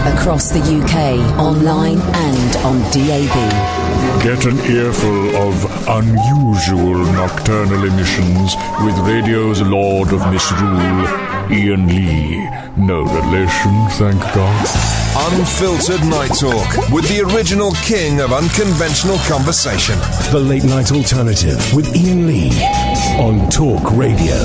Across the UK, online and on DAB. Get an earful of unusual nocturnal emissions with radio's Lord of Misrule, Iain Lee. No relation, thank God. Unfiltered Night Talk with the original king of unconventional conversation. The Late Night Alternative with Iain Lee on Talk Radio.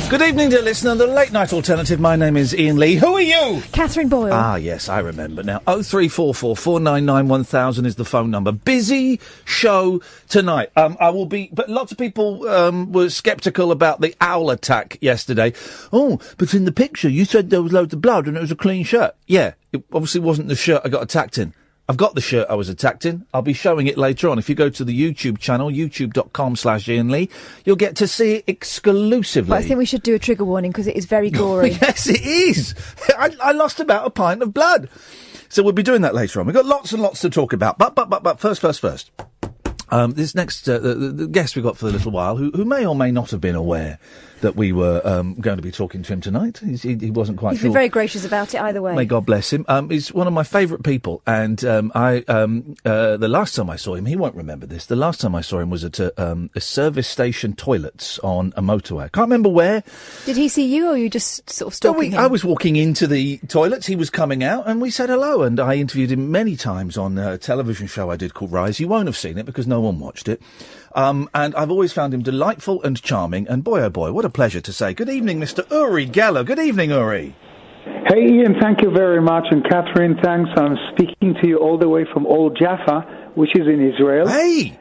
Good evening, dear listener. The Late Night Alternative. My name is Iain Lee. Who are you? Catherine Boyle. Ah, yes, I remember now. 0344 499 1000 is the phone number. Busy show tonight. I will be... But lots of people were sceptical about the owl attack yesterday. Oh, but in the picture you said there was loads of blood and it was a clean shirt. Yeah, it obviously wasn't the shirt I got attacked in. I've got the shirt I was attacked in. I'll be showing it later on. If you go to the YouTube channel, youtube.com/Iain Lee, you'll get to see it exclusively. But I think we should do a trigger warning because it is very gory. Yes, it is. I lost about a pint of blood. So we'll be doing that later on. We've got lots and lots to talk about. But first. This next the guest we got for a little while, who may or may not have been aware that we were going to be talking to him tonight. He wasn't quite sure. He's been very gracious about it either way. May God bless him. He's one of my favourite people, and the last time I saw him, he won't remember this. The last time I saw him was at a service station toilets on a motorway. I can't remember where. Did he see you, or you just sort of stalking him? I was walking into the toilets. He was coming out, and we said hello. And I interviewed him many times on a television show I did called Rise. You won't have seen it because no one watched it. And I've always found him delightful and charming. And boy, oh boy, what a pleasure to say good evening, Mr. Uri Geller. Good evening, Uri. Hey, Iain, thank you very much. And Katherine, thanks. I'm speaking to you all the way from Old Jaffa, which is in Israel. Hey!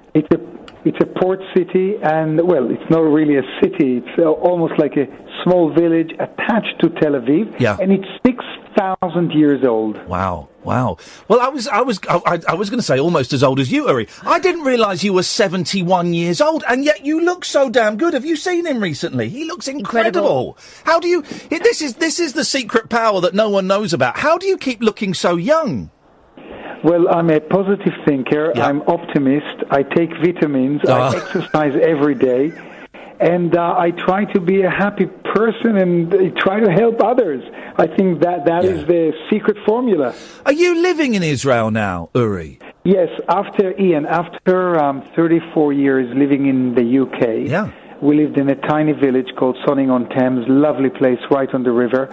It's a port city, and, well, it's not really a city. It's almost like a small village attached to Tel Aviv. Yeah. And it's 6,000 years old. Wow. Well, I was going to say almost as old as you, Uri. I didn't realise you were 71 years old, and yet you look so damn good. Have you seen him recently? He looks incredible. How do you... This is the secret power that no one knows about. How do you keep looking so young? Well, I'm a positive thinker. Yeah. I'm optimist. I take vitamins. I exercise every day. And I try to be a happy person and try to help others. I think that is the secret formula. Are you living in Israel now, Uri? Yes, after 34 years living in the UK, we lived in a tiny village called Sonning-on-Thames, lovely place right on the river.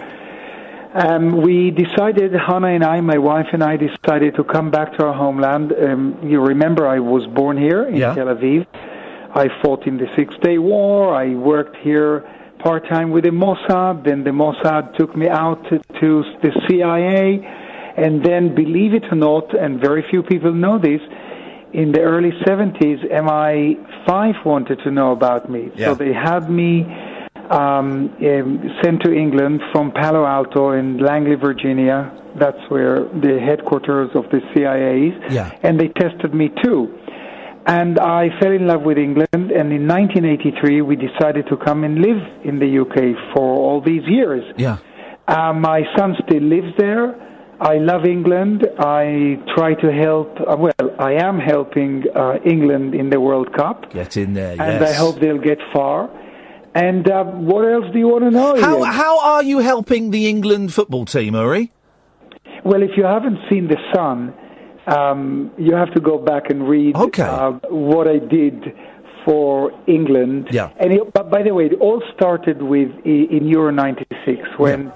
We decided, Hannah and I, my wife and I, decided to come back to our homeland. You remember I was born here in Tel Aviv. I fought in the Six-Day War. I worked here part-time with the Mossad. Then the Mossad took me out to the CIA. And then, believe it or not, and very few people know this, in the early 70s, MI5 wanted to know about me. Yeah. So they had me sent to England from Palo Alto in Langley, Virginia. That's where the headquarters of the CIA is. Yeah. And they tested me too. And I fell in love with England, and in 1983 we decided to come and live in the UK for all these years. Yeah. My son still lives there. I love England. I try to help, I am helping England in the World Cup. Get in there, And I hope they'll get far. And what else do you want to know? How are you helping the England football team, Uri? Well, if you haven't seen The Sun, you have to go back and read what I did for England. Yeah. And but by the way, it all started with in Euro '96 when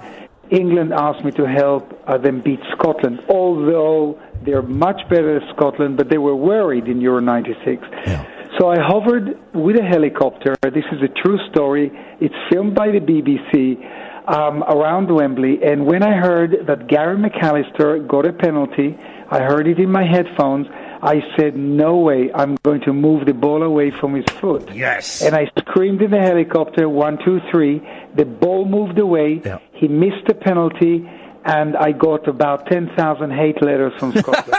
England asked me to help them beat Scotland. Although they're much better than Scotland, but they were worried in Euro '96. Yeah. So I hovered with a helicopter. This is a true story. It's filmed by the BBC around Wembley. And when I heard that Gary McAllister got a penalty, I heard it in my headphones. I said, no way, I'm going to move the ball away from his foot. Yes. And I screamed in the helicopter, 1, 2, 3. The ball moved away. Yeah. He missed the penalty, and I got about 10,000 hate letters from Scotland.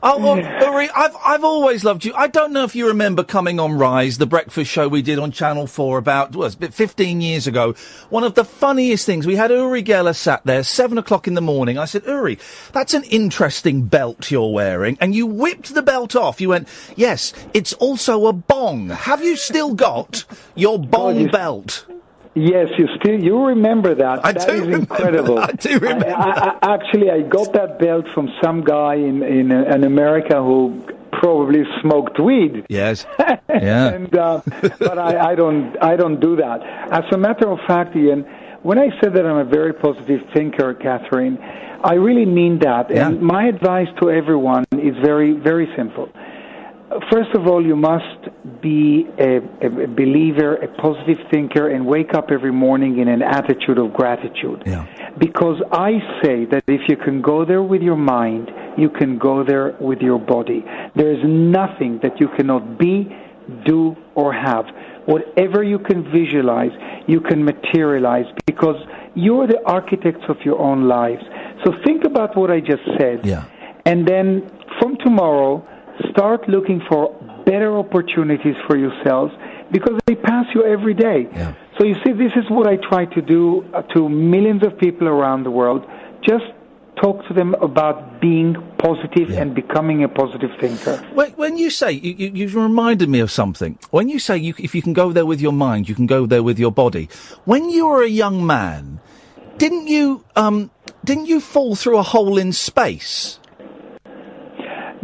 Oh, well, Uri, I've always loved you. I don't know if you remember coming on Rise, the breakfast show we did on Channel 4 about, 15 years ago. One of the funniest things, we had Uri Geller sat there, 7 o'clock in the morning. I said, Uri, that's an interesting belt you're wearing. And you whipped the belt off. You went, yes, it's also a bong. Have you still got your bong belt? Yes, you remember that. That is incredible. I do remember. Actually, I got that belt from some guy in America who probably smoked weed. Yes. Yeah. But I don't do that. As a matter of fact, Ian, when I said that I'm a very positive thinker, Catherine, I really mean that. Yeah. And my advice to everyone is very, very simple. First of all, you must be a believer, a positive thinker, and wake up every morning in an attitude of gratitude. Yeah. Because I say that if you can go there with your mind, you can go there with your body. There is nothing that you cannot be, do, or have. Whatever you can visualize, you can materialize, because you're the architects of your own lives. So think about what I just said. Yeah. And then from tomorrow, start looking for better opportunities for yourselves, because they pass you every day. Yeah. So you see, this is what I try to do to millions of people around the world. Just talk to them about being positive and becoming a positive thinker. When you say, you reminded me of something. When you say if you can go there with your mind, you can go there with your body. When you were a young man, didn't you fall through a hole in space?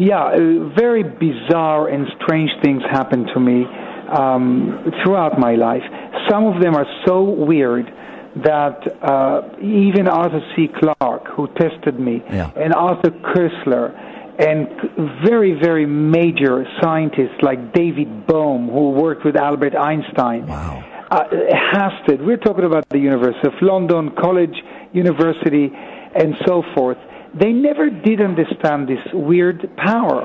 Yeah, very bizarre and strange things happen to me throughout my life. Some of them are so weird that even Arthur C. Clarke, who tested me, and Arthur Koestler, and very, very major scientists like David Bohm, who worked with Albert Einstein, Hasted, we're talking about the University of London, College, University, and so forth. They never did understand this weird power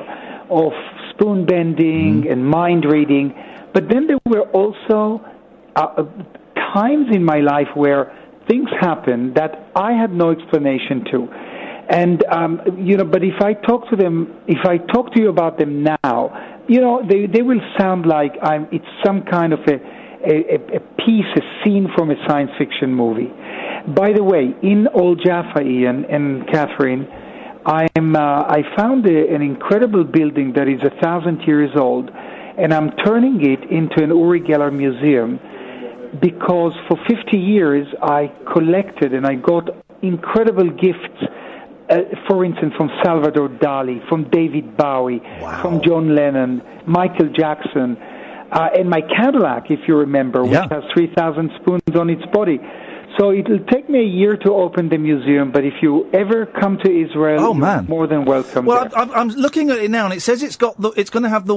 of spoon bending and mind reading. But then there were also times in my life where things happened that I had no explanation to. And, but if I talk to you about them now, they will sound like it's some kind of a piece, a scene from a science fiction movie. By the way, in Old Jaffa, Ian and Katherine, I found an incredible building that is 1,000 years old, and I'm turning it into an Uri Geller museum, because for 50 years I collected and I got incredible gifts, for instance, from Salvador Dali, from David Bowie, from John Lennon, Michael Jackson, and my Cadillac, if you remember, which has 3,000 spoons on its body. So it'll take me a year to open the museum, but if you ever come to Israel, you're more than welcome. Well, I'm looking at it now, and it says it's going to have the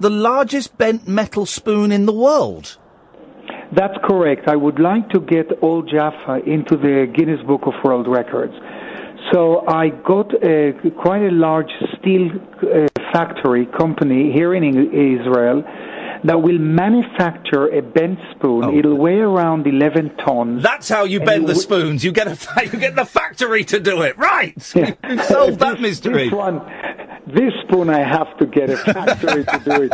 largest bent metal spoon in the world. That's correct. I would like to get Old Jaffa into the Guinness Book of World Records. So I got quite a large steel factory company here in Israel that will manufacture a bent spoon. It'll weigh around 11 tons. That's how you bend the spoons. You get the factory to do it, right? You solved that mystery. This spoon I have to get a factory to do it.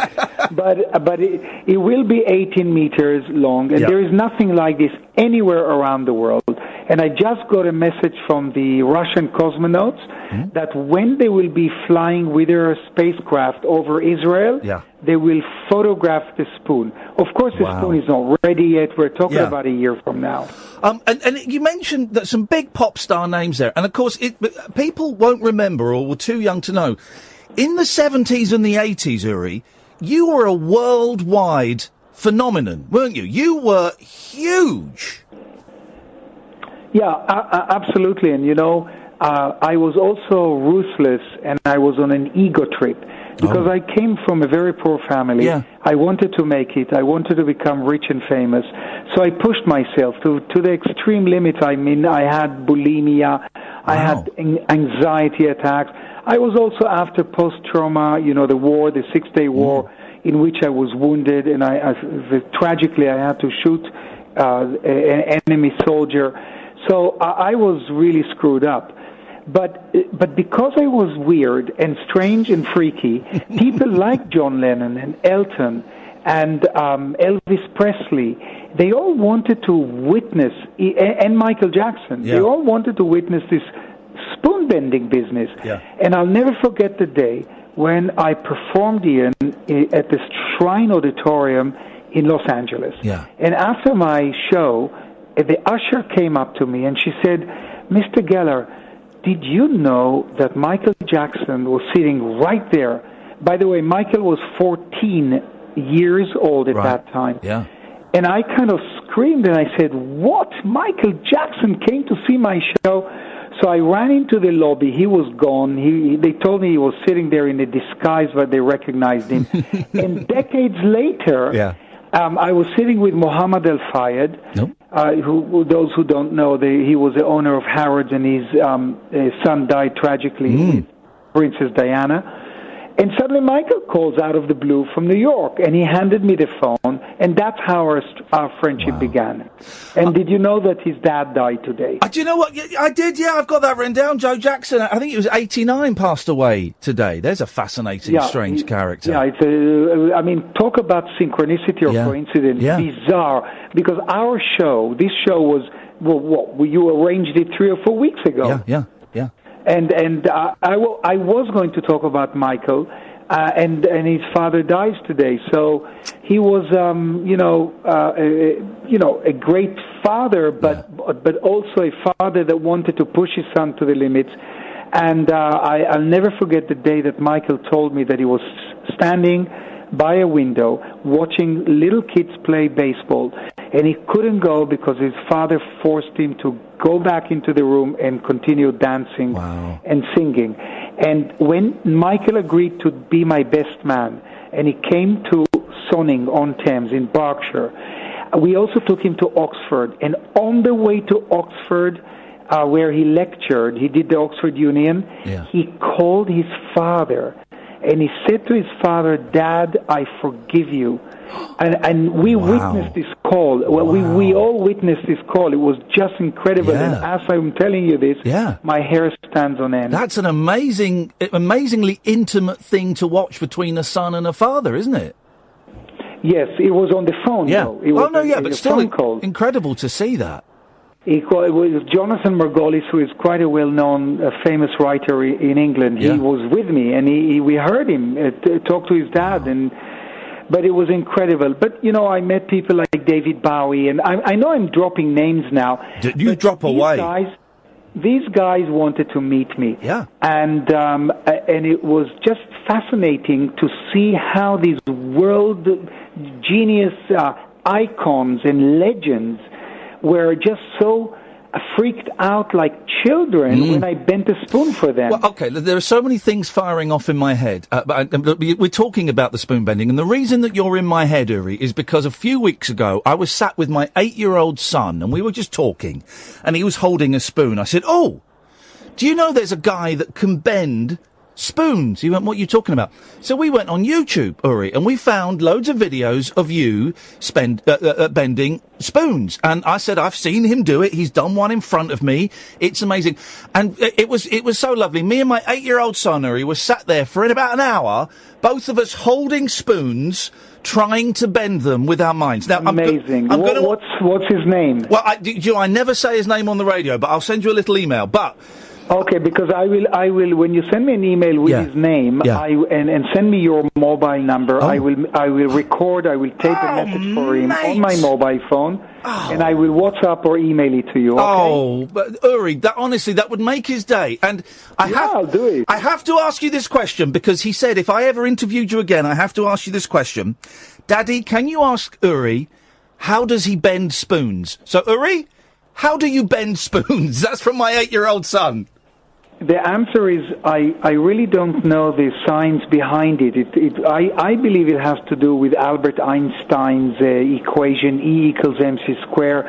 But it will be 18 meters long, and there is nothing like this anywhere around the world. And I just got a message from the Russian cosmonauts that when they will be flying with their spacecraft over Israel, they will photograph the spoon. Of course, the spoon is not ready yet. We're talking about a year from now. And you mentioned that some big pop star names there. And, of course, people won't remember or were too young to know. In the 70s and the 80s, Uri, you were a worldwide phenomenon, weren't you? You were huge. Yeah, absolutely. And, I was also ruthless, and I was on an ego trip. Because I came from a very poor family. I wanted to make it. I wanted to become rich and famous. So I pushed myself to the extreme limit. I mean, I had bulimia. I had anxiety attacks. I was also after post-trauma, the war, the 6-Day War, in which I was wounded. And tragically, I had to shoot an enemy soldier. So I was really screwed up. But because I was weird and strange and freaky, people like John Lennon and Elton and Elvis Presley, they all wanted to witness, and Michael Jackson, they all wanted to witness this spoon-bending business. And I'll never forget the day when I performed, Ian, at the Shrine Auditorium in Los Angeles. Yeah. And after my show, the usher came up to me and she said, Mr. Geller, did you know that Michael Jackson was sitting right there? By the way, Michael was 14 years old at that time. Yeah. And I kind of screamed and I said, what? Michael Jackson came to see my show? So I ran into the lobby. He was gone. They told me he was sitting there in a disguise, but they recognized him. And decades later, I was sitting with Mohammed El Fayed, who those who don't know, he was the owner of Harrods, and his son died tragically with Princess Diana. And suddenly Michael calls out of the blue from New York, and he handed me the phone, and that's how our friendship began. And did you know that his dad died today? Do you know what? I did, yeah, I've got that written down. Joe Jackson, I think it was 89, passed away today. There's a fascinating, strange character. Yeah, it's talk about synchronicity or coincidence. Bizarre. Because our show, this show was, you arranged it 3 or 4 weeks ago. Yeah. And I was going to talk about Michael, and his father dies today. So he was, a great father, but also a father that wanted to push his son to the limits. And I'll never forget the day that Michael told me that he was standing by a window watching little kids play baseball, and he couldn't go because his father forced him to go back into the room and continue dancing and singing. And when Michael agreed to be my best man, and he came to Sonning-on-Thames in Berkshire, we also took him to Oxford. And on the way to Oxford, where he lectured, he did the Oxford Union, he called his father, and he said to his father, Dad, I forgive you. And we witnessed this call. Well, we all witnessed this call. It was just incredible. And as I'm telling you this, my hair stands on end. That's an amazingly intimate thing to watch between a son and a father, isn't it? Yes, it was on the phone. Though. It was but still incredible to see that. It was Jonathan Margolis, who is quite a well-known, famous writer in England. He was with me, and we heard him talk to his dad, but it was incredible. But, I met people like David Bowie, and I know I'm dropping names now. You drop away. These guys wanted to meet me. Yeah. And it was just fascinating to see how these world genius icons and legends were just so freaked out like children when I bent a spoon for them. Well, okay, there are so many things firing off in my head. But we're talking about the spoon bending, and the reason that you're in my head, Uri, is because a few weeks ago I was sat with my 8-year-old son, and we were just talking, and he was holding a spoon. I said, "Oh, do you know there's a guy that can bend spoons?" He went, "What are you talking about?" So we went on YouTube, Uri, and we found loads of videos of you bending spoons. And I said, I've seen him do it. He's done one in front of me. It's amazing. And it was so lovely. Me and my 8-year-old son, Uri, were sat there for about an hour, both of us holding spoons, trying to bend them with our minds. Now, amazing. What's his name? Well, I never say his name on the radio, but I'll send you a little email. But okay, because I will. When you send me an email with his name, and send me your mobile number, I will record. I will tape a message for him on my mobile phone, and I will WhatsApp or email it to you. Okay? Oh, but Uri, honestly, that would make his day. And I'll do it. I have to ask you this question because he said if I ever interviewed you again, I have to ask you this question, Daddy. Can you ask Uri how does he bend spoons? So Uri, how do you bend spoons? That's from my 8-year-old son. The answer is I really don't know the science behind it. I believe it has to do with Albert Einstein's equation E equals mc squared,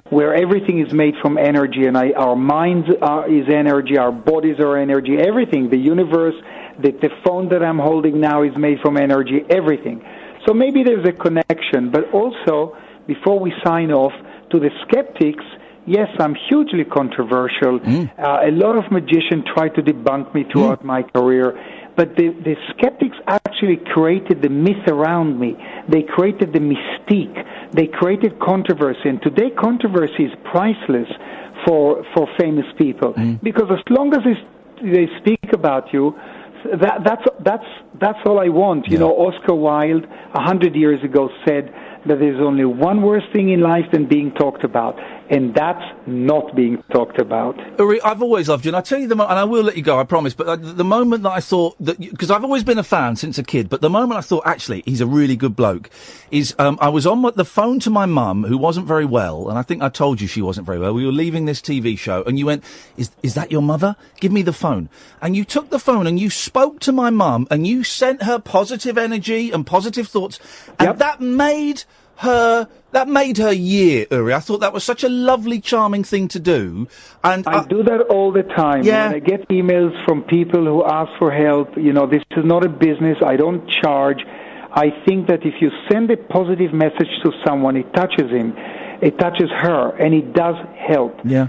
where everything is made from energy, and our minds is energy, our bodies are energy, everything, the universe, the phone that I'm holding now is made from energy, everything. So maybe there's a connection, but also, before we sign off, to the skeptics, yes, I'm hugely controversial. A lot of magicians try to debunk me throughout my career, but the skeptics actually created the myth around me. They created the mystique. They created controversy, and today controversy is priceless for famous people because as long as they speak about you, that's all I want. You know, Oscar Wilde 100 years ago said that there's only one worse thing in life than being talked about, and that's not being talked about. Uri, I've always loved you, and I tell you and I will let you go, I promise, but the moment that I thought that, because I've always been a fan since a kid, but the moment I thought, actually, he's a really good bloke, is I was on the phone to my mum, who wasn't very well, and I think I told you she wasn't very well. We were leaving this TV show, and you went, is that your mother? Give me the phone. And you took the phone, and you spoke to my mum, and you sent her positive energy and positive thoughts, and that made her year, Uri. I thought that was such a lovely, charming thing to do. And I do that all the time. Yeah. When I get emails from people who ask for help, this is not a business. I don't charge. I think that if you send a positive message to someone, it touches him, it touches her, and it does help. Yeah.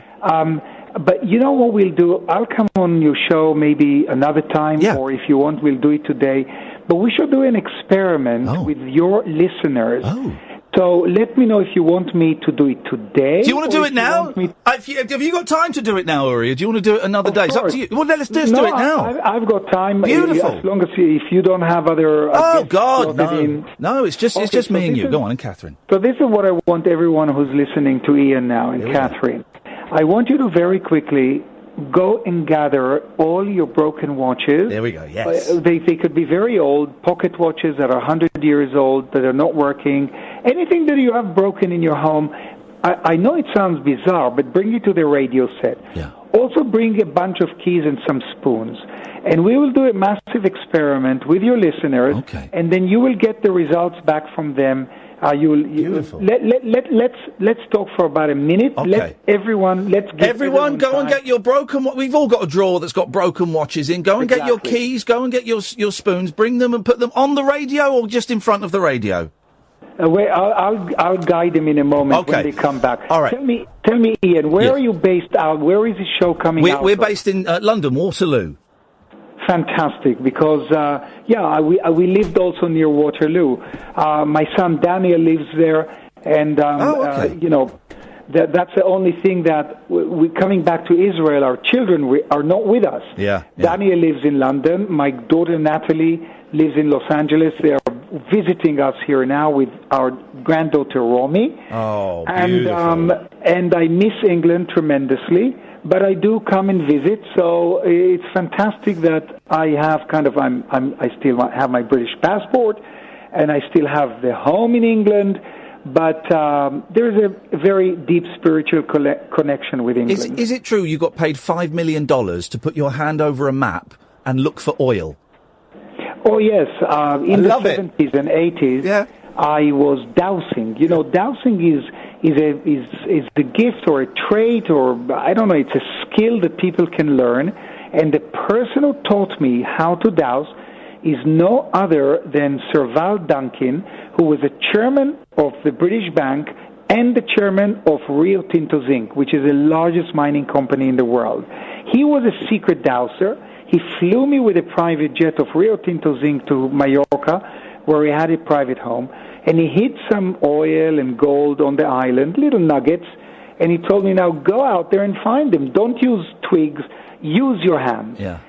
But you know what we'll do? I'll come on your show maybe another time, or if you want, we'll do it today. But we should do an experiment with your listeners. So let me know if you want me to do it today. Do you want to do it now? Have you got time to do it now, Uri, or do you want to do it another day? It's up to you. Well, let's just do it now. I've got time. Beautiful. As long as if you don't have other... No, it's just me and you. Go on, and Katherine. So this is what I want everyone who's listening to Iain now, and Katherine. I want you to very quickly go and gather all your broken watches. There we go, yes. They could be very old, pocket watches that are 100 years old, that are not working. Anything that you have broken in your home, I know it sounds bizarre, but bring it to the radio set. Yeah. Also bring a bunch of keys and some spoons. And we will do a massive experiment with your listeners, and then you will get the results back from them. Beautiful. Let's talk for about a minute. Okay. Let's give everyone go and get your broken. We've all got a drawer that's got broken watches in. Go and get your keys. Go and get your spoons. Bring them and put them on the radio or just in front of the radio. Wait, I'll guide them in a moment when they come back. All right. Tell me, Iain, where are you based out? Where is the show coming out? We're based in London, Waterloo. Fantastic, because we lived also near Waterloo. My son Daniel lives there, and that's the only thing that we coming back to Israel. Our children are not with us. Yeah. Daniel lives in London. My daughter Natalie lives in Los Angeles. They are visiting us here now with our granddaughter Romy. Oh, beautiful. And I miss England tremendously. But I do come and visit, so it's fantastic that I have I still have my British passport, and I still have the home in England, but there's a very deep spiritual connection with England. Is it true you got paid $5 million to put your hand over a map and look for oil? Oh, yes. In the 70s and 80s, I was dowsing. Dowsing is a gift or a trait, or I don't know, it's a skill that people can learn. And the person who taught me how to douse is no other than Sir Val Duncan, who was a chairman of the British Bank and the chairman of Rio Tinto Zinc, which is the largest mining company in the world. He was a secret dowser. He flew me with a private jet of Rio Tinto Zinc to Mallorca, where he had a private home. And he hid some oil and gold on the island, little nuggets, and he told me, now go out there and find them. Don't use twigs, use your hands. Yeah.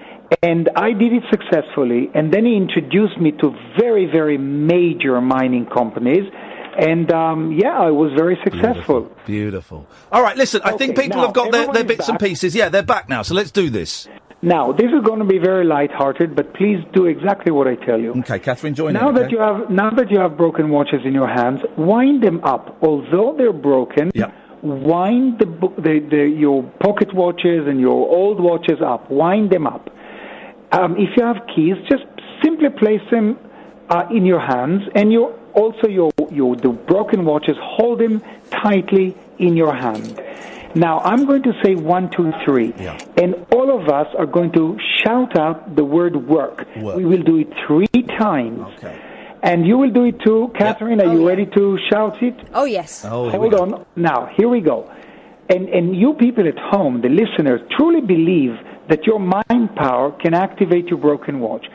And I did it successfully, and then he introduced me to very, very major mining companies, and I was very successful. Beautiful. All right, listen, I think people have got their bits and pieces. Yeah, they're back now, so let's do this. Now, this is going to be very light-hearted, but please do exactly what I tell you. Okay, Katherine, join now in. Now that you have broken watches in your hands, wind them up. Although they're broken, wind your pocket watches and your old watches up. Wind them up. If you have keys, just simply place them in your hands, and the broken watches, hold them tightly in your hand. Now, I'm going to say 1, 2, 3, and all of us are going to shout out the word work. We will do it 3 times. Okay. And you will do it too. Katherine, are you ready to shout it? Oh, yes. Hold on. Now, here we go. And you people at home, the listeners, truly believe that your mind power can activate your broken watch.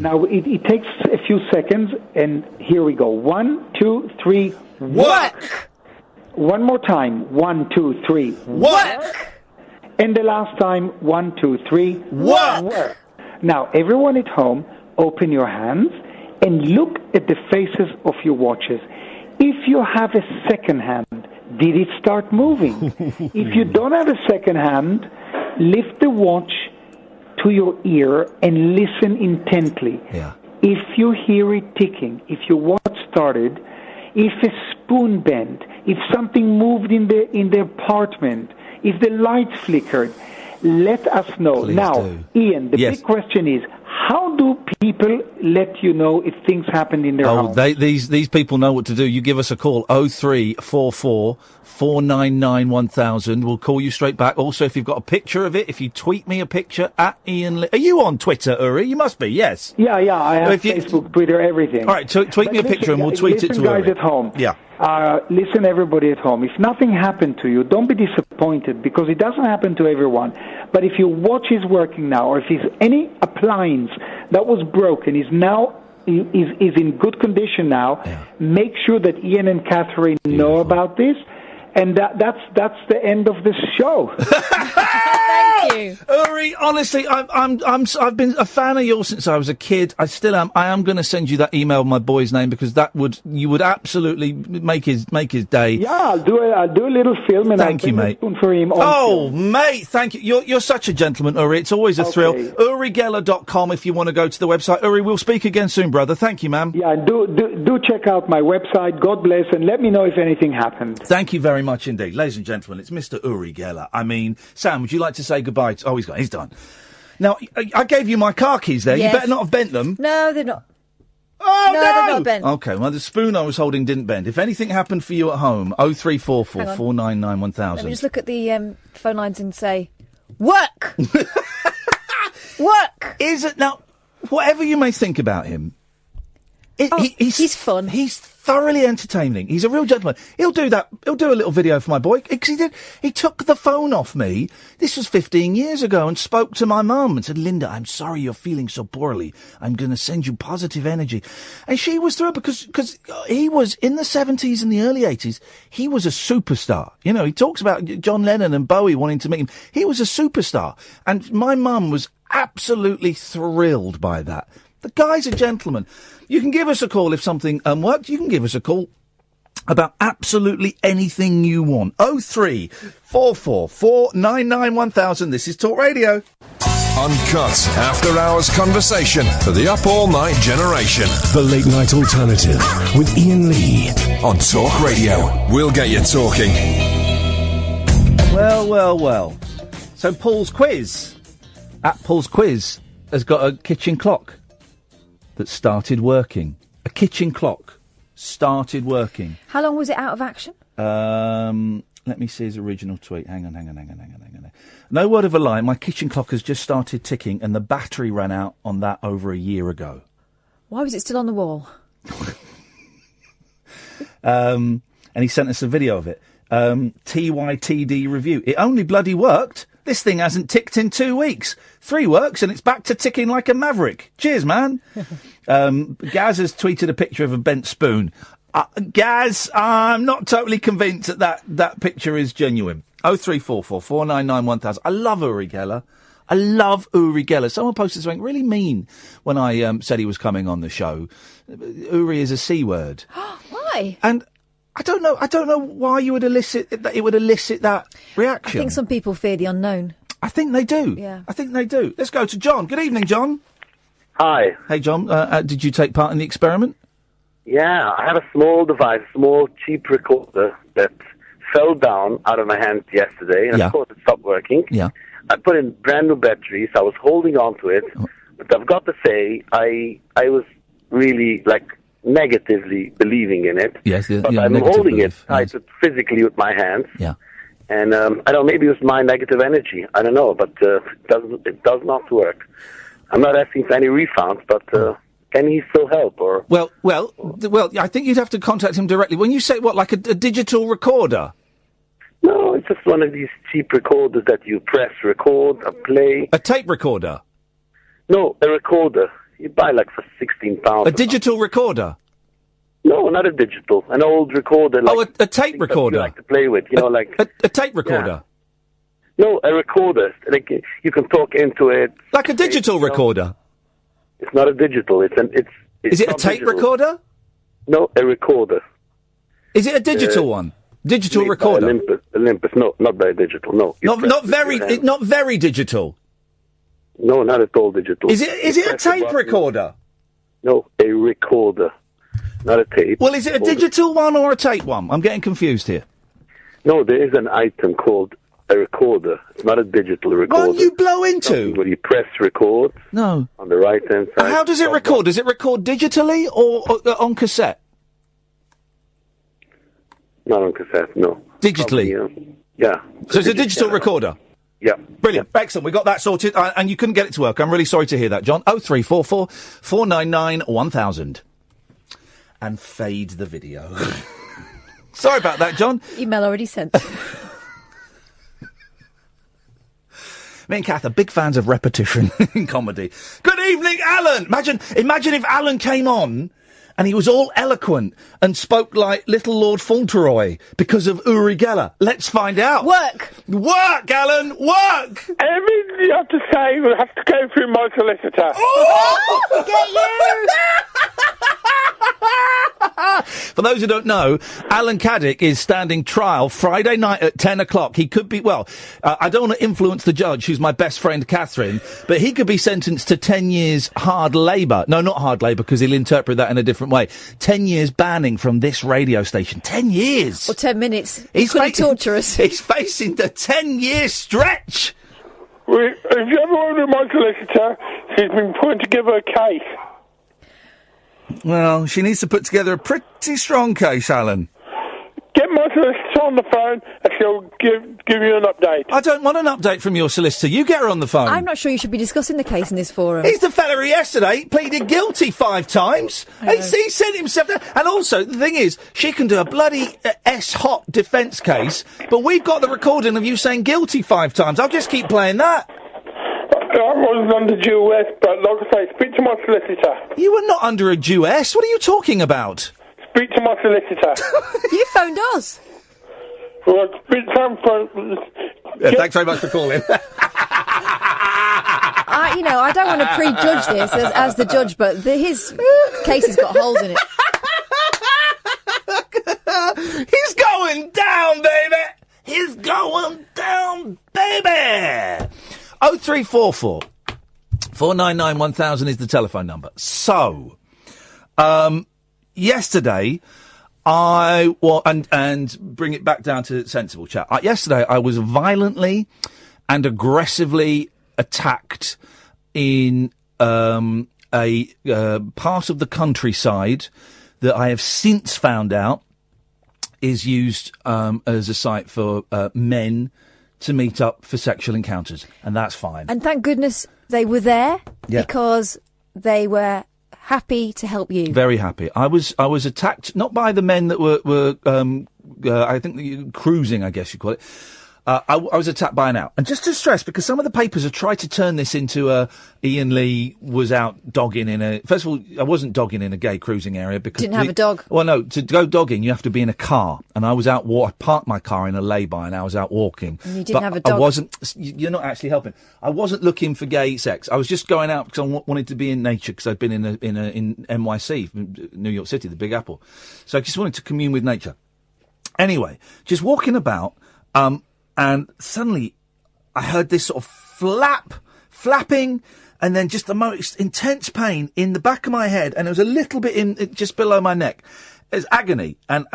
Now, it takes a few seconds, and here we go. 1, 2, 3, work! One more time. 1, 2, 3. Work! And the last time. 1, 2, 3. Work! Now, everyone at home, open your hands and look at the faces of your watches. if you have a second hand, did it start moving? If you don't have a second hand, lift the watch to your ear and listen intently. Yeah. If you hear it ticking, if your watch started, if a spoon bent, if something moved in the apartment, if the lights flickered, let us know. Please now, do. Ian, the big question is, how do people let you know if things happened in their home? These people know what to do. You give us a call, 0344 499 1000. We'll call you straight back. Also, if you've got a picture of it, if you tweet me a picture at Iain Lee. Are you on Twitter, Uri? You must be, yes. Yeah, I have Facebook, Twitter, everything. All right, tweet me a picture and we'll tweet it to guys Uri. At home. Yeah. Listen, everybody at home. If nothing happened to you, don't be disappointed because it doesn't happen to everyone. But if your watch is working now, or if there's any appliance that was broken is in good condition now, make sure that Iain and Katherine know about this. And that's the end of the show. Thank you, Uri. Honestly, I've been a fan of yours since I was a kid. I still am. I am going to send you that email with my boy's name because you would absolutely make his day. Yeah, I'll do a little film and thank you, mate. For him mate, thank you. You're such a gentleman, Uri. It's always a thrill. UriGeller.com if you want to go to the website. Uri, we'll speak again soon, brother. Thank you, man. Yeah, do check out my website. God bless, and let me know if anything happened. Thank you very much indeed. Ladies and gentlemen, it's Mr. Uri Geller. I mean, Sam, would you like to say goodbye? He's done. Now, I gave you my car keys there. Yes. You better not have bent them. No, they're not. Oh, no! They're not bent. Okay, well, the spoon I was holding didn't bend. If anything happened for you at home, 0344 499 1000. Let me just look at the phone lines and say, work! Work! Is it now, whatever you may think about him, he's fun. He's thoroughly entertaining. He's a real gentleman. He'll do that. He'll do a little video for my boy. Because he took the phone off me. This was 15 years ago and spoke to my mum and said, Linda, I'm sorry you're feeling so poorly. I'm going to send you positive energy. And she was thrilled because he was in the 70s and the early 80s. He was a superstar. You know, he talks about John Lennon and Bowie wanting to meet him. He was a superstar. And my mum was absolutely thrilled by that. The guy's a gentleman. You can give us a call if something worked. You can give us a call about absolutely anything you want. 0344 499 1000. This is Talk Radio. Uncut after-hours conversation for the up-all-night generation. The Late Night Alternative with Iain Lee on Talk Radio. We'll get you talking. Well. So Paul's Quiz has got a kitchen clock that started working. A kitchen clock started working. How long was it out of action? Let me see his original tweet. Hang on. No word of a lie, my kitchen clock has just started ticking and the battery ran out on that over a year ago. Why was it still on the wall? And he sent us a video of it. TYTD review. It only bloody worked. This thing hasn't ticked in 2 weeks. 3 works and it's back to ticking like a maverick. Cheers, man. Gaz has tweeted a picture of a bent spoon. Gaz, I'm not totally convinced that picture is genuine. 0344 499 1000. I love Uri Geller. Someone posted something really mean when I said he was coming on the show. Uri is a C word. Why? And I don't know why it would elicit that reaction. I think some people fear the unknown. I think they do. Yeah. I think they do. Let's go to John. Good evening, John. Hi. Hey, John. Did you take part in the experiment? Yeah, I have a small device, small cheap recorder that fell down out of my hands yesterday, and of course it stopped working. Yeah. I put in brand new batteries. I was holding on to it, but I've got to say, I was really negatively believing in it. Yes, but I'm holding it tight physically with my hands. Yeah. And I don't know, maybe it was my negative energy. I don't know, but it does not work. I'm not asking for any refunds, but can he still help? Or well, I think you'd have to contact him directly. When you say like a digital recorder? No, it's just one of these cheap recorders that you press record, play. A tape recorder? No, a recorder. You buy for £16. A digital recorder? No, not a digital. An old recorder. A tape recorder. You like to play with, a tape recorder. Yeah. No, a recorder. You can talk into it. Like a digital recorder. It's not a digital. Is it a tape recorder? No, a recorder. Is it a digital one? Digital recorder? Olympus. No, not very digital. No. Not very digital. No, not at all digital. Is it a tape recorder? No, a recorder, not a tape. Well, is it a digital one or a tape one? I'm getting confused here. No, there is an item called a recorder. It's not a digital recorder. One you blow into? Something where you press record. No. On the right-hand side. How does it record? Does it record digitally or on cassette? Not on cassette, no. Digitally? Probably, yeah. So it's a digital recorder? Yeah. Brilliant. Yeah. Excellent. We got that sorted, and you couldn't get it to work. I'm really sorry to hear that, John. 0344 499 1000. And fade the video. Sorry about that, John. Email already sent. Me and Kath are big fans of repetition in comedy. Good evening, Alan! Imagine if Alan came on and he was all eloquent and spoke like little Lord Fauntleroy because of Uri Geller. Let's find out. Work, Alan! Work! Everything you have to say will have to go through my solicitor. Oh! Get you! For those who don't know, Alan Caddick is standing trial Friday night at 10 o'clock. He could be, I don't want to influence the judge, who's my best friend, Katherine, but he could be sentenced to 10 years hard labour. No, not hard labour, because he'll interpret that in a different way. 10 years banning from this radio station. 10 years! Or 10 minutes. He's going to torture us. He's facing the 10-year stretch! If you ever order my solicitor, she's been putting together a case. Well, she needs to put together a pretty strong case, Alan. Get my solicitor on the phone and she'll give you an update. I don't want an update from your solicitor. You get her on the phone. I'm not sure you should be discussing the case in this forum. He's the fella who yesterday pleaded guilty 5 times. He sent himself down. And also, the thing is, she can do a bloody S-hot defence case, but we've got the recording of you saying guilty 5 times. I'll just keep playing that. I wasn't under duress, but like I say, speak to my solicitor. You were not under a duress. What are you talking about? Speak to my solicitor. You phoned us. Well, speak to him. Thanks very much for calling. I don't want to prejudge this as the judge, but his case has got holes in it. He's going down, baby. He's going down, baby. 0344 499 1000 is the telephone number. So, yesterday, and bring it back down to sensible chat. Yesterday, I was violently and aggressively attacked in a part of the countryside that I have since found out is used as a site for men to meet up for sexual encounters, and that's fine. And thank goodness they were there, because they were happy to help you. Very happy. I was attacked not by the men that were I think cruising, I guess you call it. I was attacked by an owl. And just to stress, because some of the papers have tried to turn this into Iain Lee was out dogging in a... First of all, I wasn't dogging in a gay cruising area because... Didn't have a dog. Well, no, to go dogging, you have to be in a car. And I was out... I parked my car in a lay-by and I was out walking. And you didn't have a dog. I wasn't... You're not actually helping. I wasn't looking for gay sex. I was just going out because I wanted to be in nature, because I'd been in NYC, New York City, the Big Apple. So I just wanted to commune with nature. Anyway, just walking about... and suddenly I heard this sort of flapping, and then just the most intense pain in the back of my head, and it was a little bit just below my neck. It was agony, and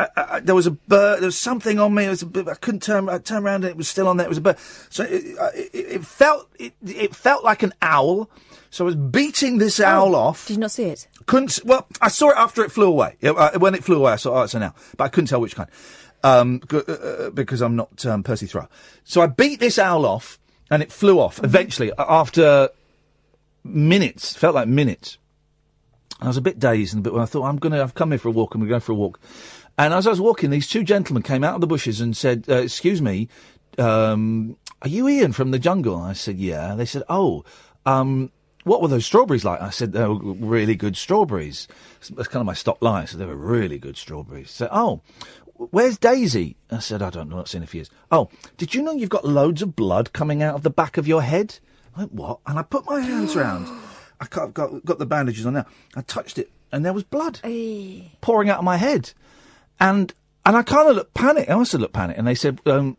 there was a bird, there was something on me, I couldn't turn around and it was still on there, it was a bird. So it felt like an owl, so I was beating this owl off. Did you not see it? Well, I saw it after it flew away. When it flew away, I saw, it's an owl, but I couldn't tell which kind. Because I'm not Percy Thrower. So I beat this owl off, and it flew off. Eventually, after minutes, felt like minutes. I was a bit dazed, and I thought, I've come here for a walk, and we're going for a walk. And as I was walking, these 2 gentlemen came out of the bushes and said, excuse me, are you Iain from the jungle? And I said, yeah. They said, what were those strawberries like? I said, they were really good strawberries. That's kind of my stop line. So they were really good strawberries. So, where's Daisy? I said, I don't know, not seen her for years. Oh, did you know you've got loads of blood coming out of the back of your head? I went, what? And I put my hands round. I've got the bandages on now. I touched it, and there was blood pouring out of my head. And I kind of looked panicked. I also looked panicked. And they said, do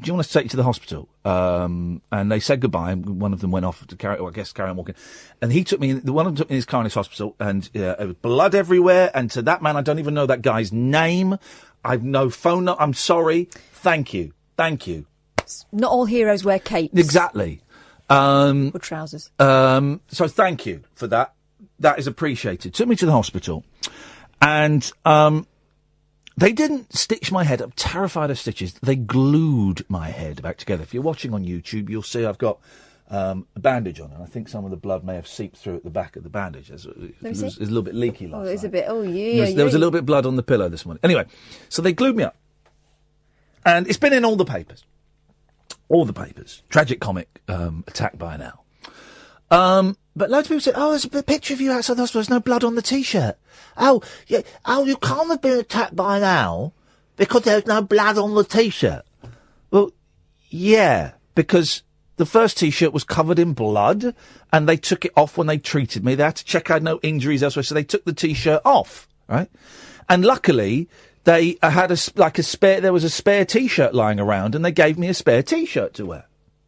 you want us to take you to the hospital? And they said goodbye. And one of them went off to carry on walking. And he took me, one of them took me in his car in his hospital. And there was blood everywhere. And to that man, I don't even know that guy's name. I've no phone number. I'm sorry. Thank you. Not all heroes wear capes. Exactly. Or trousers. So thank you for that. That is appreciated. Took me to the hospital. And, they didn't stitch my head. I'm terrified of stitches. They glued my head back together. If you're watching on YouTube, you'll see I've got a bandage on, and I think some of the blood may have seeped through at the back of the bandage. It was a little bit leaky last night. It's a bit. Oh, yeah. There was a little bit of blood on the pillow this morning. Anyway, so they glued me up, and it's been in all the papers. All the papers. Tragic comic attack by an owl. But loads of people said, "Oh, there's a picture of you outside the hospital. There's no blood on the T-shirt." Oh, yeah. Oh, you can't have been attacked by an owl because there's no blood on the T-shirt. Well, yeah, because the first T-shirt was covered in blood, and they took it off when they treated me. They had to check I had no injuries elsewhere, so they took the T-shirt off, right? And luckily, they had there was a spare T-shirt lying around, and they gave me a spare T-shirt to wear.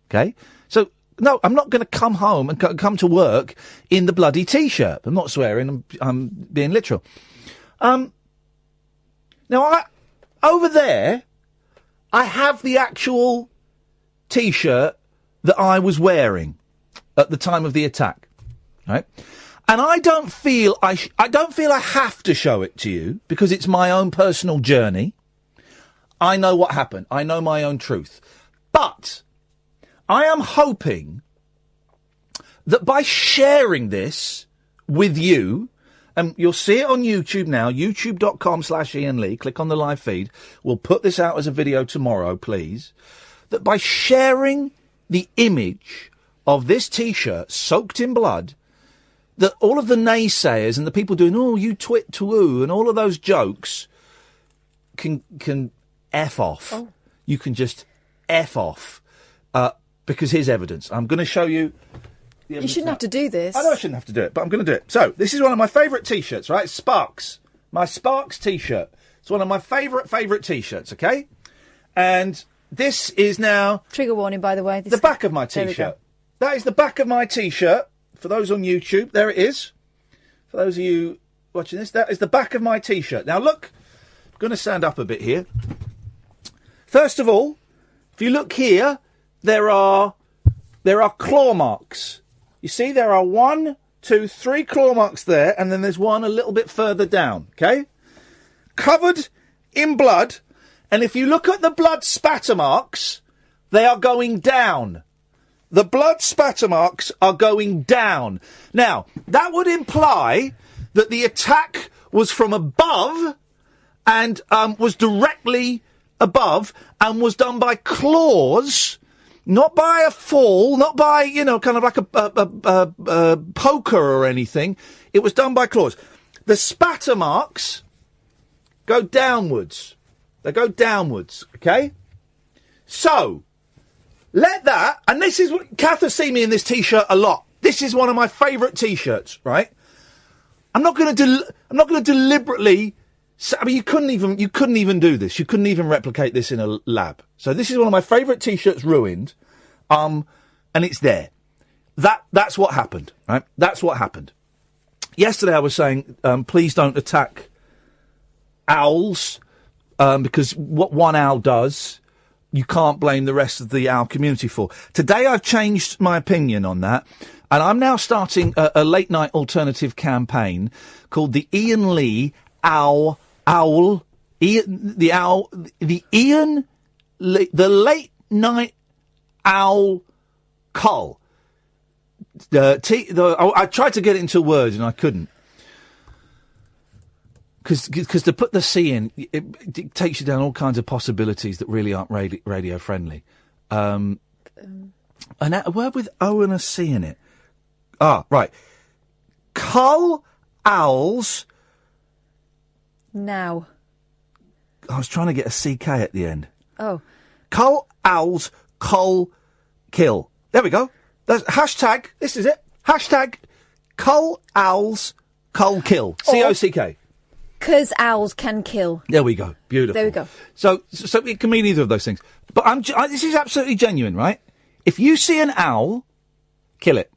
Okay, so. No, I'm not going to come home and come to work in the bloody T-shirt. I'm not swearing. I'm being literal. Now, over there, I have the actual T-shirt that I was wearing at the time of the attack, right? And I don't feel I have to show it to you because it's my own personal journey. I know what happened. I know my own truth, but. I am hoping that by sharing this with you, and you'll see it on YouTube now, youtube.com/Iain Lee, click on the live feed. We'll put this out as a video tomorrow, please. That by sharing the image of this T-shirt soaked in blood, that all of the naysayers and the people doing, oh, you twit to woo, and all of those jokes can F off. Oh. You can just F off. Because here's evidence. I'm going to show you. You shouldn't have to do this. I know I shouldn't have to do it, but I'm going to do it. So, this is one of my favourite T-shirts, right? Sparks. My Sparks T-shirt. It's one of my favourite T-shirts, okay? And this is now... Trigger warning, by the way. The back of my T-shirt. That is the back of my T-shirt. For those on YouTube, there it is. For those of you watching this, that is the back of my T-shirt. Now, look. I'm going to stand up a bit here. First of all, if you look here... There are claw marks. You see, there are 1, 2, 3 claw marks there, and then there's one a little bit further down, okay? Covered in blood, and if you look at the blood spatter marks, they are going down. The blood spatter marks are going down. Now, that would imply that the attack was from above and was directly above and was done by claws... Not by a fall, not by, kind of like a poker or anything. It was done by claws. The spatter marks go downwards. They go downwards, okay? So, let that, and this is what, Kath has seen me in this T-shirt a lot. This is one of my favourite T-shirts, right? I'm not going to deliberately... I mean, you couldn't even do this. You couldn't even replicate this in a lab. So this is one of my favourite T-shirts ruined, and it's there. That's what happened, right? That's what happened. Yesterday I was saying, please don't attack owls, because what one owl does, you can't blame the rest of the owl community for. Today I've changed my opinion on that, and I'm now starting a late night alternative campaign called the Iain Lee the late night owl cull. I tried to get it into words and I couldn't. Because to put the C in, it takes you down all kinds of possibilities that really aren't radio friendly. And a word with O and a C in it. Ah, right. Cull owls. Now. I was trying to get a CK at the end. Oh. Cull owls, cull kill. There we go. That's hashtag, this is it. Hashtag cull owls, cull kill. COCK. Because owls can kill. There we go. Beautiful. There we go. So it can mean either of those things. But this is absolutely genuine, right? If you see an owl, kill it.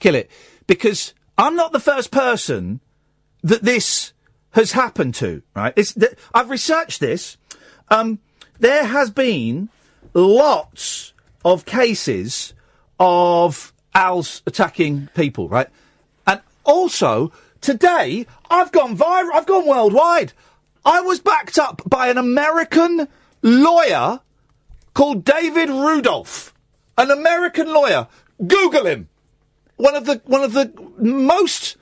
Kill it. Because I'm not the first person that this has happened to, right? I've researched this. There has been lots of cases of owls attacking people, right? And also, today, I've gone viral, I've gone worldwide. I was backed up by an American lawyer called David Rudolph. An American lawyer. Google him. One of the most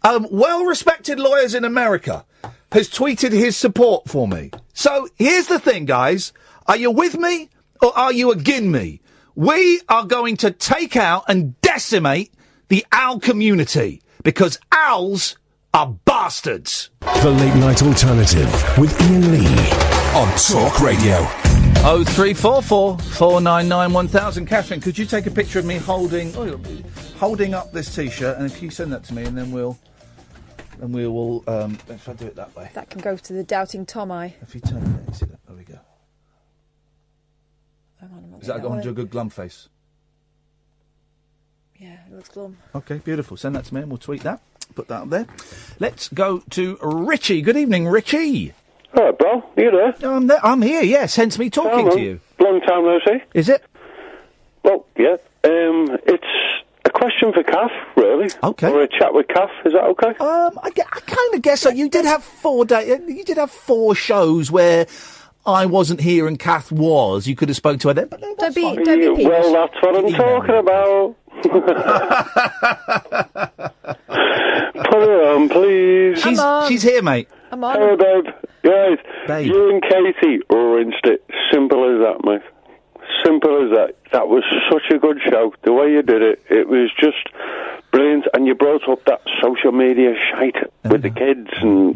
well-respected lawyers in America has tweeted his support for me. So, here's the thing, guys. Are you with me or are you against me? We are going to take out and decimate the owl community because owls are bastards. The Late Night Alternative with Iain Lee on Talk Radio. 0344 499 1000. Katherine, could you take a picture of me holding up this T-shirt, and if you send that to me, and then we will. If I do it that way, that can go to the Doubting Tom eye. If you turn it, you see that? There we go. Hang on, is that going to do a good glum face? Yeah, it looks glum. Okay, beautiful. Send that to me, and we'll tweet that. Put that up there. Let's go to Richie. Good evening, Richie. Hello, bro. You there? I'm here, yes, hence me talking to you. Long time no see. Is it? Well, yeah. It's a question for Kath, really. Okay. Or a chat with Kath, is that okay? I kind of guess so. You did have 4 days. You did have 4 shows where I wasn't here and Kath was. You could have spoke to her then, but no, don't be well, that's what I'm talking about. Put her on, please. She's here, mate. I'm on. Hey, babe. Guys, babe. You and Katie rinsed it. Simple as that, mate. Simple as that. That was such a good show. The way you did it, it was just brilliant. And you brought up that social media shite with the kids and...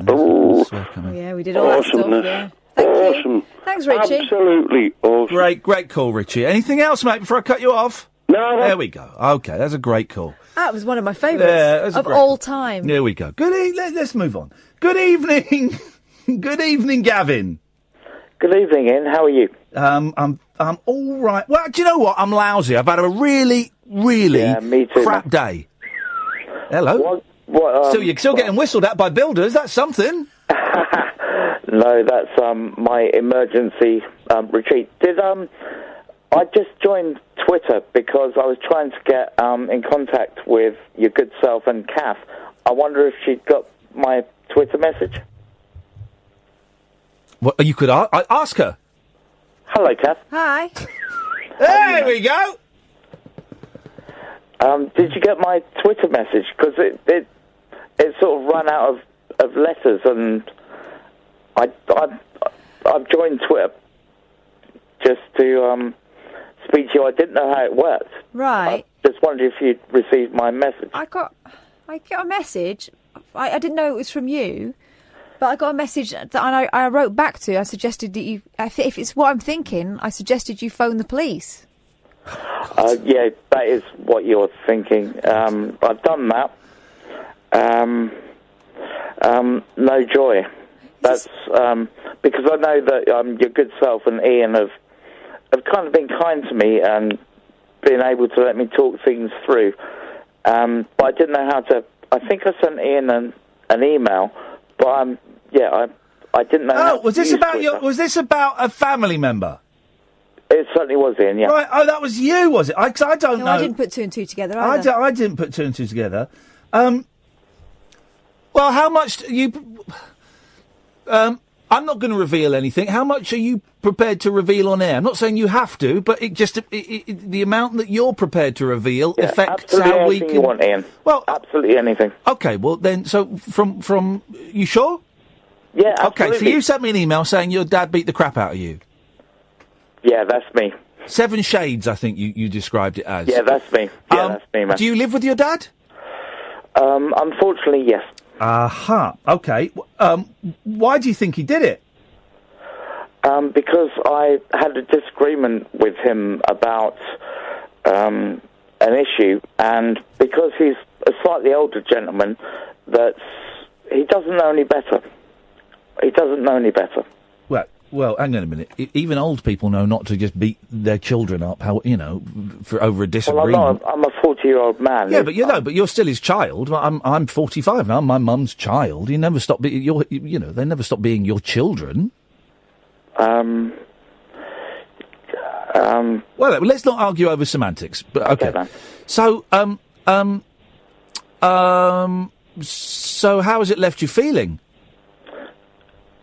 yeah, we did all that stuff, yeah. Awesome. Thanks, Richie. Absolutely awesome. Great call, Richie. Anything else, mate, before I cut you off? No. There we go. Okay, that's a great call. That was one of my favourites of all time. There we go. Let's move on. Good evening. Good evening, Gavin. Good evening, Iain. How are you? I'm all right. Well, do you know what? I'm lousy. I've had a really me too, crap day. Hello. What, you're still getting whistled at by builders. That's something. No, that's my emergency retreat. I just joined Twitter because I was trying to get in contact with your good self and Kath. I wonder if she got my Twitter message. What you could ask her. Hello, Kath. Hi. There we go. Did you get my Twitter message? Because it sort of ran out of letters, and I've joined Twitter just to speak to you. I didn't know how it worked. Right. I just wondered if you'd received my message. I got a message. I didn't know it was from you. But I got a message that I wrote back to. I suggested that you, if it's what I'm thinking, I suggested you phone the police. Yeah, that is what you're thinking. I've done that. No joy. That's because I know that your good self and Iain have kind of been kind to me and been able to let me talk things through. But I didn't know how to. I think I sent Iain an email. But I didn't know. Oh, was this about a family member? It certainly was, Iain. Yeah. Right. Oh, that was you, was it? I don't know. I didn't put 2 and 2 together either. I didn't put 2 and 2 together. Well, how much do you? I'm not going to reveal anything. How much are you prepared to reveal on air? I'm not saying you have to, but the amount that you're prepared to reveal affects how we can. You want, Iain. Well, absolutely anything. Okay, well then, so from you sure? Yeah, absolutely. Okay, so you sent me an email saying your dad beat the crap out of you. Yeah, that's me. 7 Shades, I think you described it as. Yeah, that's me. Yeah, that's me, man. Do you live with your dad? Unfortunately, yes. Aha. Okay. Why do you think he did it? Because I had a disagreement with him about an issue, and because he's a slightly older gentleman that's he doesn't know any better. He doesn't know any better. Well, hang on a minute. Even old people know not to just beat their children up. For over a disagreement. Well, I'm a 40-year-old man. Yeah, but you're still his child. I'm 45 now. I'm my mum's child. You never stop. They never stop being your children. Well, let's not argue over semantics. But okay. So how has it left you feeling?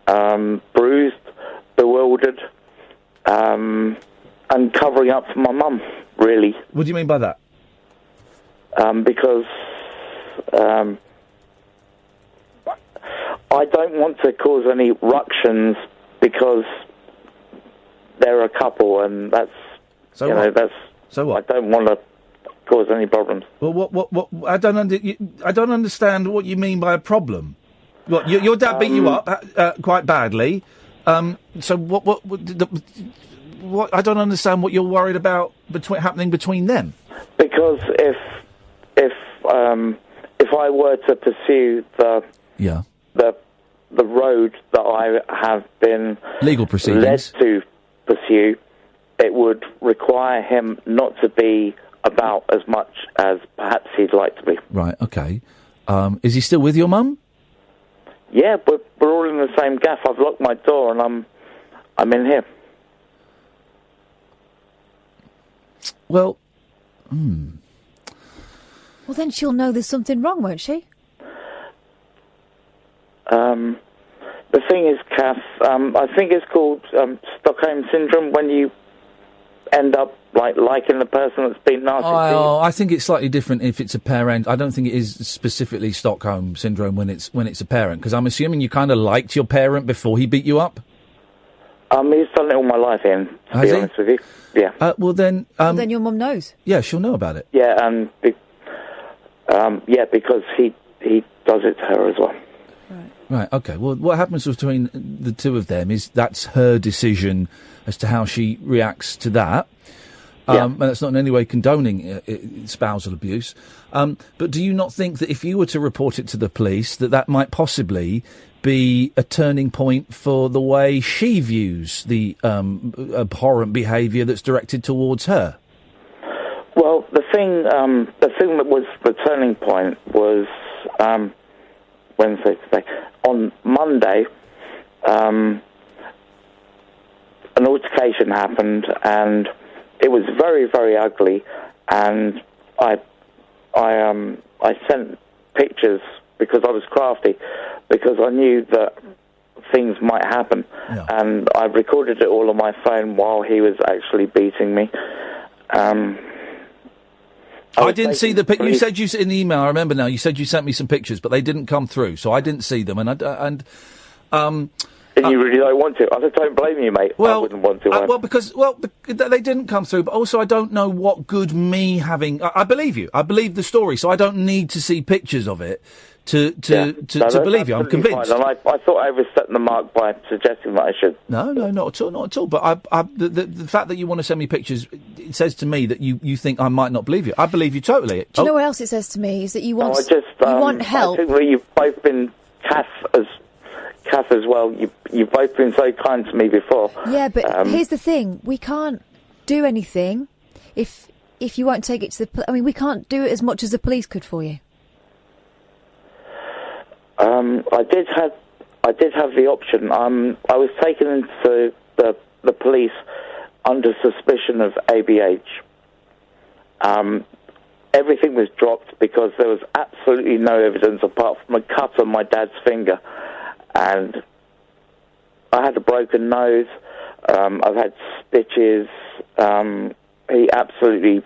Bruised, bewildered, and covering up for my mum, really. What do you mean by that? Because I don't want to cause any ructions because they're a couple, and that's so what? I don't want to cause any problems. Well, what? I don't understand what you mean by a problem. What, your dad beat you up quite badly. So what? I don't understand what you're worried about happening between them. Because if I were to pursue the road that I have been legal proceedings led to pursue, it would require him not to be about as much as perhaps he'd like to be. Right. Okay. Is he still with your mum? Yeah, but we're all in the same gaff. I've locked my door and I'm in here. Well, Well, then she'll know there's something wrong, won't she? The thing is, Kath, I think it's called Stockholm Syndrome, when you end up liking the person that's been nasty to you. I think it's slightly different if it's a parent. I don't think it is specifically Stockholm Syndrome when it's a parent, because I'm assuming you kind of liked your parent before he beat you up? He's done it all my life, Iain, to be honest with you. Yeah. Well, then your mum knows. Yeah, she'll know about it. Yeah, and because he does it to her as well. Right, okay. Well, what happens between the two of them is that's her decision as to how she reacts to that. And that's not in any way condoning spousal abuse. But do you not think that if you were to report it to the police, that might possibly be a turning point for the way she views the abhorrent behaviour that's directed towards her? Well, the thing that was the turning point was Wednesday today. On Monday, an altercation happened, and it was very, very ugly. And I sent pictures because I was crafty, because I knew that things might happen, and I recorded it all on my phone while he was actually beating me. I didn't see the picture. You said in the email, I remember now, you said you sent me some pictures, but they didn't come through, so I didn't see them. And you really don't want to? I don't blame you, mate. I wouldn't want to. Because they didn't come through, but also I don't know what good me having... I believe you. I believe the story, so I don't need to see pictures of it to believe you. I'm convinced. Fine. And I thought I was setting the mark by suggesting that I should. No, not at all. But the fact that you want to send me pictures, it says to me that you think I might not believe you. I believe you totally. Do you know what else it says to me? Is that you want you want help. I think that you've both been Kath as well. You've both been so kind to me before. Yeah, but here's the thing: we can't do anything if you won't take it to the. I mean, we can't do it as much as the police could for you. I did have the option. I was taken into the police under suspicion of ABH. Everything was dropped because there was absolutely no evidence apart from a cut on my dad's finger, and I had a broken nose. I've had stitches. He absolutely.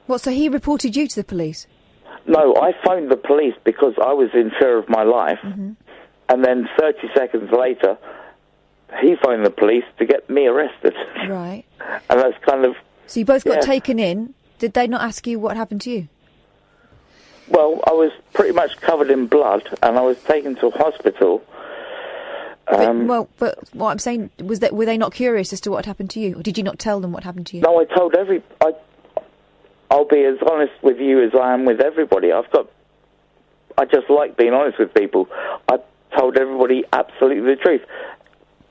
What? So he reported you to the police? No, I phoned the police because I was in fear of my life, and then 30 seconds later, he phoned the police to get me arrested. Right. And that's kind of... So you both got taken in. Did they not ask you what happened to you? Well, I was pretty much covered in blood, and I was taken to a hospital. But what I'm saying was that were they not curious as to what happened to you, or did you not tell them what happened to you? No, I told I'll be as honest with you as I am with everybody. I've I just like being honest with people. I told everybody absolutely the truth.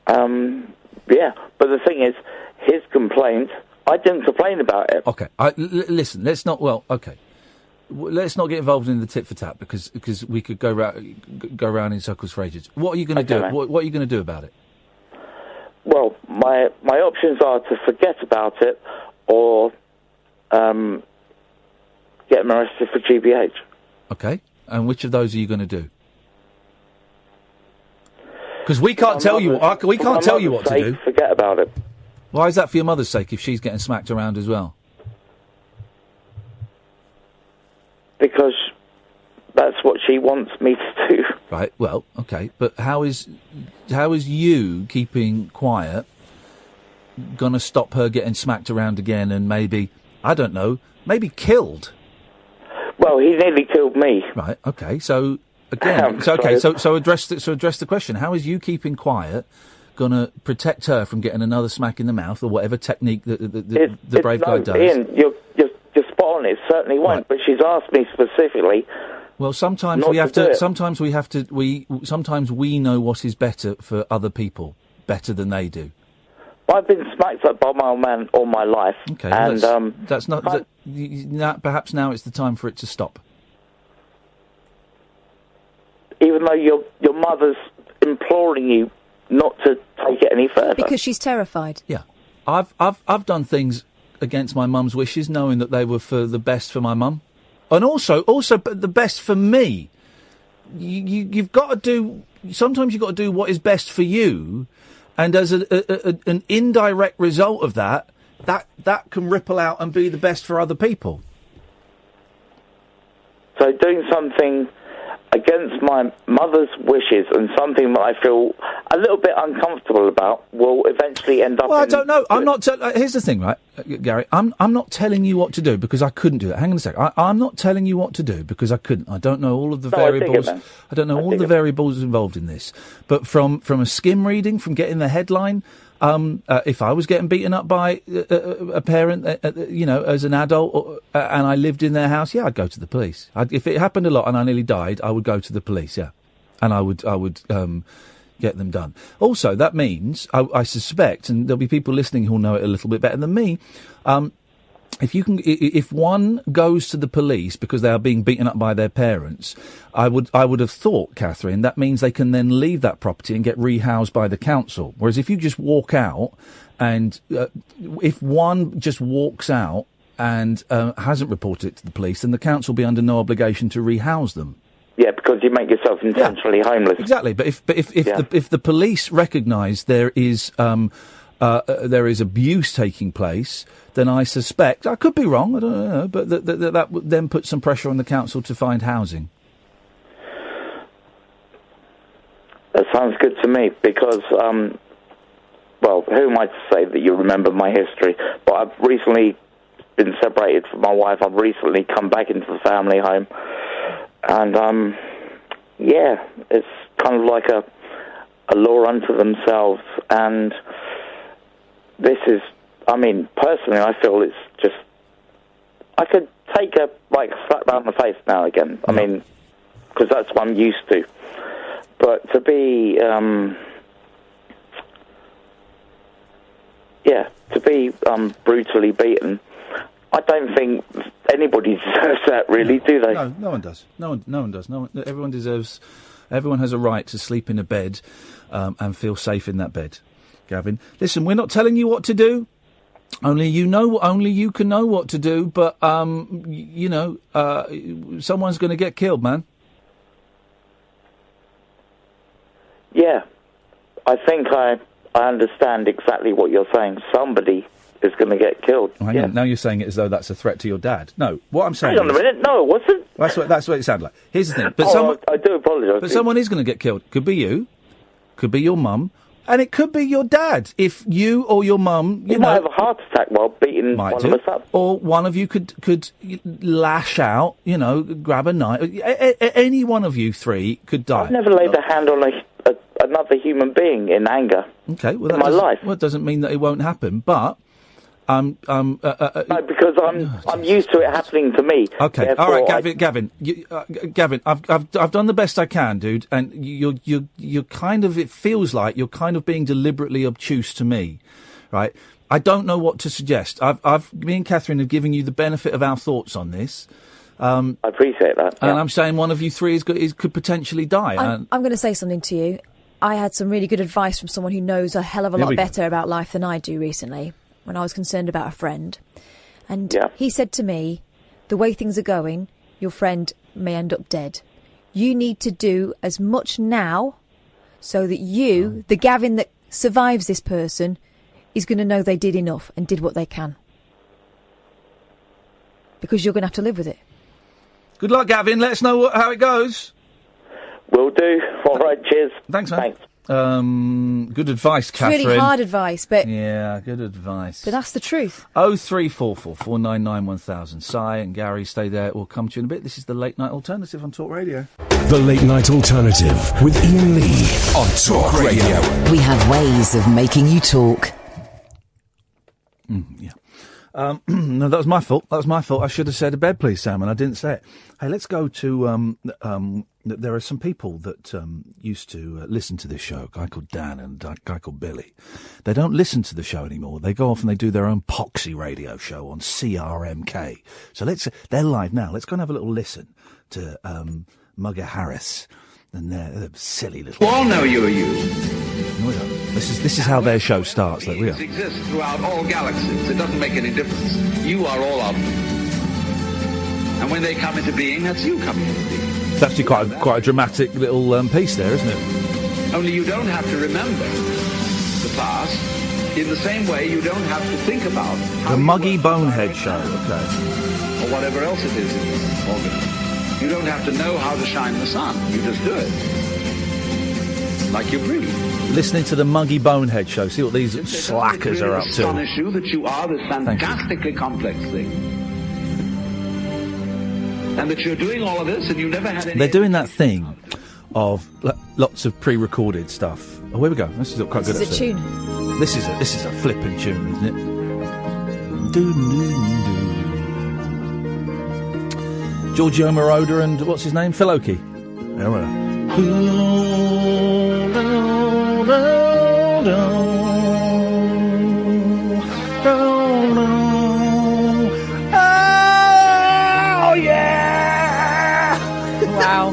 Yeah, but the thing is, his complaint, I didn't complain about it. Okay, listen, let's not, okay. Let's not get involved in the tit for tat because we could go round in circles for ages. What are you going to do? What are you going to do about it? Well, my options are to forget about it or get him arrested for GBH. Okay, and which of those are you going to do? Because we can't tell you. We can't tell you what to do. Forget about it. Why is that for your mother's sake? If she's getting smacked around as well? Because that's what she wants me to do. Right. Well, okay, but how is you keeping quiet going to stop her getting smacked around again and maybe, I don't know, maybe killed? Well, he nearly killed me. Right. Okay. So again, so address the question. How is you keeping quiet going to protect her from getting another smack in the mouth or whatever technique the brave guy does? Ian, you're spot on. It certainly won't. Right. But she's asked me specifically. Well, sometimes we have to. Sometimes we have to. Sometimes we know what is better for other people, better than they do. I've been smacked up by my old man all my life. Okay, and that's not. Perhaps now it's the time for it to stop. Even though your mother's imploring you not to take it any further, because she's terrified. Yeah, I've done things against my mum's wishes, knowing that they were for the best for my mum. And also the best for me. You've got to do. Sometimes you've got to do what is best for you, and as an indirect result of that can ripple out and be the best for other people. So doing something against my mother's wishes and something that I feel a little bit uncomfortable about will eventually end up. Well, I don't know. I'm not. Here's the thing, right, Gary. I'm not telling you what to do because I couldn't do it. Hang on a sec. I'm not telling you what to do because I couldn't. I don't know all of the variables. I don't know all the variables involved in this. But from a skim reading, from getting the headline. If I was getting beaten up by a parent, as an adult, and I lived in their house, yeah, I'd go to the police. If it happened a lot and I nearly died, I would go to the police, yeah, and I would get them done. Also, that means I suspect, and there'll be people listening who'll know it a little bit better than me. If one goes to the police because they are being beaten up by their parents, I would have thought, Katherine, that means they can then leave that property and get rehoused by the council. Whereas if you just walk out, and if one just walks out and hasn't reported it to the police, then the council will be under no obligation to rehouse them. Yeah, because you make yourself intentionally homeless. Exactly, but if the police recognise there is abuse taking place, then I suspect, I could be wrong, I don't know, but that would then put some pressure on the council to find housing. That sounds good to me because, well, who am I to say that you remember my history? But I've recently been separated from my wife. I've recently come back into the family home. And, yeah, it's kind of like a law unto themselves. And this is, I mean, personally, I feel it's just, I could take a, slap down the face now and again. I mean, because that's what I'm used to. But to be, brutally beaten, I don't think anybody deserves that, really, do they? No one does. No one does. Everyone deserves, everyone has a right to sleep in a bed and feel safe in that bed. Gavin, listen, we're not telling you what to do. Only you can know what to do, but, someone's going to get killed, man. Yeah, I think I understand exactly what you're saying. Somebody is going to get killed. Hang on. Now you're saying it as though that's a threat to your dad. No, what I'm saying Hang on a minute. No, it wasn't. That's what it sounded like. Here's the thing. But I do apologise. But someone is going to get killed. Could be you. Could be your mum. And it could be your dad. If you or your mum, you might have a heart attack while beating one of us up. Or one of you could lash out, grab a knife. Any one of you three could die. I've never laid a hand on another human being in anger. Okay, well, in my life. Well, it doesn't mean that it won't happen, but No, because I'm used to it happening to me. Okay, Therefore, all right, Gavin, Gavin, I've done the best I can, dude, and you're kind of, it feels like you're kind of being deliberately obtuse to me, right? I don't know what to suggest. Me and Katherine have given you the benefit of our thoughts on this. I appreciate that. And I'm saying one of you three could potentially die. I'm going to say something to you. I had some really good advice from someone who knows a hell of a lot better about life than I do recently, when I was concerned about a friend. And he said to me, the way things are going, your friend may end up dead. You need to do as much now so that you, the Gavin that survives this person, is going to know they did enough and did what they can. Because you're going to have to live with it. Good luck, Gavin. Let us know how it goes. Will do. All right, cheers. Thanks, man. Thanks. Good advice, Katherine. It's really hard advice, but... Yeah, good advice. But that's the truth. 0344 499 1000. Si and Gary, stay there. We'll come to you in a bit. This is the Late Night Alternative on Talk Radio. The Late Night Alternative with Iain Lee on Talk Radio. We have ways of making you talk. Yeah. No, that was my fault. I should have said a bed, please, Sam, and I didn't say it. Hey, let's go to... there are some people that used to listen to this show, a guy called Dan and a guy called Billy. They don't listen to the show anymore. They go off and they do their own poxy radio show on CRMK. So they're live now. Let's go and have a little listen to Mugger Harris and their silly little... We all know you're you. No, we don't. This is how their show starts. Like we are. Exist throughout all galaxies. It doesn't make any difference. You are all of them. And when they come into being, that's you coming into being. It's actually quite a dramatic little piece there, isn't it? Only you don't have to remember the past. In the same way, you don't have to think about how the Muggy Bonehead Show, okay, or whatever else it is in this organism. You don't have to know how to shine the sun. You just do it, like you breathe. Listening to the Muggy Bonehead Show, see what these slackers are up to. Astonish you that you are this fantastically complex thing. And that you're doing all of this and you never had any... They're doing that thing of lots of pre-recorded stuff. Oh, here we go. This is quite good. This is a tune. This is a flippin' tune, isn't it? Giorgio Moroder and what's his name? Phil Oakey. There we are. Oh, yeah! Wow.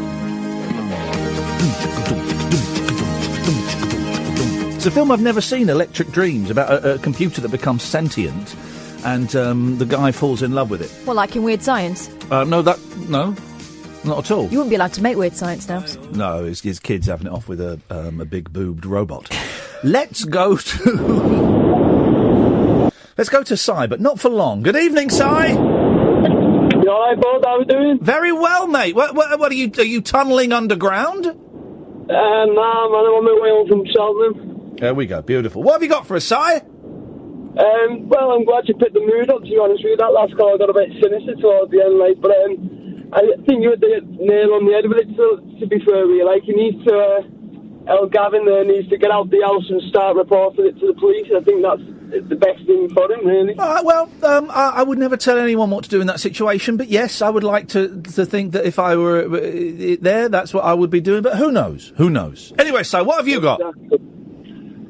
It's a film I've never seen, Electric Dreams, about a computer that becomes sentient and the guy falls in love with it. Well, like in Weird Science? No, not at all. You wouldn't be allowed to make Weird Science now. No, his kid's having it off with a big boobed robot. Let's go to Si, but not for long. Good evening, Si. You all right, bud? How are we doing? Very well, mate. What are you tunnelling underground? Nah, man, I'm on my way home from Cheltenham. There we go. Beautiful. What have you got for us, Si? Well, I'm glad you picked the mood up, to be honest with you. That last call got a bit sinister towards the end, like, but I think you hit the nail on the head with it, so, to be fair with you. Like, you need to, Gavin there needs to get out the house and start reporting it to the police. I think that's the best thing for him, really. I would never tell anyone what to do in that situation, but yes, I would like to think that if I were there, that's what I would be doing, but who knows? Who knows? Anyway, so what have you got?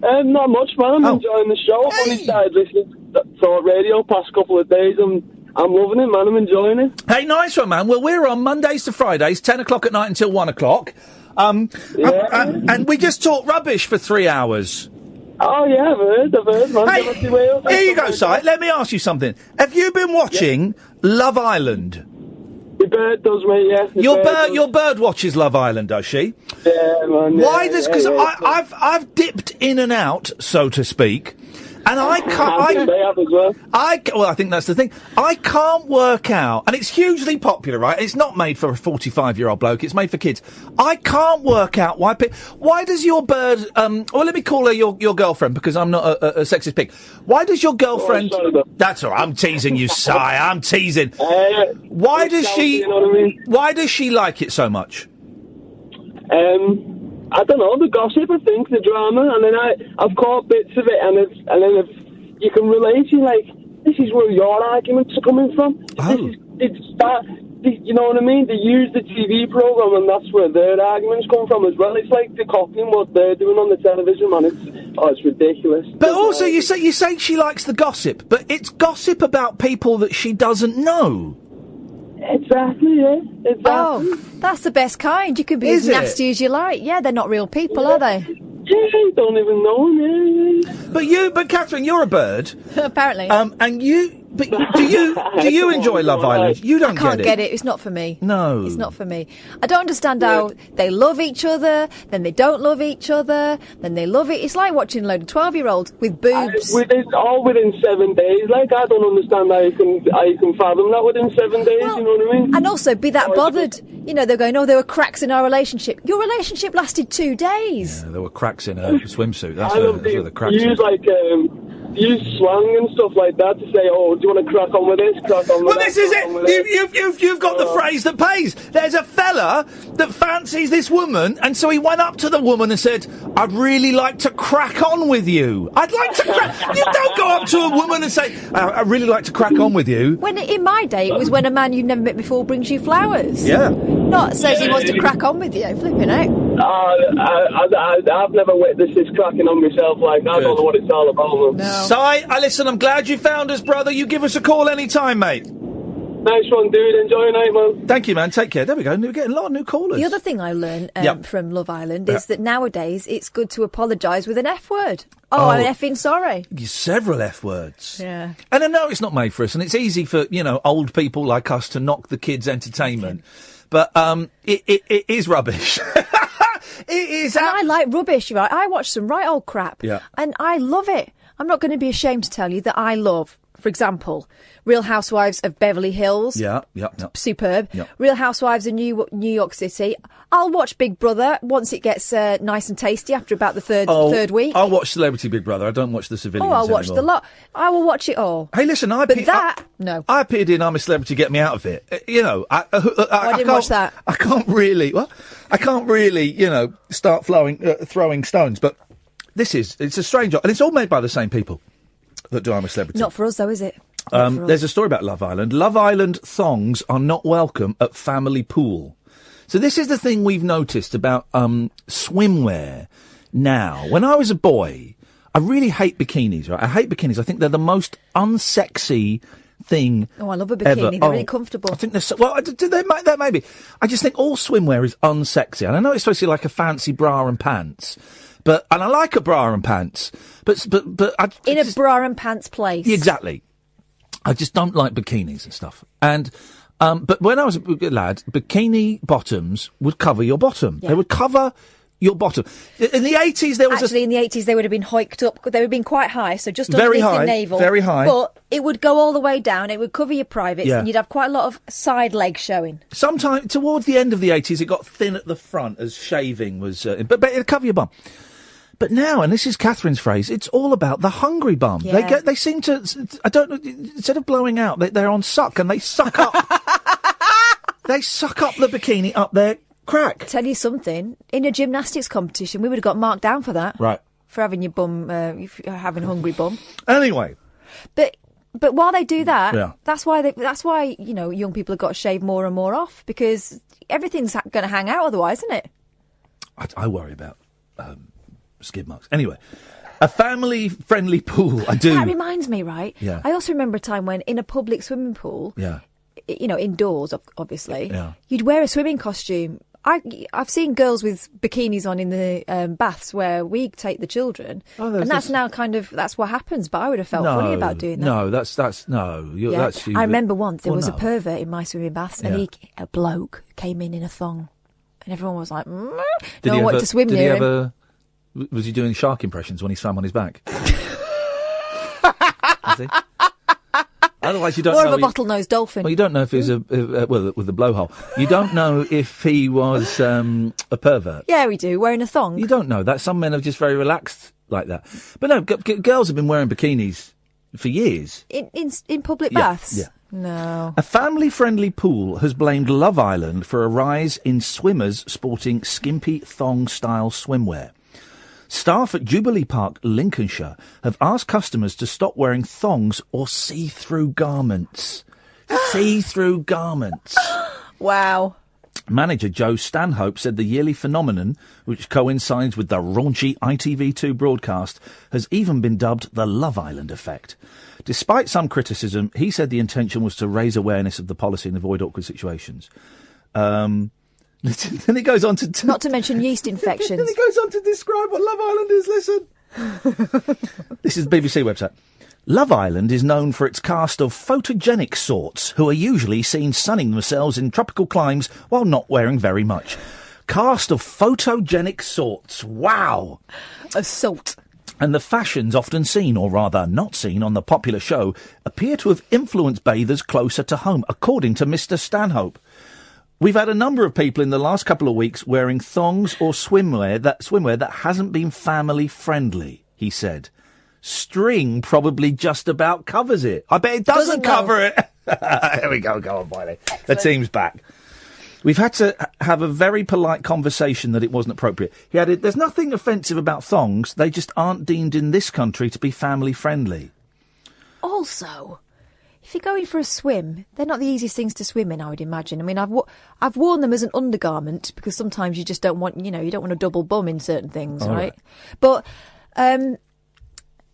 Not much, man. I'm enjoying the show. I've only started listening to Talk Radio past couple of days. I'm loving it, man. I'm enjoying it. Hey, nice one, man. Well, we're on Mondays to Fridays, 10 o'clock at night until 1 o'clock. And we just talk rubbish for 3 hours. Oh, yeah, I've heard, man. Hey, here you go, Si. Let me ask you something. Have you been watching Love Island? The bird does, mate, yeah. Your bird watches Love Island, does she? Yeah, man. Why does... Because I've dipped in and out, so to speak... And I can't... I think they have as well. Well, I think that's the thing. I can't work out... And it's hugely popular, right? It's not made for a 45-year-old bloke. It's made for kids. I can't work out why... Why does your bird... Well, let me call her your girlfriend, because I'm not a sexist pig. Why does your girlfriend... That's all right. I'm teasing you, Si. I'm teasing. Why does she... You know what I mean? Why does she like it so much? I don't know, the gossip, I think, the drama, and then I've caught bits of it, and then if you can relate, you like, this is where your arguments are coming from. Oh. You know what I mean? They use the TV programme and that's where their arguments come from as well. It's like they're copying what they're doing on the television, man. It's ridiculous. But also, you say she likes the gossip, but it's gossip about people that she doesn't know. Exactly, yeah. Exactly. Oh, that's the best kind. You can be as nasty as you like. Yeah, they're not real people, are they? Yeah, you don't even know them, yeah. But Catherine, you're a bird. Apparently. And you... But do you enjoy Love Island? You don't I can't get it. It's not for me. No. It's not for me. I don't understand how they love each other, then they don't love each other, then they love it. It's like watching a load of 12-year-olds with boobs. All within 7 days. Like, I don't understand how you can fathom that within 7 days, you know what I mean? And also be that bothered. You know, they're going, there were cracks in our relationship. Your relationship lasted 2 days. Yeah, there were cracks in her swimsuit. That's where the cracks use slang and stuff like that to say, do you want to crack on with this? Crack on with well, this is it. You've got the phrase that pays. There's a fella that fancies this woman, and so he went up to the woman and said, I'd really like to crack on with you. I'd like to crack... You don't go up to a woman and say, I'd really like to crack on with you. When in my day, it was when a man you've never met before brings you flowers. Yeah. Not says he wants to crack on with you. Flipping out. I've never witnessed this cracking on myself. Like, I don't know what it's all about. No. Si, listen, I'm glad you found us, brother. You give us a call any time, mate. Nice one, dude. Enjoy your night, man. Thank you, man. Take care. There we go. We're getting a lot of new callers. The other thing I learned from Love Island is that nowadays it's good to apologise with an F word. I'm effing sorry. Several F words. Yeah. And I know it's not made for us, and it's easy for, old people like us to knock the kids' entertainment. But it is rubbish. It is. And I like rubbish, right? I watch some right old crap. Yeah. And I love it. I'm not going to be ashamed to tell you that I love, for example, Real Housewives of Beverly Hills. Yeah. Superb. Yeah. Real Housewives of New York City. I'll watch Big Brother once it gets nice and tasty after about the third week. I'll watch Celebrity Big Brother. I don't watch the civilians I'll watch anymore. the lot. I will watch it all. Hey, listen, no. I appeared in I'm a Celebrity, Get Me Out of It. I didn't watch that. I can't really, start throwing stones, but it's a strange job, and it's all made by the same people that do I'm a Celebrity. Not for us, though, is it? There's a story about Love Island. Love Island thongs are not welcome at family pool. So this is the thing we've noticed about swimwear now. When I was a boy, I really hate bikinis, right? I hate bikinis. I think they're the most unsexy thing. Oh, I love a bikini. Ever. They're really comfortable. I think they're so, well, do they make that maybe? I just think all swimwear is unsexy. And I know it's supposed to be like a fancy bra and pants. And I like a bra and pants, but in a bra and pants place. Exactly. I just don't like bikinis and stuff. And, but when I was a lad, bikini bottoms would cover your bottom. Yeah. They would cover your bottom. In the 80s, there was in the 80s, they would have been hiked up. They would have been quite high, so just underneath your navel. Very high. But it would go all the way down. It would cover your privates, and you'd have quite a lot of side legs showing. Sometime towards the end of the 80s, it got thin at the front as shaving was... but it'd cover your bum. But now, and this is Catherine's phrase, it's all about the hungry bum. Yeah. They seem to, I don't know, instead of blowing out, they're on suck, and they suck up. They suck up the bikini up their crack. Tell you something, in a gymnastics competition, we would have got marked down for that. Right. For having your bum, having a hungry bum. Anyway. But while they do that, that's why young people have got to shave more and more off, because everything's going to hang out otherwise, isn't it? I worry about skid marks. Anyway, a family-friendly pool. I do. That reminds me, right? Yeah. I also remember a time when in a public swimming pool, indoors, obviously, you'd wear a swimming costume. I've seen girls with bikinis on in the baths where we take the children, and that's now that's what happens. But I would have felt funny about doing that. No, that's no. That's you. I remember once there was a pervert in my swimming baths, and a bloke came in a thong, and everyone was like, no one wanted to swim near him. Was he doing shark impressions when he swam on his back? Was he? Otherwise, you don't know. More of a bottlenose dolphin. Well, you don't know if he was with the blowhole. You don't know if he was a pervert. Yeah, we do. Wearing a thong. You don't know that. Some men are just very relaxed like that. But no, girls have been wearing bikinis for years. In public baths? Yeah. No. A family-friendly pool has blamed Love Island for a rise in swimmers sporting skimpy thong-style swimwear. Staff at Jubilee Park, Lincolnshire, have asked customers to stop wearing thongs or see-through garments. See-through garments. Wow. Manager Joe Stanhope said the yearly phenomenon, which coincides with the raunchy ITV2 broadcast, has even been dubbed the Love Island effect. Despite some criticism, he said the intention was to raise awareness of the policy and avoid awkward situations. Then it goes on to... Not to mention yeast infections. Then it goes on to describe what Love Island is. Listen. This is the BBC website. Love Island is known for its cast of photogenic sorts who are usually seen sunning themselves in tropical climes while not wearing very much. Cast of photogenic sorts. Wow. Assault. And the fashions often seen, or rather not seen, on the popular show appear to have influenced bathers closer to home, according to Mr. Stanhope. We've had a number of people in the last couple of weeks wearing thongs or swimwear that hasn't been family friendly, he said. String probably just about covers it. I bet it doesn't cover it. Here we go. Go on, Wiley. The team's back. We've had to have a very polite conversation that it wasn't appropriate. He added, there's nothing offensive about thongs. They just aren't deemed in this country to be family friendly. Also, if you're going for a swim, they're not the easiest things to swim in, I would imagine. I mean, I've worn them as an undergarment because sometimes you just don't want, you don't want a double bum in certain things, right? But,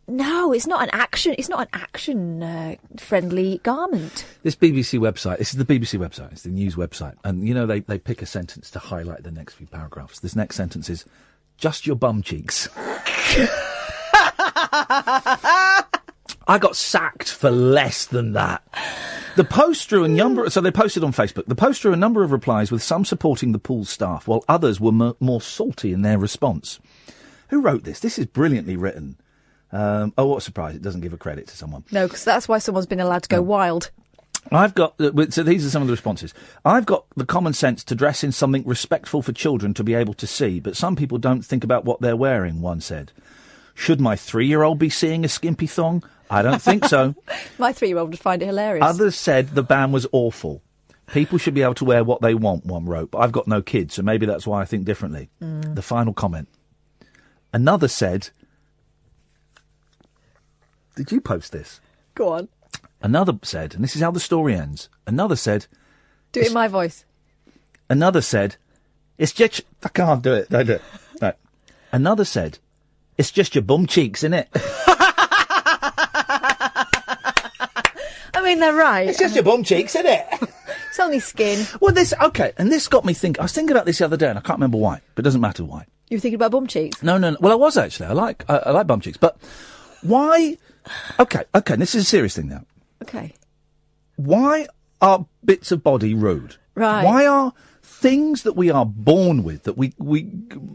no, it's not an action. It's not an action-friendly garment. This BBC website. This is the BBC website. It's the news website, and they pick a sentence to highlight the next few paragraphs. This next sentence is, "Just your bum cheeks." I got sacked for less than that. The post drew a number. So they posted on Facebook. The post drew a number of replies, with some supporting the pool staff, while others were more salty in their response. Who wrote this? This is brilliantly written. What a surprise. It doesn't give a credit to someone. No, because that's why someone's been allowed to go wild. I've got... so these are some of the responses. I've got the common sense to dress in something respectful for children to be able to see, but some people don't think about what they're wearing, one said. Should my 3-year-old be seeing a skimpy thong? I don't think so. My 3-year-old would find it hilarious. Others said the ban was awful. People should be able to wear what they want, one wrote, but I've got no kids, so maybe that's why I think differently. The final comment. Another said... Did you post this? Go on. Another said, and this is how the story ends. Another said... Do it in my voice. Another said, it's just... I can't do it. Don't do it. No. Another said, it's just your bum cheeks, innit? I mean, they're right. It's just your bum cheeks, innit? It's only skin. Well, okay, and this got me thinking... I was thinking about this the other day, and I can't remember why, but it doesn't matter why. You were thinking about bum cheeks? No. Well, I was actually. I like bum cheeks, but why... Okay, this is a serious thing now. Okay. Why are bits of body rude? Right. Why are things that we are born with, that we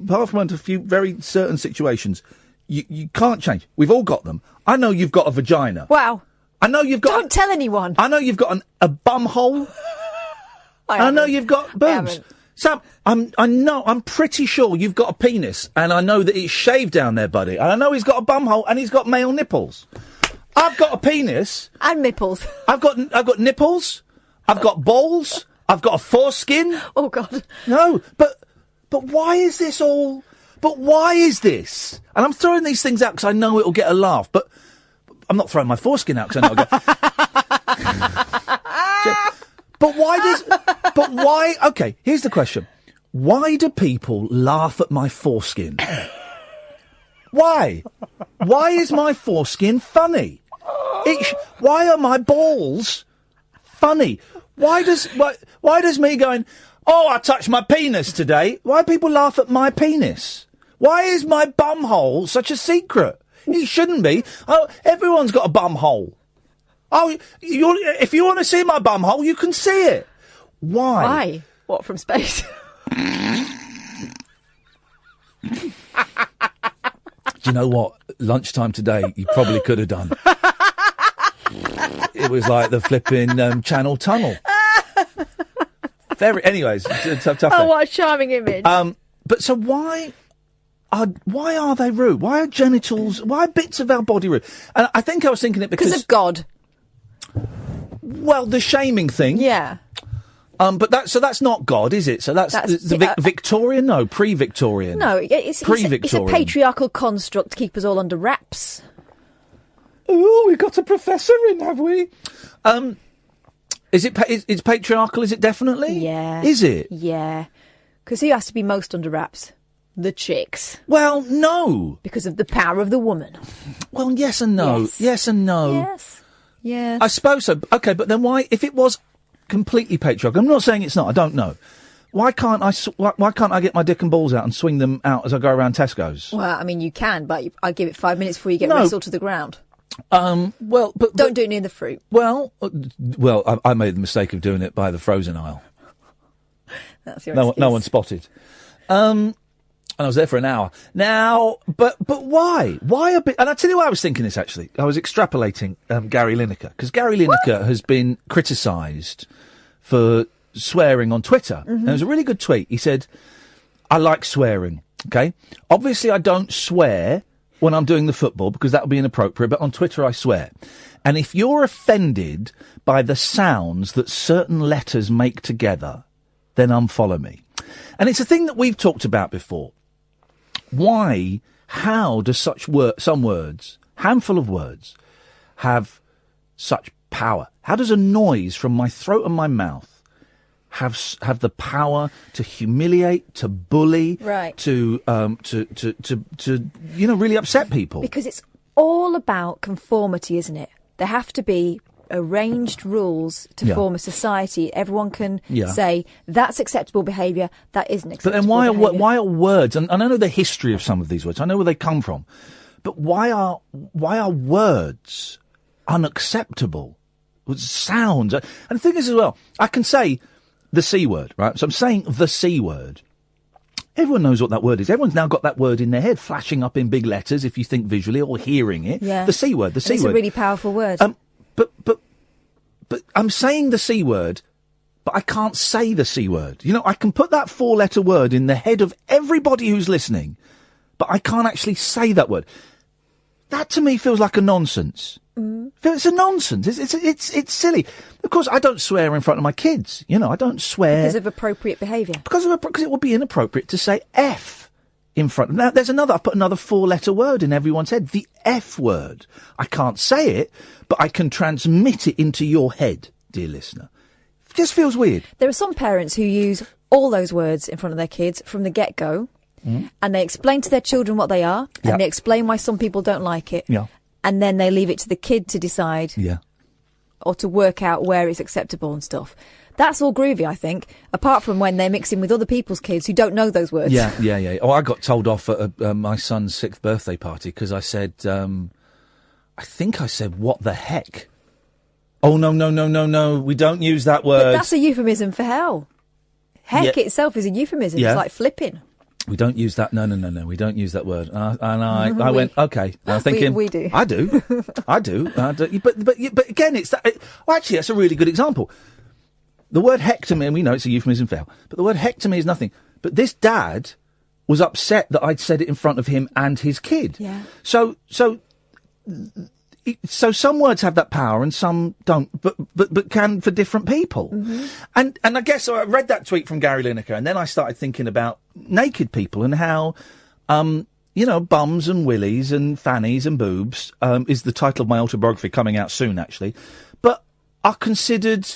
apart from a few very certain situations, you can't change. We've all got them. I know you've got a vagina. Wow. I know you've got... Don't tell anyone. I know you've got a bum hole. I know you've got boobs. Sam, I'm pretty sure you've got a penis, and I know that it's shaved down there, buddy. And I know he's got a bum hole, and he's got male nipples. I've got a penis. And nipples. I've got nipples. I've got balls. I've got a foreskin. Oh, God. No, but why is this all... But why is this? And I'm throwing these things out because I know it'll get a laugh, but I'm not throwing my foreskin out because I know it'll get... But why... Okay, here's the question. Why do people laugh at my foreskin? Why? Why is my foreskin funny? Why are my balls funny? Why does me going, oh, I touched my penis today? Why do people laugh at my penis? Why is my bum hole such a secret? It shouldn't be. Oh, everyone's got a bum hole. Oh, if you want to see my bum hole, you can see it. Why? Why? What, from space? Do you know what? Lunchtime today, you probably could have done. It was like the flipping Channel Tunnel. Anyways, tough. Oh, what a charming image. But so why are they rude? Why are genitals? Why are bits of our body rude? And I think I was thinking it because of God. Well, the shaming thing. Yeah. But that's not God, is it? So that's Victorian? No, pre-Victorian. No, it's a patriarchal construct to keep us all under wraps. Oh, we've got a professor in, have we? It's patriarchal, is it definitely? Yeah. Is it? Yeah. Because who has to be most under wraps? The chicks. Well, no. Because of the power of the woman. Well, yes and no. Yes and no. Yes. Yes. I suppose so. Okay, but then why, if it was completely patriarchal, I'm not saying it's not, I don't know. Why can't I get my dick and balls out and swing them out as I go around Tesco's? Well, I mean, you can, but I give it 5 minutes before you get wrestled to the ground. But don't do it near the fruit. Well, I made the mistake of doing it by the frozen aisle. That's your excuse. No one spotted. And I was there for an hour. Now, but why? Why a bit? And I tell you why I was thinking this, actually. I was extrapolating Gary Lineker, because Gary Lineker has been criticised for swearing on Twitter. Mm-hmm. And it was a really good tweet. He said, I like swearing, okay? Obviously, I don't swear when I'm doing the football, because that would be inappropriate, but on Twitter I swear. And if you're offended by the sounds that certain letters make together, then unfollow me. And it's a thing that we've talked about before. How do some words, handful of words, have such power? How does a noise from my throat and my mouth have the power to humiliate, to bully, right, to really upset people? Because it's all about conformity, isn't it? There have to be arranged rules to form a society. Everyone can say that's acceptable behaviour, that isn't acceptable. But then why are words? And I know the history of some of these words. I know where they come from. But why are words unacceptable? Sounds. And the thing is as well, I can say the C word, right? So I'm saying the C word. Everyone knows what that word is. Everyone's now got that word in their head, flashing up in big letters if you think visually or hearing it. Yeah. The C word, the C word. It's a really powerful word. But I'm saying the C word, but I can't say the C word. You know, I can put that 4-letter word in the head of everybody who's listening, but I can't actually say that word. That to me feels like a nonsense. Mm. It's a nonsense. It's silly. Of course, I don't swear in front of my kids. You know, I don't swear because of appropriate behaviour. Because it would be inappropriate to say F in front. Now, I've put another 4-letter word in everyone's head. The F word. I can't say it, but I can transmit it into your head, dear listener. It just feels weird. There are some parents who use all those words in front of their kids from the get-go, and they explain to their children what they are, and they explain why some people don't like it. Yeah. And then they leave it to the kid to decide or to work out where it's acceptable and stuff. That's all groovy, I think, apart from when they're mixing with other people's kids who don't know those words. Yeah. Oh, I got told off at my son's 6th birthday party because I said, I think I said, what the heck? Oh, no, we don't use that word. But that's a euphemism for hell. Heck itself is a euphemism. It's like flipping. We don't use that. No. We don't use that word. And I went, okay. I'm thinking, we do. I do. But again, it's that. Actually, that's a really good example. The word heck to me, and we know it's a euphemism for hell, but the word heck to me is nothing. But this dad was upset that I'd said it in front of him and his kid. Yeah. So some words have that power and some don't, but can for different people. Mm-hmm. And I guess so I read that tweet from Gary Lineker, and then I started thinking about naked people and how, bums and willies and fannies and boobs, is the title of my autobiography coming out soon, actually, but are considered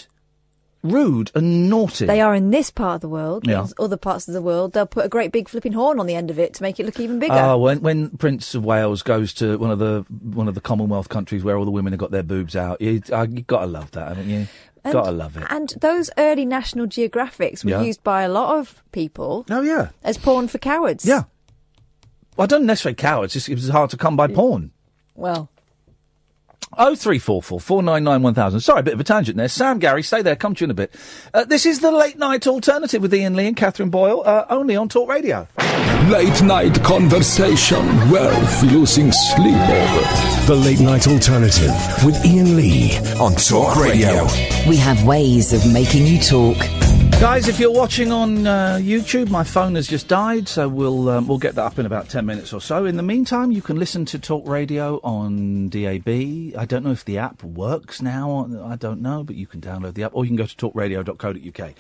rude and naughty. They are in this part of the world. Yeah. In other parts of the world, they'll put a great big flipping horn on the end of it to make it look even bigger. Oh, when Prince of Wales goes to one of the Commonwealth countries where all the women have got their boobs out, you got to love that, haven't you? Got to love it. And those early National Geographics were used by a lot of people. Oh yeah, as porn for cowards. Yeah. Well, I don't necessarily cowards. It was hard to come by porn. Well. 0344 499 1000. Sorry, a bit of a tangent there. Sam, Gary, stay there. Come to you in a bit. This is the Late Night Alternative with Iain Lee and Katherine Boyle, only on Talk Radio. Late night conversation worth losing sleep over. The Late Night Alternative with Iain Lee on Talk Radio. We have ways of making you talk. Guys, if you're watching on YouTube, my phone has just died, so we'll get that up in about 10 minutes or so. In the meantime, you can listen to Talk Radio on DAB. I don't know if the app works now. I don't know, but you can download the app, or you can go to talkradio.co.uk.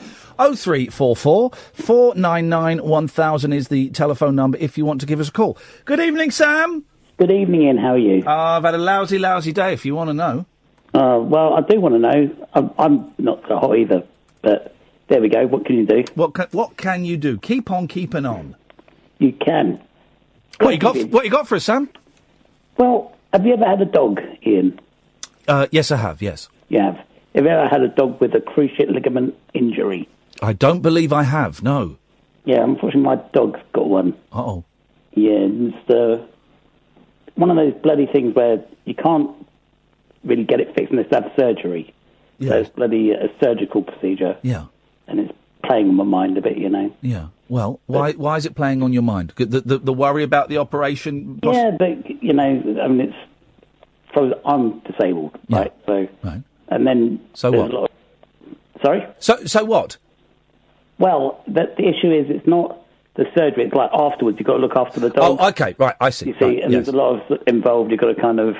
0344 499 1000 is the telephone number if you want to give us a call. Good evening, Sam. Good evening, Ian. How are you? I've had a lousy day, if you want to know. Well, I do want to know. I'm not so hot either, but... There we go. What can you do? What can you do? Keep on keeping on. You can. What you got for us, Sam? Well, have you ever had a dog, Ian? Yes, I have. Yes. You have. Have you ever had a dog with a cruciate ligament injury? I don't believe I have. No. Yeah, unfortunately, my dog's got one. Uh-oh. Yeah, it's one of those bloody things where you can't really get it fixed unless they have surgery. Yeah. So it's bloody a surgical procedure. Yeah. And it's playing on my mind a bit, you know. Yeah. Well, why is it playing on your mind? The worry about the operation? Yeah, but, you know, I mean, I'm disabled, right? So, right. And then... So what? Sorry? So what? Well, the issue is it's not the surgery. It's like afterwards you've got to look after the dog. Oh, okay. Right, I see. You see, right, and yes. there's a lot of involved. You've got to kind of,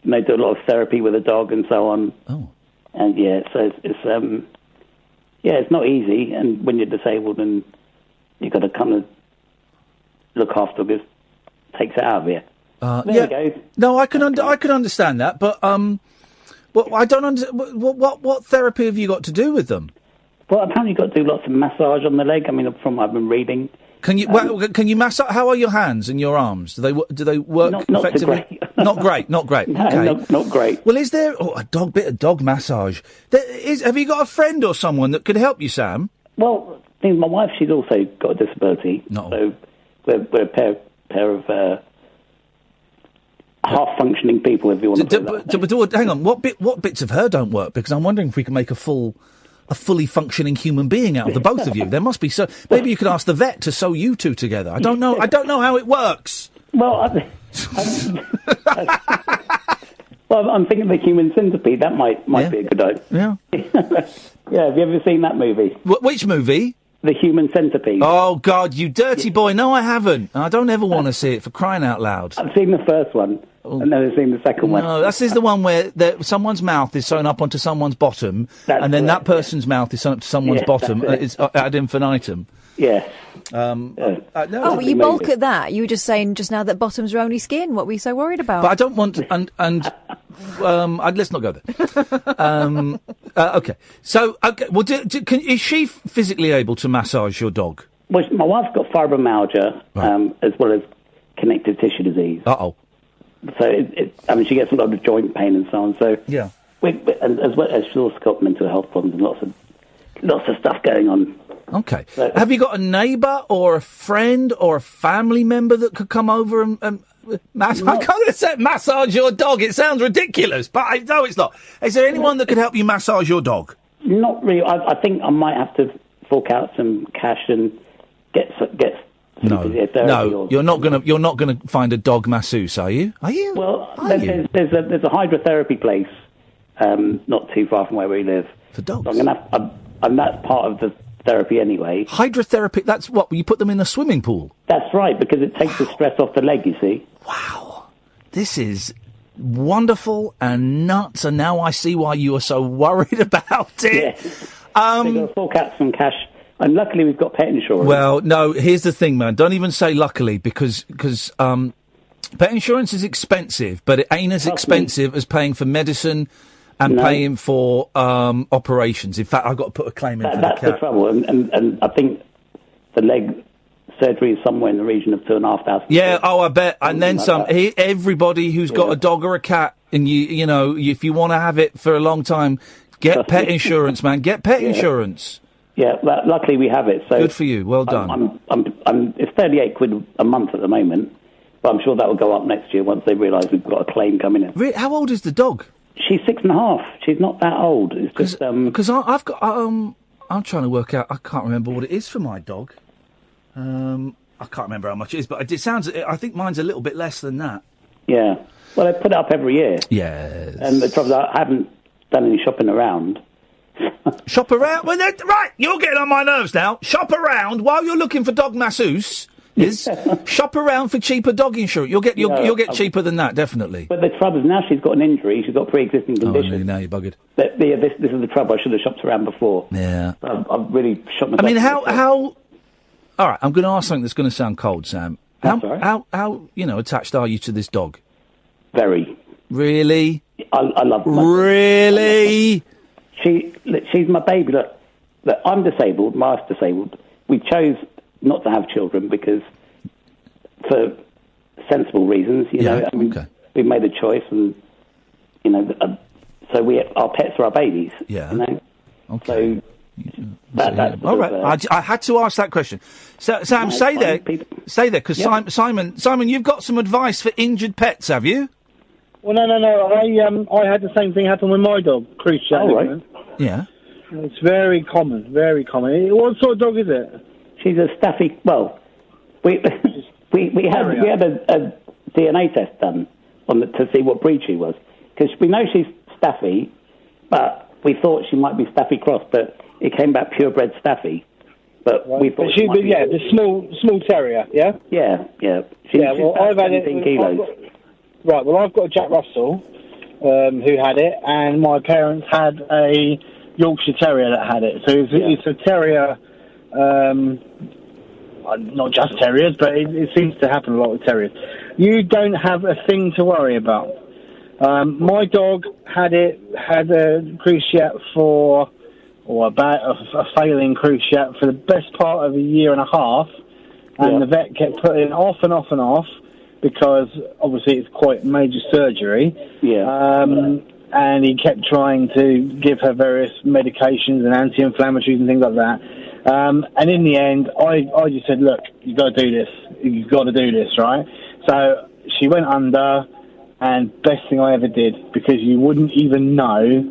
you know, do a lot of therapy with the dog and so on. Oh. And, yeah, so it's it's not easy, and when you're disabled and you've got to kind of look after it, it takes it out of you. There we go. No, I can understand that, but well, I don't understand. What therapy have you got to do with them? Well, apparently you've got to do lots of massage on the leg. I mean, from what I've been reading. Can you massage? How are your hands and your arms? Do they work not effectively? So great. Not great. Not great. No, Okay. not great. Well, is there a bit of dog massage? Have you got a friend or someone that could help you, Sam? Well, I mean, my wife, she's also got a disability. No. So we're a pair of half-functioning people, if you want to put it that way. Hang on, what bits of her don't work? Because I'm wondering if we can make a fully functioning human being out of the both of you. There must be so. Maybe you could ask the vet to sew you two together. I don't know. I don't know how it works. Well, I'm thinking the human centipede. That might be a good idea. Yeah. Yeah. Have you ever seen that movie? Which movie? The Human Centipede. Oh God, you dirty boy! No, I haven't. I don't ever want to see it, for crying out loud. I've seen the first one. I've never seen the second one. No, this is the one where someoe's mouth is sewn up onto someone's bottom, and then that person's mouth is sewn up to someone's bottom. It's ad infinitum. Yeah. Well, you balk at that. You were just saying just now that bottoms are only skin. What were you so worried about? But I don't want let's not go there. Okay. So, okay. Well, is she physically able to massage your dog? Well, my wife's got fibromyalgia, as well as connective tissue disease. Uh-oh. So, I mean, she gets a lot of joint pain and so on. So, yeah. And as well as she's also got mental health problems and lots of stuff going on. Okay. So, have you got a neighbour or a friend or a family member that could come over and I can't say massage your dog. It sounds ridiculous, but no, it's not. Is there anyone that could help you massage your dog? Not really. I think I might have to fork out some cash and get some physiotherapy. No, you're not gonna find a dog masseuse, are you? Are you? Well, there's a hydrotherapy place not too far from where we live for dogs. So I'm gonna have, and that's part of the therapy anyway. Hydrotherapy. That's what you put them in a swimming pool. That's right, because it takes the stress off the leg. You see. Wow, this is wonderful and nuts, and now I see why you are so worried about it. Yeah. So you've got to fork out some cash, and luckily we've got pet insurance. Well, no, here's the thing, man. Don't even say luckily, because pet insurance is expensive, but it ain't as expensive as paying for medicine and paying for operations. In fact, I've got to put a claim in for the cat. That's the trouble, and I think the leg surgery is somewhere in the region of $2,500. Yeah, I bet. And then some. Everybody who's got a dog or a cat, and you know, if you want to have it for a long time, get pet insurance, man. Get pet insurance. Yeah, luckily we have it. So good for you. Well done. It's £38 a month at the moment, but I'm sure that will go up next year once they realise we've got a claim coming in. Really? How old is the dog? She's 6.5. She's not that old. It's just because I've got I'm trying to work out. I can't remember what it is for my dog. I can't remember how much it is, but it sounds. I think mine's a little bit less than that. Yeah. Well, they put it up every year. Yes. And the trouble is, I haven't done any shopping around. Shop around. Well, right, you're getting on my nerves now. Shop around while you're looking for dog masseuse. Shop around for cheaper dog insurance. You'll get cheaper than that, definitely. But the trouble is now she's got an injury. She's got pre-existing conditions. Oh, now you're buggered. But, this is the trouble. I should have shopped around before. Yeah. I've really shot myself. I mean, how? All right, I'm going to ask something that's going to sound cold, Sam. How attached are you to this dog? Very. Really? I love. Really? She's my baby. Look, I'm disabled. My wife's disabled. We chose not to have children because, for sensible reasons, you know. I mean, we made a choice, and so our pets are our babies. Yeah. You know? Okay. So that's all right. I had to ask that question. So, Sam, stay there, because Simon, you've got some advice for injured pets, have you? Well, no. I had the same thing happen with my dog, Cruciate. Oh, right. Yeah. It's very common, very common. What sort of dog is it? She's a Staffy. Well, we had a DNA test done to see what breed she was, because we know she's Staffy, but we thought she might be Staffy cross, but it came back purebred Staffy. But we thought the small terrier, yeah. Yeah. She's I've had 17 kilos. I've got a Jack Russell who had it, and my parents had a Yorkshire Terrier that had it. So it's a terrier. Not just terriers, but it seems to happen a lot with terriers. You don't have a thing to worry about. My dog had a Cruciate a failing Cruciate for the best part of a year and a half, and the vet kept putting off and off and off because obviously it's quite major surgery. Yeah. And he kept trying to give her various medications and anti-inflammatories and things like that. And in the end, I just said, look, you've got to do this. You've got to do this, right? So she went under, and best thing I ever did, because you wouldn't even know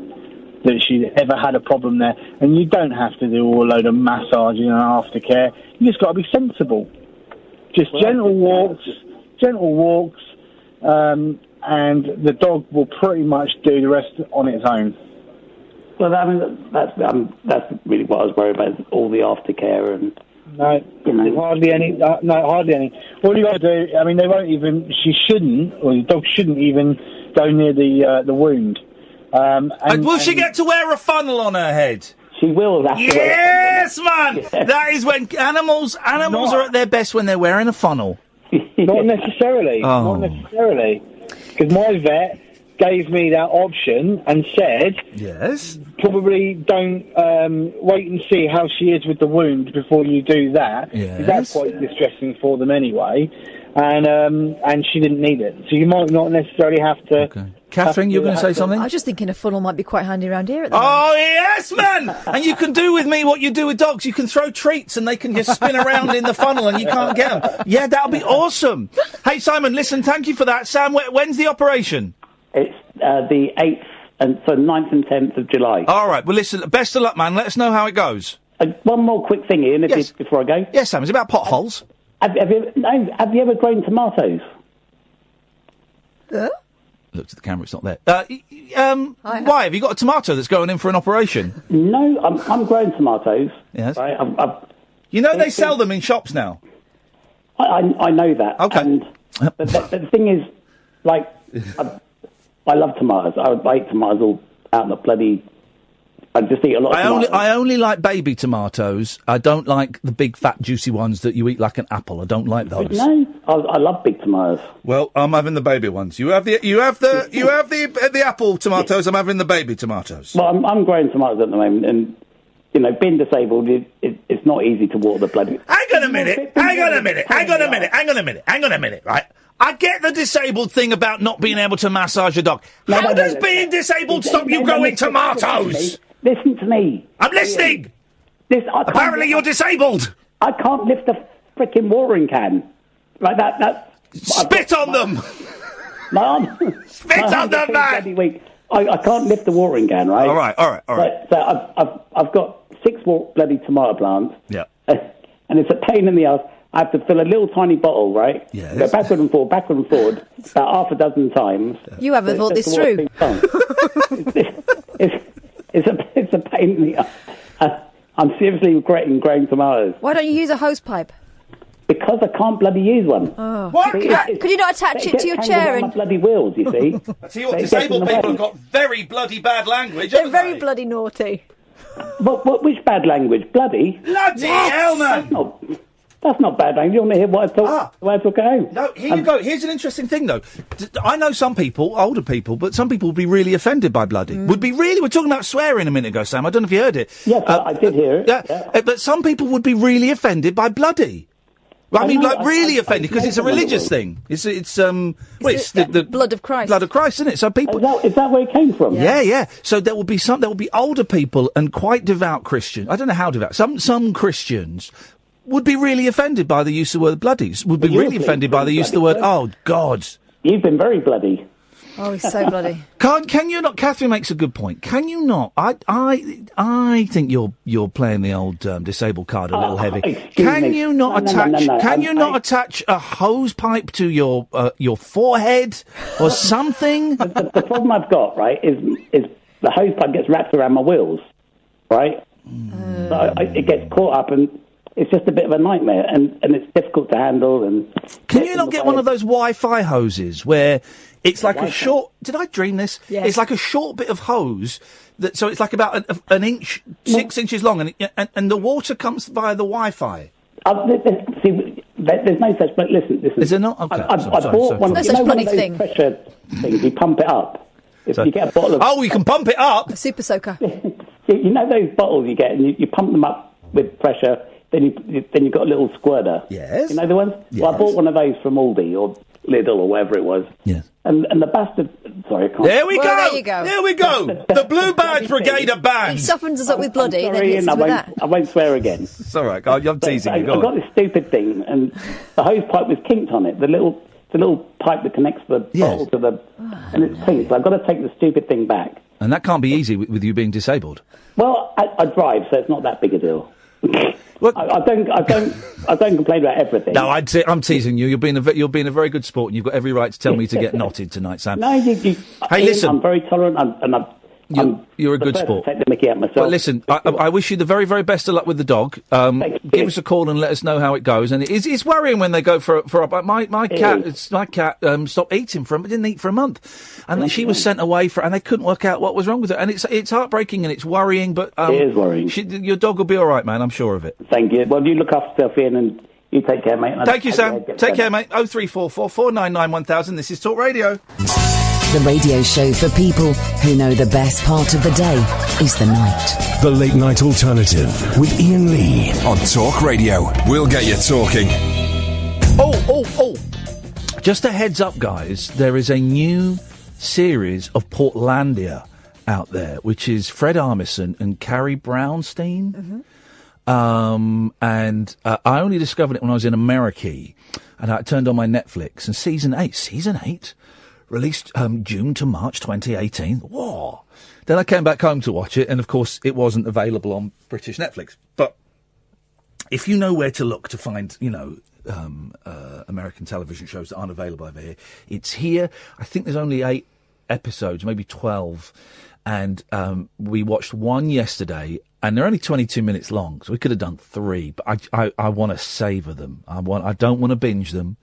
that she'd ever had a problem there. And you don't have to do a load of massaging and aftercare. You just got to be sensible. Just gentle walks, and the dog will pretty much do the rest on its own. Well, I mean, that's really what I was worried about, is all the aftercare and... No, hardly any. No, hardly any. All you got to do, I mean, they won't even... the dog shouldn't even go near the wound. And will she get to wear a funnel on her head? She will. Yes, man! Yeah. That is when animals are at their best when they're wearing a funnel. Not necessarily. Oh. Not necessarily. Because my vet gave me that option and said, yes, probably don't wait and see how she is with the wound before you do that. Yes. That's quite distressing for them anyway. And she didn't need it. So you might not necessarily have to... Okay. Catherine, you're going to say something? I was just thinking a funnel might be quite handy around here at the moment. Yes, man! And you can do with me what you do with dogs. You can throw treats and they can just spin around in the funnel and you can't get them. Yeah, that'll be awesome. Hey, Simon, listen, thank you for that. Sam, when's the operation? It's the 8th, and so 9th and 10th of July. All right, well, listen, best of luck, man. Let us know how it goes. One more quick thing, Ian, before I go. Yes, Sam, it's about potholes. Have you ever grown tomatoes? Looked at the camera, it's not there. Why? Have you got a tomato that's going in for an operation? No, I'm growing tomatoes. Yes. Right? They sell them in shops now. I know that. Okay. But the thing is, like, I love tomatoes. I eat tomatoes all out in the bloody... I just eat a lot of tomatoes. I only like baby tomatoes. I don't like the big, fat, juicy ones that you eat like an apple. I don't like those. No, I love big tomatoes. Well, I'm having the baby ones. You have the apple tomatoes. I'm having the baby tomatoes. Well, I'm growing tomatoes at the moment, and being disabled, it's not easy to water the bloody... Hang on a minute, right? I get the disabled thing about not being able to massage a dog. How does being disabled stop you growing tomatoes? Listen to me. I'm listening. Apparently you're disabled. I can't lift a freaking watering can. Like that. Spit on them. My arm. Spit on them, man. I can't lift the watering can, right? All right. So I've got 6 bloody tomato plants. Yeah. And it's a pain in the ass. I have to fill a little tiny bottle, right? Yes. Go backward and forward, about half a dozen times. You haven't thought this through. It's a pain pain in the I'm seriously regretting growing tomatoes. Why don't you use a hose pipe? Because I can't bloody use one. Oh. What? Could you not attach it to your chair? My bloody wheels, you see. I tell you what, disabled people have got very bloody bad language, They're haven't very they? bloody naughty. Which bad language? Bloody? Bloody hell, man! That's not bad language. You want to hear what I talk at home? No, here you go. Here's an interesting thing, though. I know some people, older people, but some people would be really offended by bloody. We're talking about swearing a minute ago, Sam. I don't know if you heard it. Yes, I did hear it. Yeah. But some people would be really offended by bloody. I mean, really offended, because it's a religious thing. It's the blood of Christ. Blood of Christ, isn't it? So people. Is that where it came from? Yeah. So there will be older people and quite devout Christians. I don't know how devout. Some Christians would be really offended by the use of the word bloody. Would be really offended by the use of the word, oh, God. You've been very bloody. Oh, he's so bloody. Can you not? Catherine makes a good point. Can you not? I think you're playing the old disabled card a little heavy. Can you not attach? Can you not attach a hose pipe to your forehead or something? The problem I've got, right, is the hose pipe gets wrapped around my wheels, right? So it gets caught up and. It's just a bit of a nightmare, and it's difficult to handle. And can you not get one of those Wi-Fi hoses where it's like a short? Did I dream this? Yes. It's like a short bit of hose so it's like about an inch, 6 inches long, and the water comes via the Wi-Fi. See, there's no such. But listen. Is there not? Okay, I bought one. No such bloody thing. Pressure things. You pump it up. If you get a bottle of. Oh, you can pump it up. A super soaker. You know those bottles you get, and you pump them up with pressure. Then you've got a little squirter. Yes. You know the ones? Yes. Well, I bought one of those from Aldi or Lidl or whatever it was. Yes. And the bastard... Sorry, I can't... There we go! There you go. There we go! The Blue Badge Brigade are banned! He softens us up with bloody, I'm then sorry, hits us with that. I won't swear again. It's all right. I'm teasing you. I've got this stupid thing, and the hose pipe was kinked on it. The little pipe that connects the bottle to the... And it's kinked, so I've got to take the stupid thing back. And that can't be easy with you being disabled. Well, I drive, so it's not that big a deal. I don't complain about everything. No, I'm teasing you. You're being a very good sport, and you've got every right to tell me to get knotted tonight, Sam. No, hey, listen. I'm very tolerant, you're a good sport. Take the mickey out myself. But listen, I wish you the very, very best of luck with the dog. Give us a call and let us know how it goes. And it's worrying when they go for my cat stopped eating didn't eat for a month, and then she was sent away and they couldn't work out what was wrong with her. And it's heartbreaking and it's worrying. But it is worrying. Your dog will be all right, man. I'm sure of it. Thank you. Well, you look after yourself, Ian, and you take care, mate. Thank you, Sam. Take care, mate. 0344 499 1000. This is Talk Radio. The radio show for people who know the best part of the day is the night. The Late Night Alternative with Iain Lee on Talk Radio. We'll get you talking. Oh. Just a heads up, guys. There is a new series of Portlandia out there, which is Fred Armisen and Carrie Brownstein. Mm-hmm. And I only discovered it when I was in America, and I turned on my Netflix, and season 8, released June to March 2018. Whoa! Then I came back home to watch it, and of course it wasn't available on British Netflix. But if you know where to look to find, American television shows that aren't available over here, it's here. I think there's only 8 episodes, maybe 12, and we watched one yesterday, and they're only 22 minutes long, so we could have done 3. But I want to savour them. I don't want to binge them.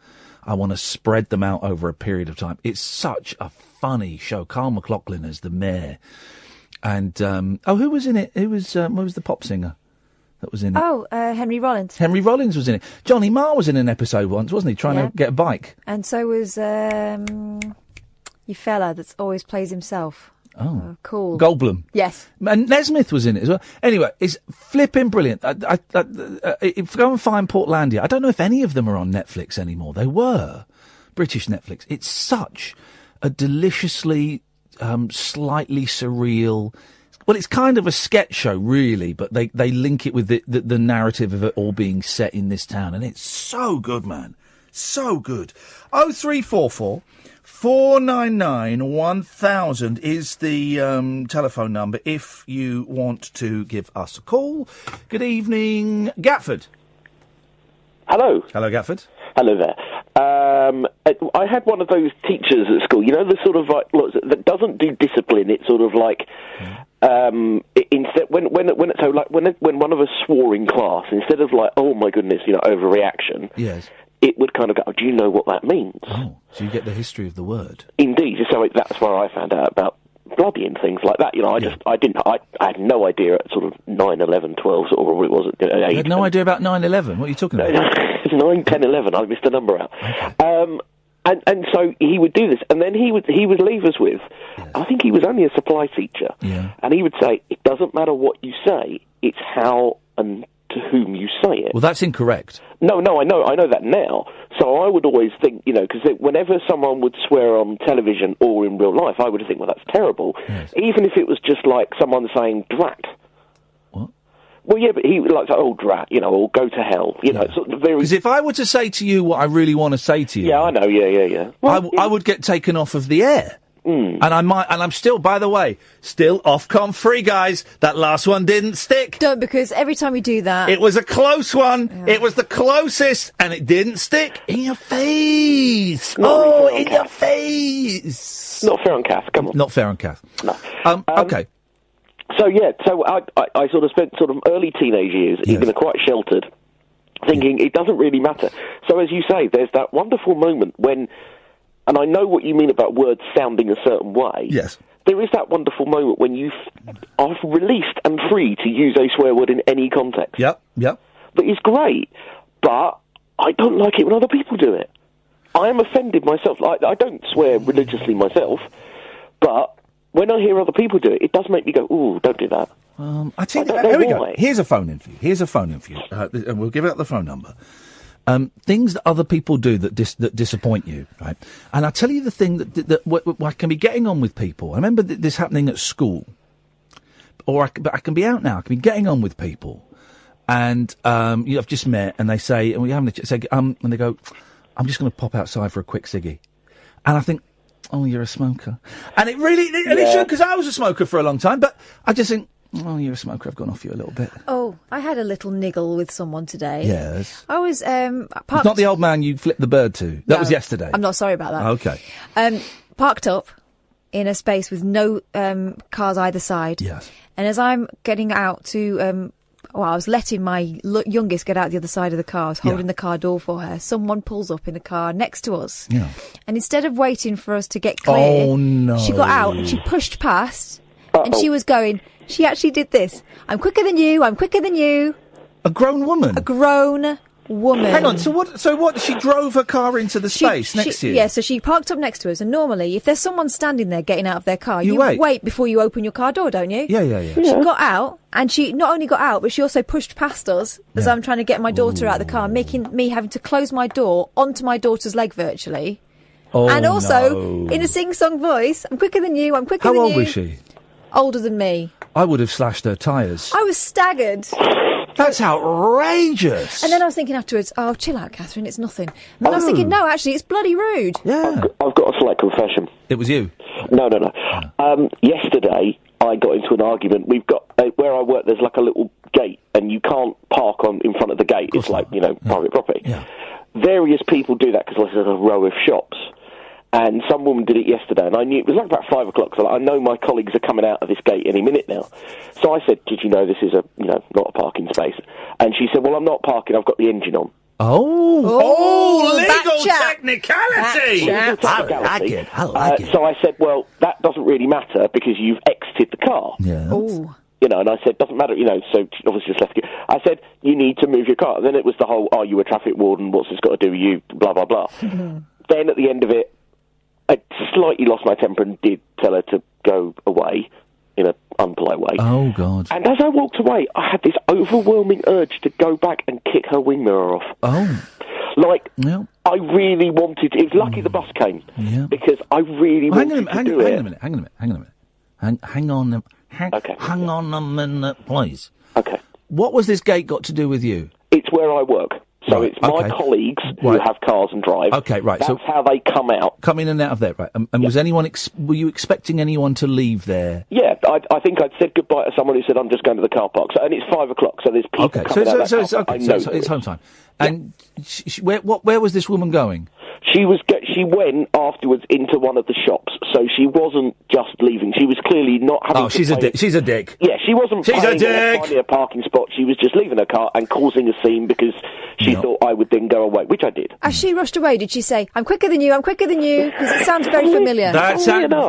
I want to spread them out over a period of time. It's such a funny show. Carl McLachlan as the mayor. And, who was in it? Who was the pop singer that was in it? Oh, Henry Rollins. Henry Rollins was in it. Johnny Marr was in an episode once, wasn't he? Trying to get a bike. And so was, your fella that always plays himself. Oh, cool. Goldblum. Yes. And Nesmith was in it as well. Anyway, it's flipping brilliant. If go and find Portlandia. I don't know if any of them are on Netflix anymore. They were. British Netflix. It's such a deliciously, slightly surreal... Well, it's kind of a sketch show, really, but they link it with the narrative of it all being set in this town. And it's so good, man. So good. 0344... 499 1000 is the telephone number if you want to give us a call. Good evening, Gatford. Hello. Hello, Gatford. Hello there. I had one of those teachers at school, the sort of like, look, that doesn't do discipline. It's sort of like instead, when one of us swore in class, instead of like, oh my goodness, overreaction. Yes. It would kind of go, do you know what that means? Oh, so you get the history of the word. Indeed. So that's where I found out about bloody and things like that. I had no idea at sort of 9, 11, 12, sort of what it was at 8. You had no idea about 9/11? What are you talking about? 9, 10, 11. I missed a number out. Okay. And so he would do this, and then he would leave us with, I think he was only a supply teacher, and he would say, it doesn't matter what you say, it's how and to whom you say it. Well, that's incorrect. No, I know that now. So I would always think, because whenever someone would swear on television or in real life, I would think, well, that's terrible. Yes. Even if it was just like someone saying drat. What? Well, yeah, but he would like, oh, drat, or go to hell, it's sort of very... Because if I were to say to you what I really want to say to you... Yeah, I know, yeah. Well, I would get taken off of the air. And I'm still, by the way, still Ofcom free, guys. That last one didn't stick. Don't, because every time you do that... It was a close one. Yeah. It was the closest, and it didn't stick. In your face. In your face. Not fair on Kath, come on. Not fair on Kath. No. Okay. So I sort of spent sort of early teenage years, even quite sheltered, thinking it doesn't really matter. So as you say, there's that wonderful moment when... And I know what you mean about words sounding a certain way. Yes. There is that wonderful moment when you are released and free to use a swear word in any context. Yep. But it's great, but I don't like it when other people do it. I am offended myself. I don't swear religiously myself, but when I hear other people do it, it does make me go, ooh, don't do that. I tell you, here we go. Here's a phone in for you. And we'll give out the phone number. Things that other people do that disappoint you, right? And I'll tell you the thing that I can be getting on with people. I remember this happening at school. But I can be out now. I can be getting on with people. And I've just met, and they say, and we having a say, and they go, I'm just going to pop outside for a quick ciggy. And I think, oh, you're a smoker. And it really, it should, because I was a smoker for a long time, but I just think, oh, you're a smoker. I've gone off you a little bit. Oh, I had a little niggle with someone today. Yes. I was parked... It's not the old man you flipped the bird to. That was yesterday. I'm not sorry about that. Okay. Parked up in a space with no cars either side. Yes. And as I'm getting out to... I was letting my youngest get out the other side of the car. I was holding the car door for her. Someone pulls up in the car next to us. Yeah. And instead of waiting for us to get clear... Oh, no. She got out and she pushed past. And she was going... She actually did this. I'm quicker than you. I'm quicker than you. A grown woman? A grown woman. Hang on. So what? She drove her car into the space next to you? Yeah, so she parked up next to us. And normally, if there's someone standing there getting out of their car, you wait before you open your car door, don't you? Yeah. She got out, and she not only got out, but she also pushed past us as I'm trying to get my daughter out of the car, making me having to close my door onto my daughter's leg virtually. Oh, and also, in a sing-song voice, I'm quicker than you. I'm quicker than you. How old was she? Older than me. I would have slashed her tyres. I was staggered. That's outrageous. And then I was thinking afterwards, oh, chill out, Catherine, it's nothing. And then I was thinking, no, actually, it's bloody rude. Yeah. I've got a slight confession. It was you? No. Yesterday, I got into an argument. We've got, where I work, there's like a little gate, and you can't park in front of the gate. It's like, private property. Yeah. Various people do that because there's a row of shops. And some woman did it yesterday, and I knew it was like about 5 o'clock. So I know my colleagues are coming out of this gate any minute now. So I said, "Did you know this is not a parking space?" And she said, "Well, I'm not parking. I've got the engine on." Oh, legal technicality. I like it. So I said, "Well, that doesn't really matter because you've exited the car." Yeah. Oh. And I said, doesn't matter, so she obviously just left you. I said, you need to move your car. And then it was the whole, are you a traffic warden? What's this got to do with you? Blah, blah, blah. Then at the end of it, I slightly lost my temper and did tell her to go away in an unpolite way. Oh, God. And as I walked away, I had this overwhelming urge to go back and kick her wing mirror off. Oh. I really wanted to. It was lucky the bus came. Yeah. Because I really wanted to do it. Hang on a minute, please. Okay. What was this gate got to do with you? It's where I work. So it's my colleagues who have cars and drive. Okay, right. That's how they come out. Come in and out of there, right. And was anyone, were you expecting anyone to leave there? Yeah, I think I'd said goodbye to someone who said, I'm just going to the car park. And it's 5 o'clock, so there's people coming out of that car park. So it's home time. And where was this woman going? She went afterwards into one of the shops, so she wasn't just leaving. She was clearly not having. Oh, she's a dick. She's a dick. Yeah, she wasn't. She's a dick. Finding a parking spot. She was just leaving her car and causing a scene because she thought I would then go away, which I did. As she rushed away, did she say, "I'm quicker than you. I'm quicker than you"? Because it sounds very familiar.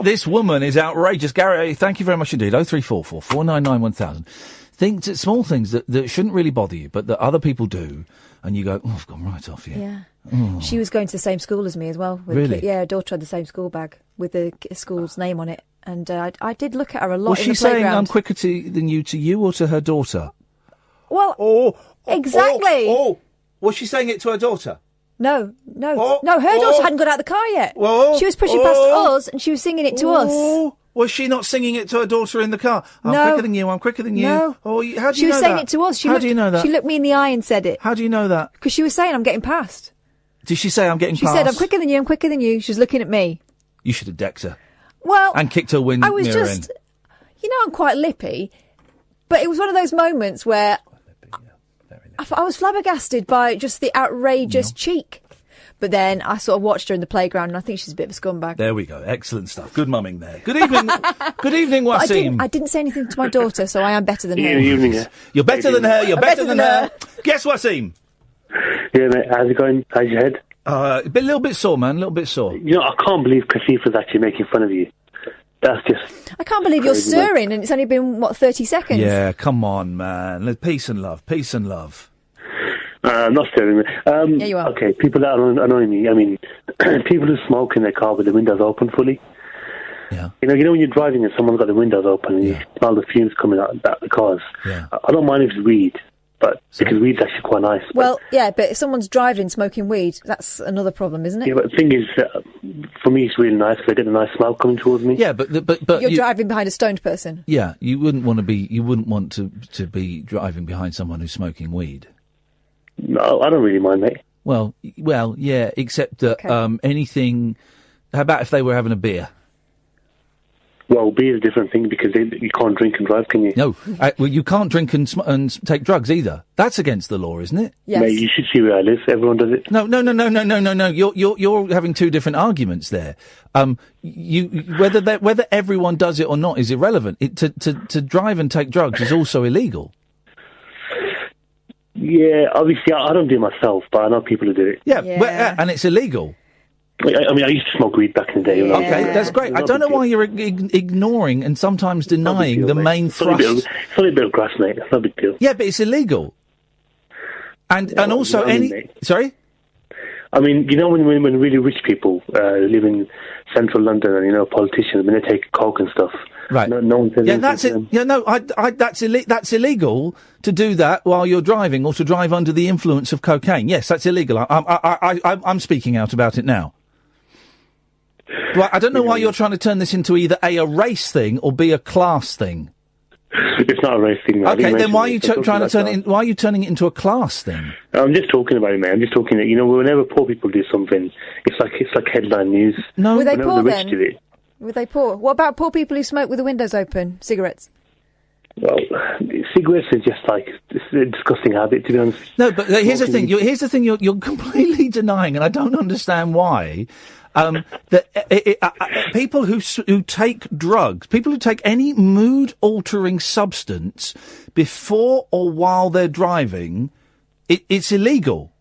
This woman is outrageous. Gary, thank you very much indeed. 0344 499 1000. Small things that shouldn't really bother you, but that other people do, and you go, "Oh, I've gone right off you." Yeah. Oh. She was going to the same school as me as well. Really? Yeah, her daughter had the same school bag with the school's name on it. And I did look at her a lot Was in she the saying playground. I'm quicker than you to you or to her daughter? Well, exactly. Was she saying it to her daughter? No, her daughter hadn't got out of the car yet. She was pushing past us and she was singing it to us. Was she not singing it to her daughter in the car? I'm quicker than you, I'm quicker than you. No. How do you know that? She was saying it to us. How do you know that? She looked me in the eye and said it. How do you know that? Because she was saying, I'm getting past. Did she say I'm getting past? She said, I'm quicker than you, I'm quicker than you. She was looking at me. You should have decked her. Well... And kicked her mirror in. I was just... You know, I'm quite lippy, but it was one of those moments where I was flabbergasted by just the outrageous cheek. But then I sort of watched her in the playground, and I think she's a bit of a scumbag. There we go. Excellent stuff. Good mumming there. Good evening. Good evening, Wasim. I didn't say anything to my daughter, so I am better than her. Good evening. You're better than her. You're better than her. Guess Wasim. Yeah, mate. How's it going? How's your head? A little bit sore, man. A little bit sore. You know, I can't believe Kasifa's actually making fun of you. That's just... I can't believe you're stirring, and it's only been, 30 seconds? Yeah, come on, man. Peace and love. Peace and love. I'm not stirring. Yeah, you are. Okay, people that annoy me. I mean, people who smoke in their car with the windows open fully. Yeah. You know when you're driving and someone's got the windows open and you smell the fumes coming out of the cars. Yeah. I don't mind if it's weed, but because weed's actually quite nice. Well, yeah, but if someone's driving smoking weed, that's another problem, isn't it? Yeah, but the thing is, for me, it's really nice because I get a nice smell coming towards me. Yeah, but you're driving behind a stoned person. Yeah, you wouldn't want to be driving behind someone who's smoking weed. No, I don't really mind, mate. Well, yeah, except that anything. How about if they were having a beer? Well, beer is a different thing because you can't drink and drive, can you? No, well, you can't drink and take drugs either. That's against the law, isn't it? Yes. Mate, you should see where I live. Everyone does it. No. You're having two different arguments there. Whether everyone does it or not is irrelevant. To drive and take drugs is also illegal. Yeah, obviously, I don't do it myself, but I know people who do it. Yeah. And it's illegal. I mean, I used to smoke weed back in the day. Yeah. Okay, that's great. I don't know why you're ignoring and sometimes denying the main thrust. It's only a bit of grass, mate. It's not a big deal. Yeah, but it's illegal. And also Sorry? I mean, when really rich people live in central London and, politicians, when they take coke and stuff. Right. No one says anything to them. That's illegal to do that while you're driving or to drive under the influence of cocaine. Yes, that's illegal. I'm speaking out about it now. Well, I don't know why you're trying to turn this into either a race thing or B, a class thing. It's not a race thing. Okay, then why are you trying to turn it? Why are you turning it into a class thing? I'm just talking about it, man. I'm just talking that whenever poor people do something, it's like headline news. No, were they whenever poor the then? rich do it. Were they poor? What about poor people who smoke with the windows open? Cigarettes? Well, cigarettes is just it's a disgusting habit, to be honest. No, but here's the thing. You're completely denying, and I don't understand why. People who take drugs, people who take any mood-altering substance before or while they're driving, it's illegal.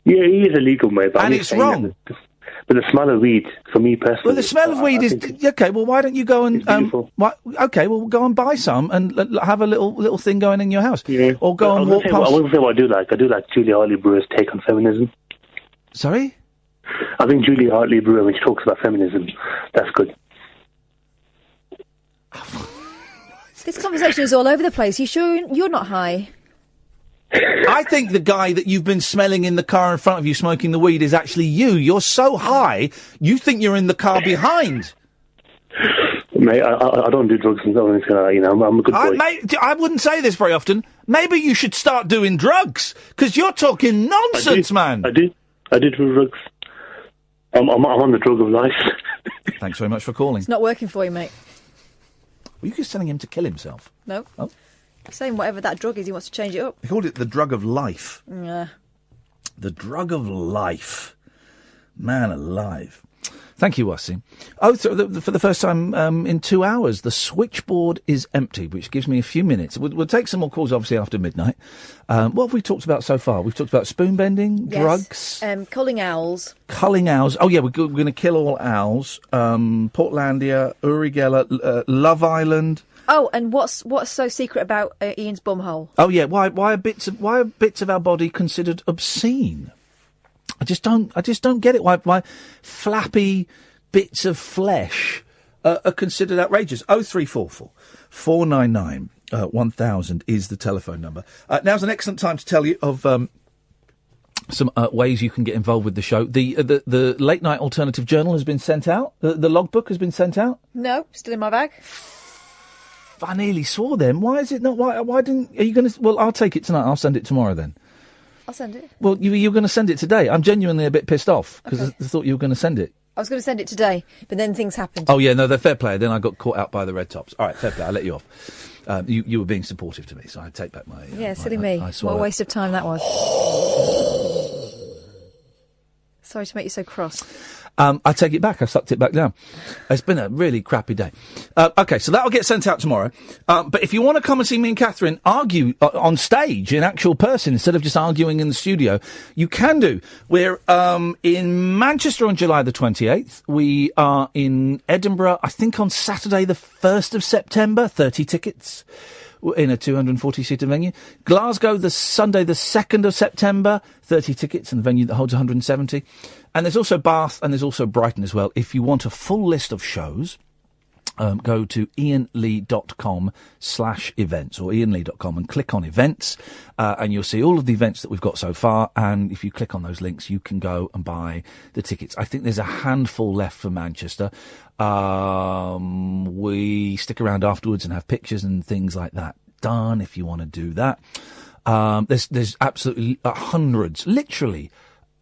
Yeah, it is illegal, mate. And it's wrong. But the smell of weed, for me personally... Well, the smell of weed is... Okay, well, why don't you go and... go and buy some and have a little thing going in your house. Yeah. Or go and walk past... I wouldn't say what I do like. I do like Julia Hartley-Brewer's take on feminism. Sorry? I think Julia Hartley-Brewer, when she talks about feminism, that's good. This conversation is all over the place. You sure you're not high? I think the guy that you've been smelling in the car in front of you smoking the weed is actually you. You're so high, you think you're in the car behind. Mate, I don't do drugs and anything like that, I'm a good boy. I wouldn't say this very often. Maybe you should start doing drugs, because you're talking nonsense, man. I do do drugs. I'm on the drug of life. Thanks very much for calling. It's not working for you, mate. Were you just telling him to kill himself? No. Oh. Saying whatever that drug is, he wants to change it up. He called it the drug of life. Yeah. The drug of life. Man alive. Thank you, Wasim. Oh, for the first time in 2 hours, the switchboard is empty, which gives me a few minutes. We'll take some more calls, obviously, after midnight. What have we talked about so far? We've talked about spoon bending, drugs. Culling owls. Culling owls. Oh, yeah, we're going to kill all owls. Portlandia, Uri Geller, Love Island. Oh, and what's so secret about Ian's bumhole? Oh, yeah, why are bits of our body considered obscene? I just don't get it. Why flappy bits of flesh are considered outrageous? 0344 499 1000 is the telephone number. Now's an excellent time to tell you of some ways you can get involved with the show. The Late Night Alternative Journal has been sent out. The logbook has been sent out. No, still in my bag. I nearly saw them. Why is it not? Why didn't? Are you going to? Well, I'll take it tonight. I'll send it tomorrow then. I'll send it. Well, you're going to send it today. I'm genuinely a bit pissed off because I thought you were going to send it. I was going to send it today, but then things happened. Oh, yeah, no, they're fair play. Then I got caught out by the red tops. All right, fair play. I'll let you off. You were being supportive to me, so I take back my... silly me. What a waste of time that was. Sorry to make you so cross. I take it back. I sucked it back down. It's been a really crappy day. OK, so that'll get sent out tomorrow. But if you want to come and see me and Katherine argue on stage in actual person instead of just arguing in the studio, you can do. We're in Manchester on July the 28th. We are in Edinburgh, I think, on Saturday the 1st of September. 30 tickets in a 240-seater venue. Glasgow, the Sunday the 2nd of September. 30 tickets in a venue that holds 170. And there's also Bath and there's also Brighton as well. If you want a full list of shows, go to iainlee.com/events or iainlee.com and click on events, and you'll see all of the events that we've got so far. And if you click on those links, you can go and buy the tickets. I think there's a handful left for Manchester. We stick around afterwards and have pictures and things like that done if you want to do that. There's absolutely hundreds, literally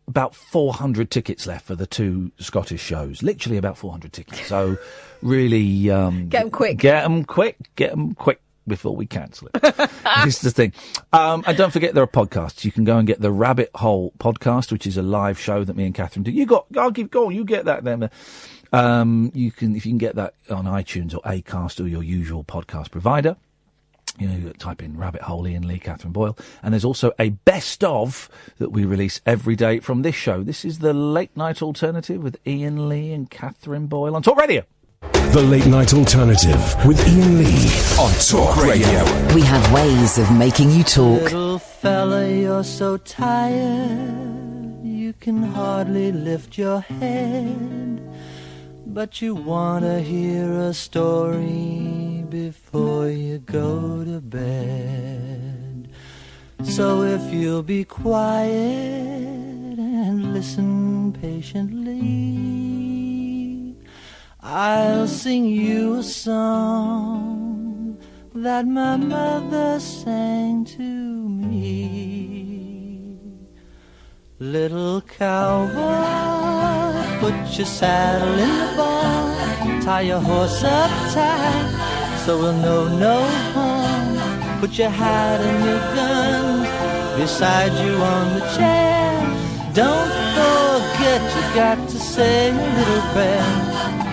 about 400 tickets left for the two Scottish shows. Literally about 400 tickets. So really... get them quick. Get them quick before we cancel it. This is the thing. And don't forget there are podcasts. You can go and get the Rabbit Hole podcast, which is a live show that me and Katherine do. You get that then. If you can get that on iTunes or Acast or your usual podcast provider. You type in Rabbit Hole, Iain Lee, Katherine Boyle. And there's also a best of that we release every day from this show. This is the Late Night Alternative with Iain Lee and Katherine Boyle on Talk Radio. The Late Night Alternative with Iain Lee on Talk Radio. We have ways of making you talk. Little fella, you're so tired, you can hardly lift your head. But you want to hear a story before you go to bed. So if you'll be quiet and listen patiently, I'll sing you a song that my mother sang to me. Little cowboy, put your saddle in the barn, tie your horse up tight so we'll know no harm. Put your hat and your guns beside you on the chair. Don't forget you got to say a little prayer.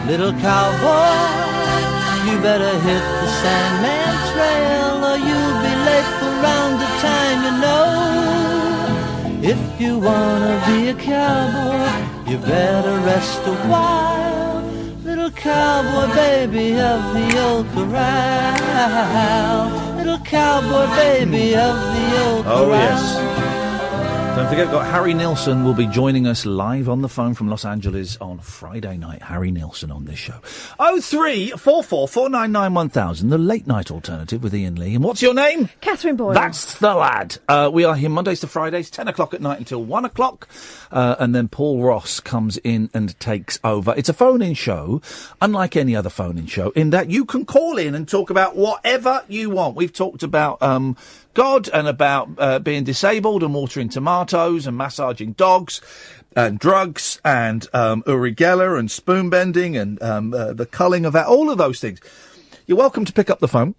Little cowboy, you better hit the Sandman Trail or you'll be late for round the time, you know. If you wanna be a cowboy, you better rest a while. Little cowboy baby of the old corral. Little cowboy baby of the old corral. Oh yes. Don't forget, we've got Harry Nilsson will be joining us live on the phone from Los Angeles on Friday night. Harry Nilsson on this show. 0344 499 1000, the Late Night Alternative with Iain Lee. And what's your name? Katherine Boyle. That's the lad. We are here Mondays to Fridays, 10 o'clock at night until 1 o'clock. And then Paul Ross comes in and takes over. It's a phone-in show, unlike any other phone-in show, in that you can call in and talk about whatever you want. We've talked about God and about being disabled and watering tomatoes and massaging dogs and drugs and Uri Geller and spoon bending and the culling of that, all of those things. You're welcome to pick up the phone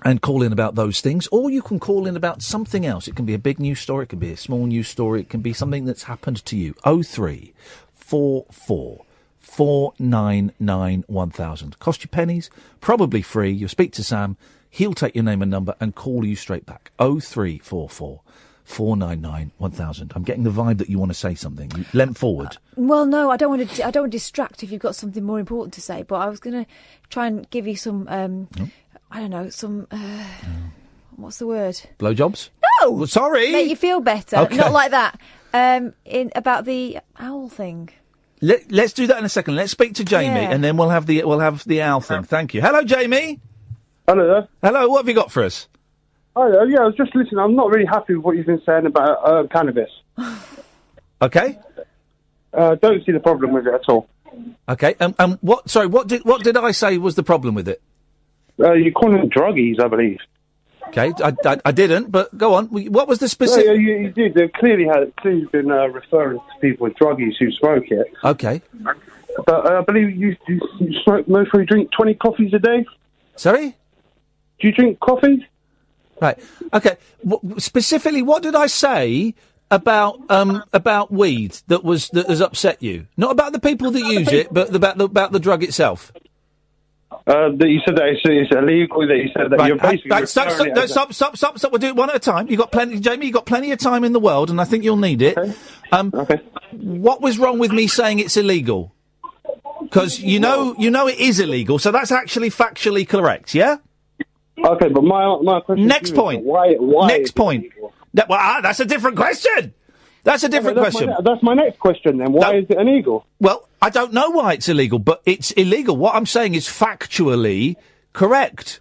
and call in about those things, or you can call in about something else. It can be a big news story, it can be a small news story, it can be something that's happened to you. 0344 499 1000. Cost you pennies, probably free. You'll speak to Sam, he'll take your name and number and call you straight back. 0344 499 1000. I'm getting the vibe that you want to say something. You leant forward. Well, no, I don't want to distract if you've got something more important to say, but I was going to try and give you some, I don't know, some, what's the word? Blowjobs? No! Well, sorry! Make you feel better. Okay. Not like that. About the owl thing. Let's do that in a second. Let's speak to Jamie, and then we'll have the owl thing. Thank you. Hello, Jamie. Hello there. Hello. What have you got for us? Hi there. Yeah, I was just listening. I'm not really happy with what you've been saying about cannabis. Okay. Don't see the problem with it at all. Okay. What? Sorry. What did I say was the problem with it? You call them druggies, I believe. Okay. I didn't. But go on. What was the specific? Yeah, you did. They've clearly been referring to people with druggies who smoke it. Okay. But I believe you smoke mostly drink 20 coffees a day. Sorry? Do you drink coffees? Right. Okay. Specifically, what did I say about weed that has upset you? Not about the people that use it, but about the drug itself. That you said that it's illegal. That you said that you're basically stop. We'll do it one at a time. You got plenty, Jamie. You got plenty of time in the world, and I think you'll need it. Okay. What was wrong with me saying it's illegal? Because you know it is illegal, so that's actually factually correct. Yeah. Okay, but my question. Next point. Why? Next point. That's a different question. That's a different question. That's my next question then. Why is it illegal? Well, I don't know why it's illegal, but it's illegal. What I'm saying is factually correct.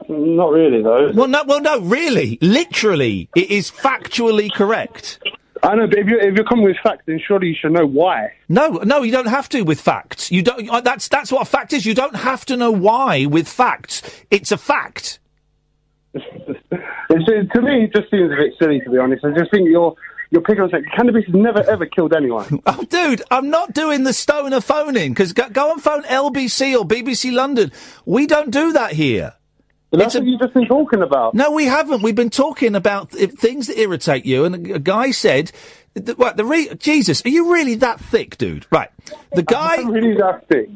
Not really, though. Well, no, really. Literally, it is factually correct. I know, but if you're coming with facts, then surely you should know why. No, you don't have to with facts. You don't. That's what a fact is. You don't have to know why with facts. It's a fact. To me, it just seems a bit silly, to be honest. I just think you're picking on saying cannabis has never ever killed anyone. Oh, dude, I'm not doing the stoner phone-in, because go and phone LBC or BBC London. We don't do that here. But that's what you've just been talking about. No, we haven't. We've been talking about things that irritate you, and a guy said, Jesus, are you really that thick, dude? Right. The guy... I'm really that thick.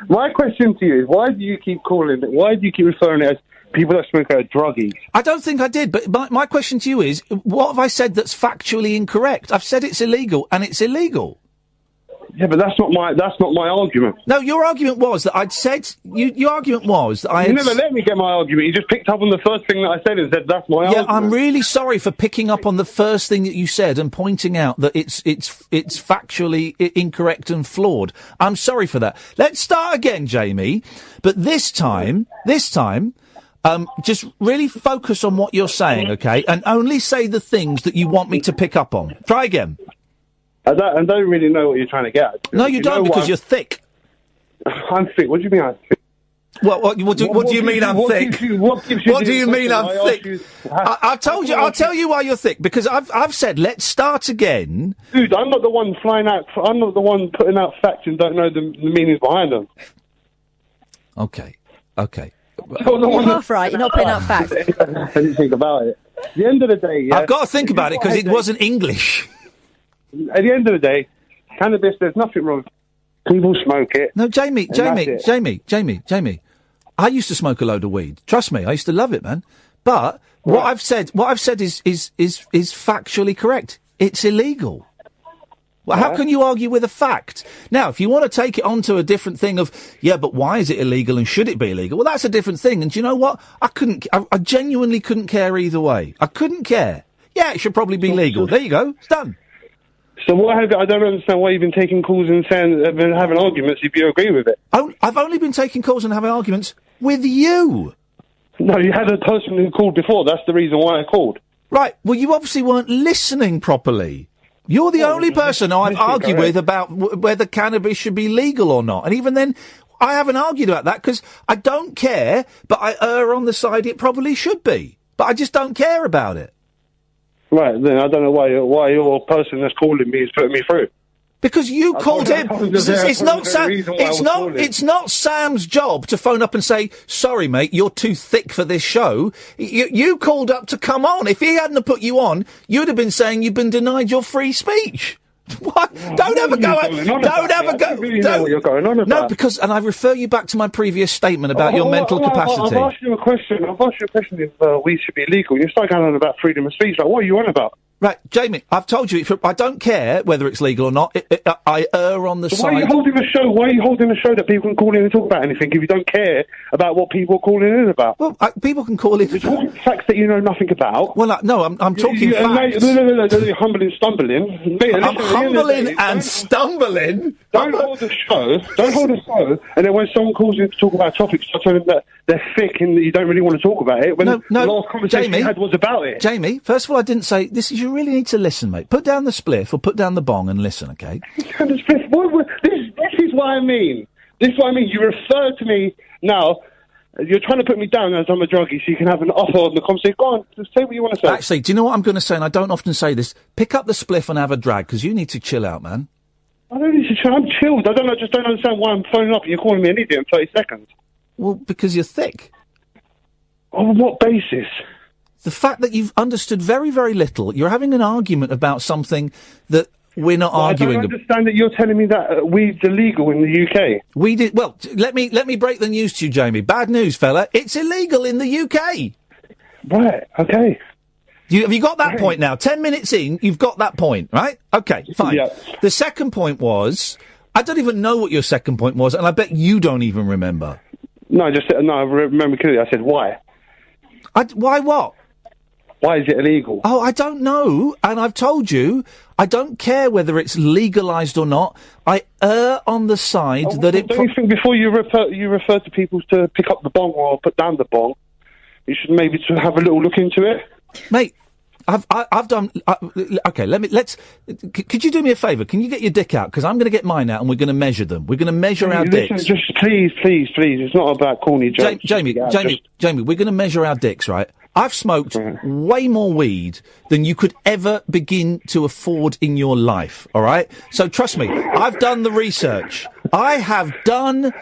My question to you is, why do you keep referring it as people that smoke are druggies? I don't think I did, but my question to you is, what have I said that's factually incorrect? I've said it's illegal, and it's illegal. Yeah, but that's not my argument. No, your argument was that I'd said... Your argument was that I had... You never let me get my argument. You just picked up on the first thing that I said and said, that's my argument. Yeah, I'm really sorry for picking up on the first thing that you said and pointing out that it's factually incorrect and flawed. I'm sorry for that. Let's start again, Jamie. But this time... just really focus on what you're saying, okay? And only say the things that you want me to pick up on. Try again. I don't really know what you're trying to get at. No, you don't, because you're thick. I'm thick. What do you mean I'm thick? What do you mean I'm thick? What do you mean I'm thick? I'll tell you why you're thick, because I've said let's start again. Dude, I'm not the one flying out. I'm not the one putting out facts and don't know the meanings behind them. Okay. You're half right. You're not putting out facts. I didn't think about it. At the end of the day, yeah, I've got to think about it because it wasn't English. At the end of the day, cannabis, there's nothing wrong. People smoke it. No, Jamie. I used to smoke a load of weed. Trust me, I used to love it, man. But what I've said is factually correct. It's illegal. Well, how can you argue with a fact? Now, if you want to take it on to a different thing of, but why is it illegal and should it be illegal? Well, that's a different thing. And do you know what? I genuinely couldn't care either way. I couldn't care. Yeah, it should probably be legal. There you go. It's done. So I don't understand why you've been taking calls and been having arguments if you agree with it. I've only been taking calls and having arguments with you. No, you had a person who called before. That's the reason why I called. Right. Well, you obviously weren't listening properly. You're the only person I've argued with about whether cannabis should be legal or not. And even then, I haven't argued about that because I don't care, but I err on the side it probably should be. But I just don't care about it. Right, then I don't know why your person that's calling me is putting me through. Because you called him. It's not Sam's job to phone up and say, sorry, mate, you're too thick for this show. You called up to come on. If he hadn't have put you on, you'd have been saying you've been denied your free speech. What? Don't ever go. Don't ever go. Know what you're going on about. No, because, and I refer you back to my previous statement about your mental capacity. I've asked you a question. If weed should be illegal. You start going on about freedom of speech. Like, what are you on about? Right, Jamie, I've told you, I don't care whether it's legal or not. I err on the side... Why are you holding a show? Why are you holding a show that people can call in and talk about anything if you don't care about what people are calling in about? Well, people can call in... You're talking facts that you know nothing about. Well, no, I'm talking facts. No, you're humbling and stumbling. I'm humbling and stumbling? Don't hold a show, and then when someone calls in to talk about topics, I tell them that they're thick and that you don't really want to talk about it. When the last conversation you had was about it. Jamie, first of all, I didn't say... You really need to listen, mate. Put down the spliff or put down the bong and listen, okay? This is what I mean. This is what I mean. You refer to me now. You're trying to put me down as I'm a druggie so you can have an offer on the conversation. Go on, just say what you want to say. Actually, do you know what I'm going to say? And I don't often say this. Pick up the spliff and have a drag, because you need to chill out, man. I don't need to chill. I'm chilled. I just don't understand why I'm phoning up and you're calling me an idiot in 30 seconds. Well, because you're thick. On what basis? The fact that you've understood very, very little. You're having an argument about something that we're not arguing about. I don't understand that you're telling me that weed's illegal in the UK. Well, let me break the news to you, Jamie. Bad news, fella. It's illegal in the UK. Right, okay. Have you got that point now? 10 minutes in, you've got that point, right? Okay, fine. Yeah. The second point was, I don't even know what your second point was, and I bet you don't even remember. No, I remember clearly. I said, why? Why what? Why is it illegal? Oh, I don't know, and I've told you, I don't care whether it's legalised or not. I err on the side that it... Don't you think before you refer to people to pick up the bong or put down the bong, you should maybe have a little look into it? Mate, I've done... okay, could you do me a favour? Can you get your dick out? Because I'm going to get mine out and we're going to measure them. We're going to measure our dicks. Just please. It's not about corny jokes. Jamie, we're going to measure our dicks, right? I've smoked way more weed than you could ever begin to afford in your life, all right? So trust me, I've done the research. I've done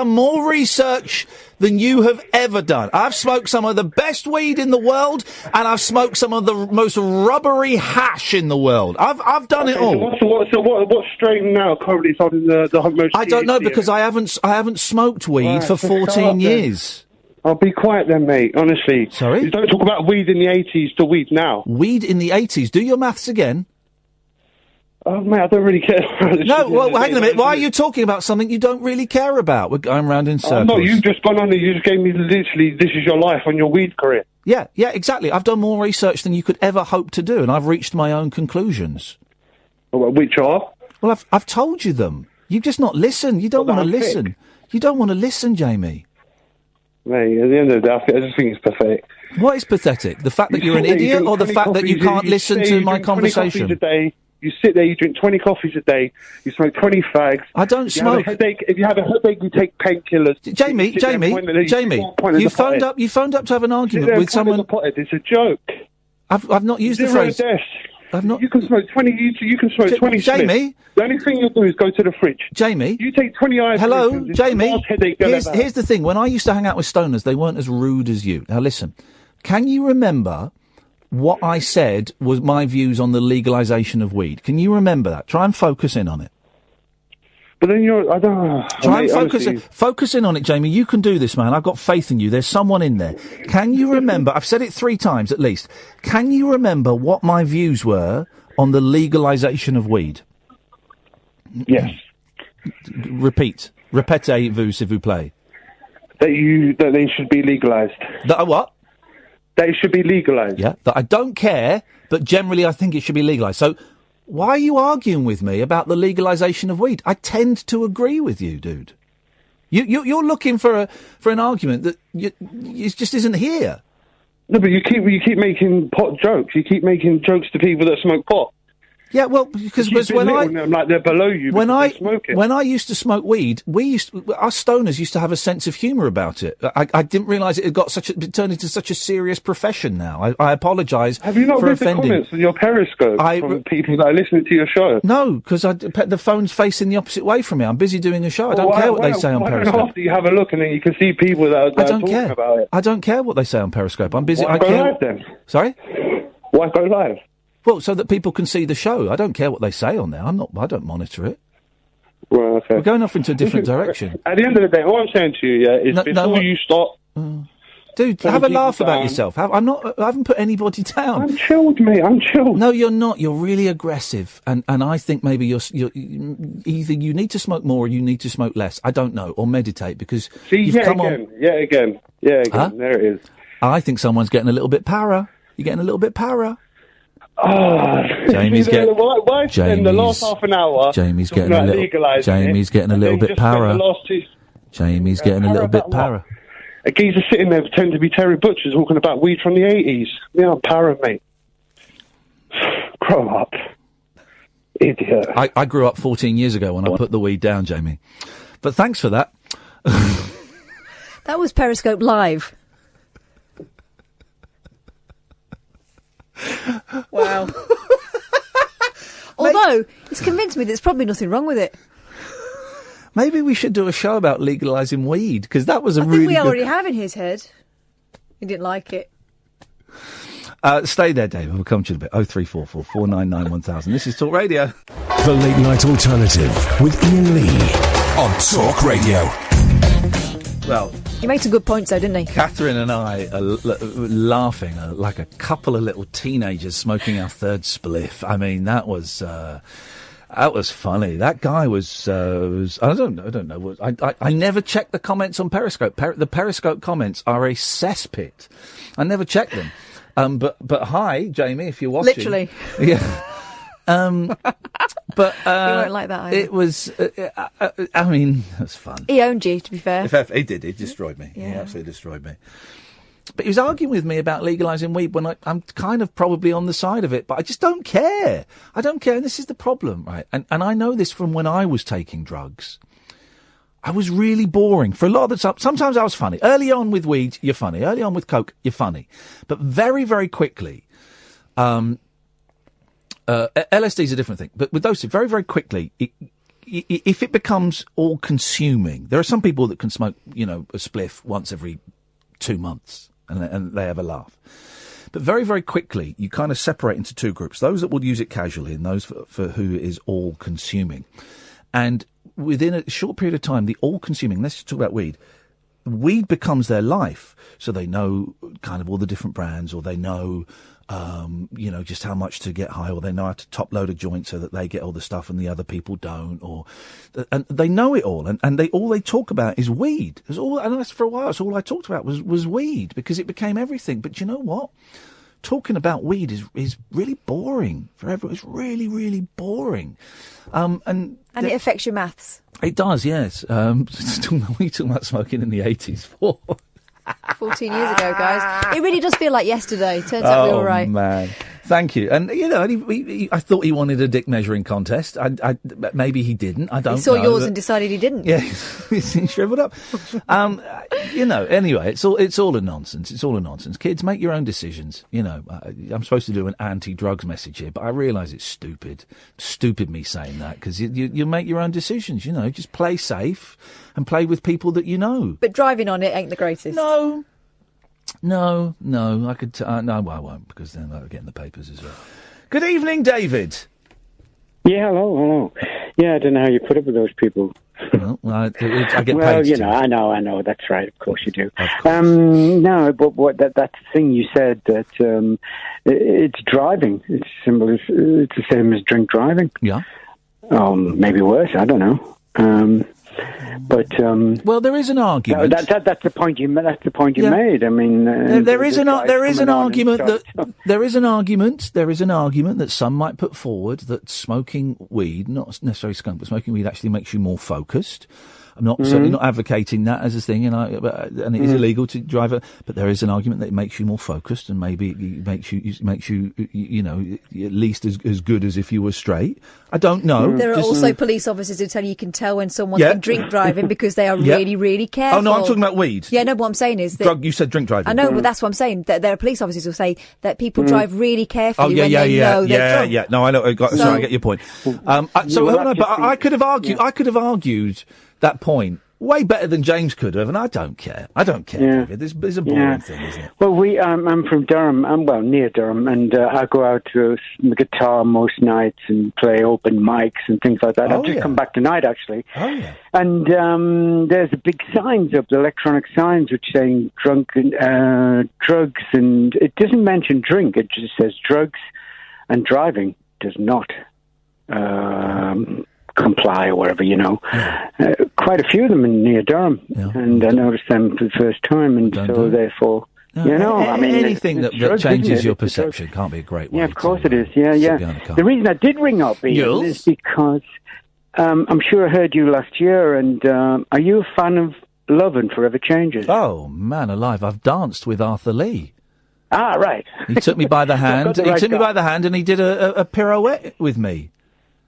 more research than you have ever done. I've smoked some of the best weed in the world, and I've smoked some of the most rubbery hash in the world. I've done it all. So what strain now currently is on the most? I don't know, because I haven't smoked weed for 14 years. I'll be quiet then, mate, honestly. Sorry? You don't talk about weed in the 80s to weed now. Weed in the 80s? Do your maths again. Oh, mate, I don't really care. No, well, hang on a minute. Why are you talking about something you don't really care about? We're going round in circles. No, you've just gone on and you just gave me literally, this is your life on your weed career. Yeah, exactly. I've done more research than you could ever hope to do, and I've reached my own conclusions. Which are? Well, I've told you them. You've just not listened. You don't want to listen. You don't want to listen, Jamie. Mate, at the end of the day, I just think it's pathetic. What is pathetic? The fact that you're an idiot, or the fact that you can't listen to my conversation? You sit there, you drink 20 coffees a day, you smoke 20 fags. I don't smoke. If you have a headache, you take painkillers. Jamie, you phoned up to have an argument with someone. It's a joke. I've not used the phrase. I've not. You can smoke 20. You can smoke 20. Jamie, the only thing you'll do is go to the fridge. Jamie, you take 20 ice. Hello, Jamie. Here's the thing. When I used to hang out with stoners, they weren't as rude as you. Now listen, can you remember what I said was my views on the legalisation of weed? Can you remember that? Try and focus in on it. But then I don't. Try and focus in on it, Jamie. You can do this, man. I've got faith in you. There's someone in there. Can you remember? I've said it 3 times at least. Can you remember what my views were on the legalisation of weed? Yes. Repeat. Repetez-vous, s'il vous plaît. That they should be legalised. That what? That it should be legalised. Yeah. That I don't care, but generally I think it should be legalised. So, why are you arguing with me about the legalisation of weed? I tend to agree with you, dude. You're looking for an argument that it just isn't here. No, but you keep making pot jokes. You keep making jokes to people that smoke pot. Yeah, well, because when like they're below you when they smoke it. When I used to smoke weed, us stoners used to have a sense of humour about it. I didn't realise it had turned into such a serious profession now. I apologise for offending. Have you not read the comments on your Periscope from people that are listening to your show? No, because the phone's facing the opposite way from me. I'm busy doing a show. I don't care what they say on Periscope. After you have a look and then you can see people that are talking about it. I don't care what they say on Periscope. I'm busy. Why go live then? Sorry? Why go live? Well, so that people can see the show. I don't care what they say on there. I don't monitor it. Well, okay. We're going off into a different direction. At the end of the day, what I'm saying to you, is before you start... Dude, have a laugh about yourself. I haven't put anybody down. I'm chilled, mate. I'm chilled. No, you're not. You're really aggressive. And I think maybe you're either you need to smoke more or you need to smoke less. I don't know. Or meditate, because yet again. Huh? There it is. I think someone's getting a little bit para. You're getting a little bit para. Oh, Jamie's getting. Why spend the last half an hour? Jamie's getting a little. Jamie's getting a little bit para. Jamie's getting a little bit para. A geezer sitting there pretending to be Terry Butcher talking about weed from the 80s. Yeah, I'm para, mate. Grow up, idiot. I grew up 14 years ago when I put the weed down, Jamie. But thanks for that. That was Periscope Live. Wow. Although, it's convinced me there's probably nothing wrong with it. Maybe we should do a show about legalising weed, because that was a really I think we already have in his head. He didn't like it. Stay there, David. We'll come to you in a bit. 0344 499 1000. This is Talk Radio. The Late Night Alternative with Iain Lee on Talk Radio. Well, he made some good points, though, didn't he? Catherine and I are laughing like a couple of little teenagers smoking our third spliff. I mean, that was funny. That guy was I don't know. I never checked the comments on Periscope. The Periscope comments are a cesspit. I never check them. But hi, Jamie, if you're watching. Literally. Yeah. But you won't like that either. It was. I mean, it was fun. He owned you, to be fair. He did. He destroyed me. Yeah. He absolutely destroyed me. But he was arguing with me about legalising weed when I'm kind of probably on the side of it, but I just don't care. I don't care, and this is the problem, right? And I know this from when I was taking drugs. I was really boring. For a lot of the time, sometimes I was funny. Early on with weed, you're funny. Early on with coke, you're funny. But very, very quickly, LSD's a different thing. But with those two, very, very quickly, if it becomes all-consuming, there are some people that can smoke, a spliff once every 2 months. And they have a laugh. But very, very quickly, you kind of separate into two groups. Those that will use it casually and those for who it is all-consuming. And within a short period of time, the all-consuming, let's just talk about weed becomes their life. So they know kind of all the different brands, or they know, just how much to get high, or they know how to top load a joint so that they get all the stuff and the other people don't, and they know it all, and all they talk about is weed. And that's for a while. That's all I talked about was weed, because it became everything. But you know what? Talking about weed is really boring for everyone. It's really, really boring. And it affects your maths. It does, yes. We talking about smoking in the 80s. 14 years ago, guys. It really does feel like yesterday. Turns out we were right. Oh, man. Thank you. And, I thought he wanted a dick measuring contest. Maybe he didn't. I don't know. He saw yours and decided he didn't. Yeah, he shriveled up. Anyway, it's all a nonsense. It's all a nonsense. Kids, make your own decisions. I'm supposed to do an anti-drugs message here, but I realise it's stupid. Stupid me saying that, because you make your own decisions, Just play safe and play with people that you know. But driving on it ain't the greatest. No, I could. No, I won't, because then I'll get in the papers as well. Good evening, David. Yeah, hello. Yeah, I don't know how you put up with those people. Well, I get paid. Well, I know. That's right. Of course you do. No, but that's the thing you said, that it's driving. It's simple. It's the same as drink driving. Yeah. Maybe worse. I don't know. Well, there is an argument. That's the point you. That's the point you made. I mean, there is an argument that some might put forward that smoking weed, not necessarily skunk, but smoking weed actually makes you more focused. I'm not certainly not advocating that as a thing, and it is illegal to drive it. But there is an argument that it makes you more focused, and maybe it makes you at least as good as if you were straight. I don't know. There are also police officers who tell you can tell when someone's been drink driving because they are really, really careful. Oh no, I'm talking about weed. Yeah, no. What I'm saying is that you said drink driving. I know, but that's what I'm saying. That there are police officers who say that people drive really carefully when they know they're drunk. Yeah. No, I know. Sorry, I get your point. I could have argued. I could have argued that point way better than James could have, and I don't care. David. This is a boring thing, isn't it? Well, I'm from Durham. I'm near Durham, and I go out to the guitar most nights and play open mics and things like that. I've just come back tonight, actually. Oh yeah. And there's the big signs up, the electronic signs, which saying drugs, and it doesn't mention drink. It just says drugs, and driving does not comply or whatever, quite a few of them near Durham, and I noticed them for the first time, and therefore, anything that changes your perception can't be a great way. Yeah, of course it is. Yeah. The reason I did ring up, Ian, is because I'm sure I heard you last year, and are you a fan of Love and Forever Changes? Oh, man alive, I've danced with Arthur Lee. Ah, right. He took me by the hand. Me by the hand, and he did a pirouette with me.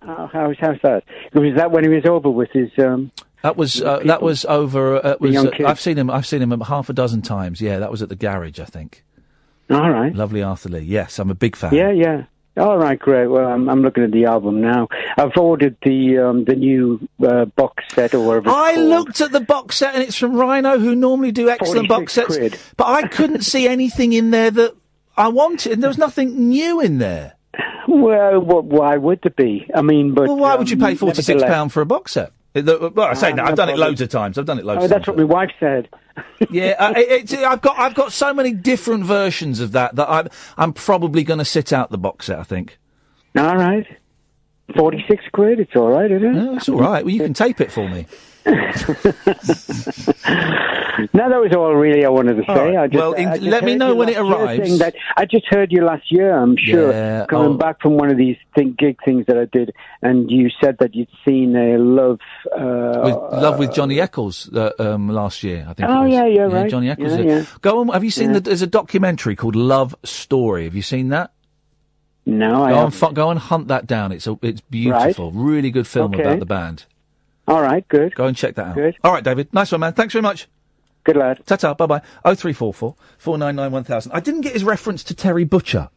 Oh, how's that? Was that when he was over with his? That was over. I've seen him half a dozen times. Yeah, that was at the garage, I think. All right. Lovely Arthur Lee. Yes, I'm a big fan. Yeah. All right, great. Well, I'm looking at the album now. I've ordered the new box set or whatever. I looked at the box set, and it's from Rhino, who normally do excellent box sets. £46. But I couldn't see anything in there that I wanted. There was nothing new in there. Well, why would there be? I mean, but why would you pay £46 for a box set? Well, I say that I've done it loads of times. That's what my wife said. Yeah, I've got so many different versions of that I'm probably going to sit out the box set, I think. All right, £46. It's all right, isn't it? Yeah, it's all right. Well, you can tape it for me. No, that was all really I wanted to say. Right. Let me know when it arrives. I just heard you last year, I'm sure, coming back from one of these gig things that I did, and you said that you'd seen a Love with Johnny Eccles last year, I think. Oh, it was. yeah, right. Johnny Eccles. Yeah. Go on. Have you seen there's a documentary called Love Story? Have you seen that? No, I haven't. Go and hunt that down. It's beautiful. Right. Really good film about the band. All right, good. Go and check that out. Good. All right, David. Nice one, man. Thanks very much. Good lad. Ta-ta. Bye-bye. 0344 499 1000. I didn't get his reference to Terry Butcher.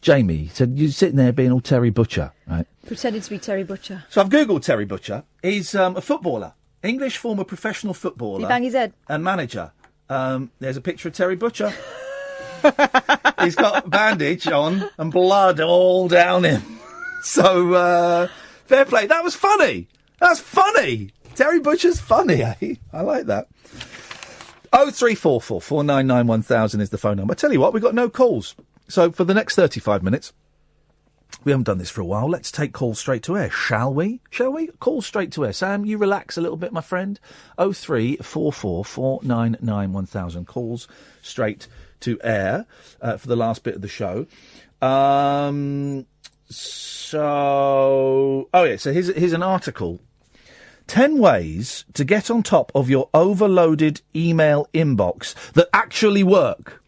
Jamie said, you're sitting there being all Terry Butcher, right? Pretending to be Terry Butcher. So I've Googled Terry Butcher. He's a footballer. English former professional footballer. Did he bang his head? And manager. There's a picture of Terry Butcher. He's got a bandage on and blood all down him. So, fair play. That was funny. That's funny. Terry Butcher's funny, eh? I like that. 0344 499 1000 is the phone number. I tell you what, we've got no calls. So for the next 35 minutes, we haven't done this for a while. Let's take calls straight to air, shall we? Call straight to air. Sam, you relax a little bit, my friend. 0344 499 1000. Calls straight to air for the last bit of the show. So here's an article. 10 ways to get on top of your overloaded email inbox that actually work.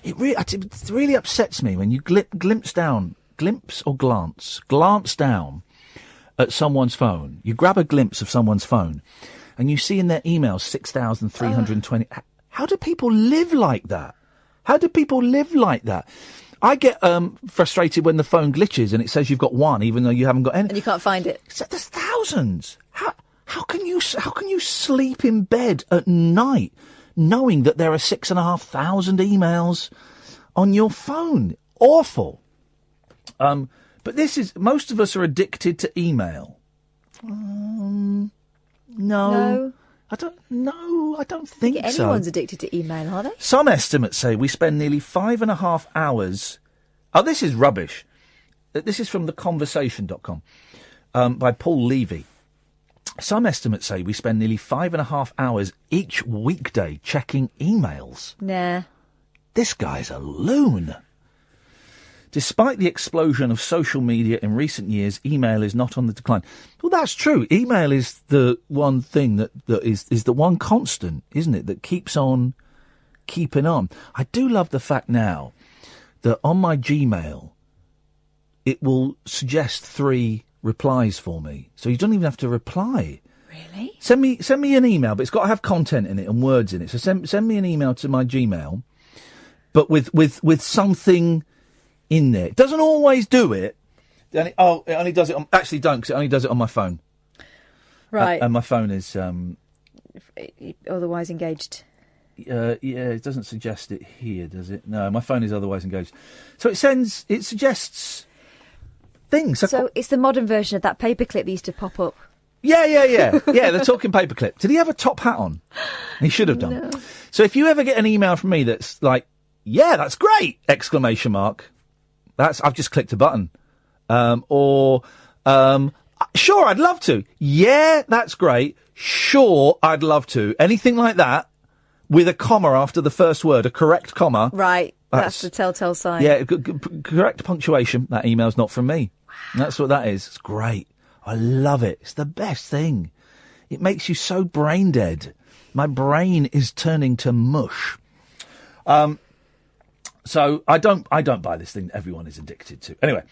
It really upsets me when you glance down at someone's phone. You grab a glimpse of someone's phone and you see in their emails 6,320. How do people live like that? I get frustrated when the phone glitches and it says you've got one, even though you haven't got any. And you can't find it. There's thousands. How can you sleep in bed at night knowing that there are 6,500 emails on your phone? Awful. But most of us are addicted to email. No. I don't think so. Anyone's addicted to email, are they? Some estimates say we spend nearly 5.5 hours. Oh, this is rubbish. This is from theconversation.com by Paul Levy. Some estimates say we spend nearly 5.5 hours each weekday checking emails. Nah. This guy's a loon. Despite the explosion of social media in recent years, email is not on the decline. Well, that's true. Email is the one thing that is the one constant, isn't it, that keeps on keeping on. I do love the fact now that on my Gmail, it will suggest 3 replies for me. So you don't even have to reply. Really? Send me an email, but it's got to have content in it and words in it. So send me an email to my Gmail, but with something in there. It doesn't always do it. It only does it on... Actually, don't, because it only does it on my phone. Right. And my phone is... otherwise engaged. Yeah, it doesn't suggest it here, does it? No, my phone is otherwise engaged. So it suggests things. So it's the modern version of that paperclip that used to pop up. Yeah. Yeah, they're talking paperclip. Did he have a top hat on? He should have done. No. So if you ever get an email from me that's like, yeah, that's great! ! I've just clicked a button. Sure, I'd love to. Yeah, that's great. Sure, I'd love to. Anything like that, with a comma after the first word, a correct comma. Right, that's the telltale sign. Yeah, correct punctuation. That email's not from me. Wow. That's what that is. It's great. I love it. It's the best thing. It makes you so brain dead. My brain is turning to mush. So I don't buy this thing that everyone is addicted to. Anyway,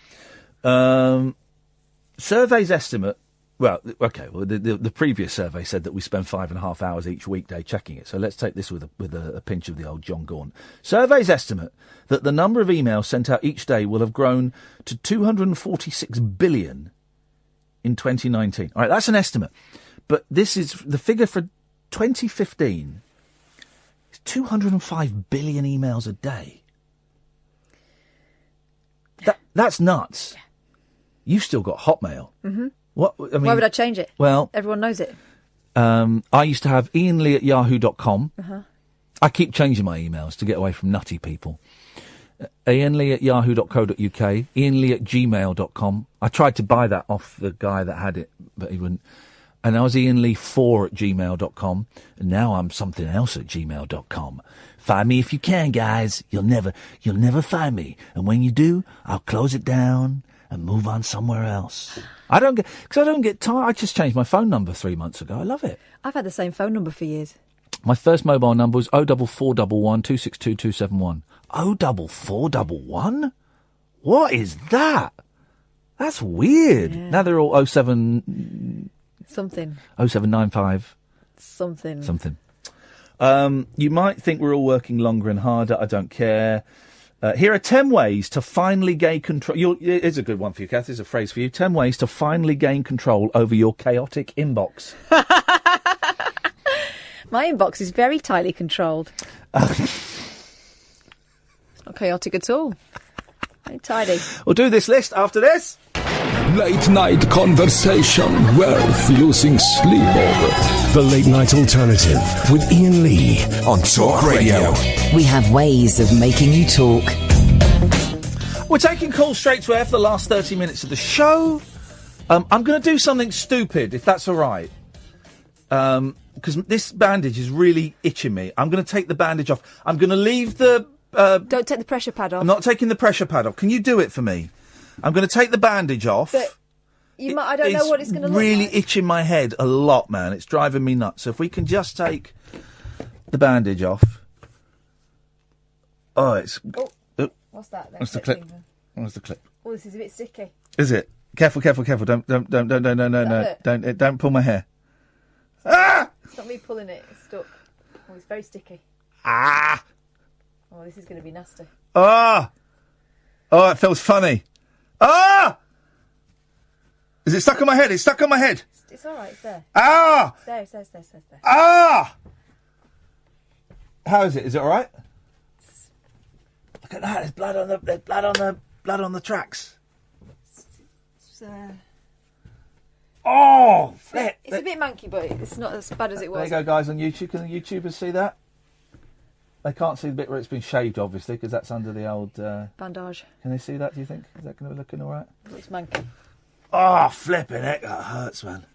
surveys estimate. Well, okay. Well, the previous survey said that we spend 5.5 hours each weekday checking it. So let's take this with a pinch of the old John Gaunt. Surveys estimate that the number of emails sent out each day will have grown to 246 billion in 2019. All right, that's an estimate, but this is the figure for 2015. It's 205 billion emails a day. That's nuts. Yeah. You've still got Hotmail. Mm-hmm. What? I mean, why would I change it? Well, everyone knows it. I used to have iainlee@yahoo.com. Uh-huh. I keep changing my emails to get away from nutty people. iainlee@yahoo.co.uk, iainlee@gmail.com. I tried to buy that off the guy that had it, but he wouldn't. And I was iainlee4@gmail.com, and now I'm something else at gmail.com. Find me if you can, guys. You'll never find me. And when you do, I'll close it down and move on somewhere else. I don't get tired. I just changed my phone number 3 months ago. I love it. I've had the same phone number for years. My first mobile number was 04411 262 271. 04411? What is that? That's weird. Yeah. Now they're all 07... Something. 0795. Something. You might think we're all working longer and harder. I don't care. Here are 10 ways to finally gain control. Here's a good one for you, Kath. Here's a phrase for you. 10 ways to finally gain control over your chaotic inbox. My inbox is very tightly controlled. It's not chaotic at all. Very tidy. We'll do this list after this. Late night conversation worth losing sleep over. The Late Night Alternative with Iain Lee on Talk Radio. We have ways of making you talk. We're taking calls straight to air for the last 30 minutes of the show. I'm going to do something stupid, if that's all right. Because this bandage is really itching me. I'm going to take the bandage off. I'm going to leave the... Don't take the pressure pad off. I'm not taking the pressure pad off. Can you do it for me? I'm going to take the bandage off. But I don't know what it's going to look like. It's really itching my head a lot, man. It's driving me nuts. So if we can just take the bandage off. Oh, it's... Oh, what's that? What's the clip? What's the clip? Oh, this is a bit sticky. Is it? Careful. Don't pull my hair. Ah! It's not me pulling it. It's stuck. Oh, it's very sticky. Ah! Oh, this is going to be nasty. Ah! Oh, it feels funny. Ah! Is it stuck on my head? It's stuck on my head. It's all right. It's there. Ah! It's there. Ah! How is it? Is it all right? Look at that. There's blood on the tracks. Oh, flip. It's a bit manky, but it's not as bad as it was. There you go, guys, on YouTube. Can the YouTubers see that? They can't see the bit where it's been shaved, obviously, because that's under the old... bandage. Can they see that, do you think? Is that going to be looking all right? It looks manky. Oh, flipping heck, that hurts, man.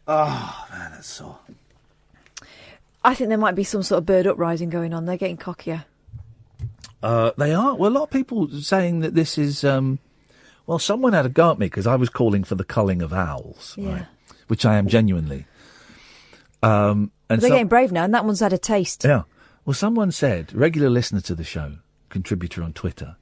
Oh, man, that's sore. I think there might be some sort of bird uprising going on. They're getting cockier. They are. Well, a lot of people saying that this is... well, someone had a go at me because I was calling for the culling of owls, right? Which I am genuinely. And they're getting brave now, and that one's had a taste. Yeah. Well, someone said, regular listener to the show, contributor on Twitter,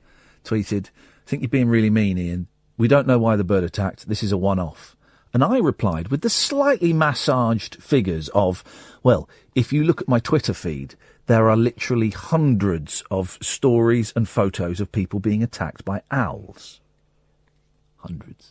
tweeted, I think you're being really mean, Ian. We don't know why the bird attacked. This is a one-off. And I replied with the slightly massaged figures of, well, if you look at my Twitter feed, there are literally hundreds of stories and photos of people being attacked by owls. Hundreds.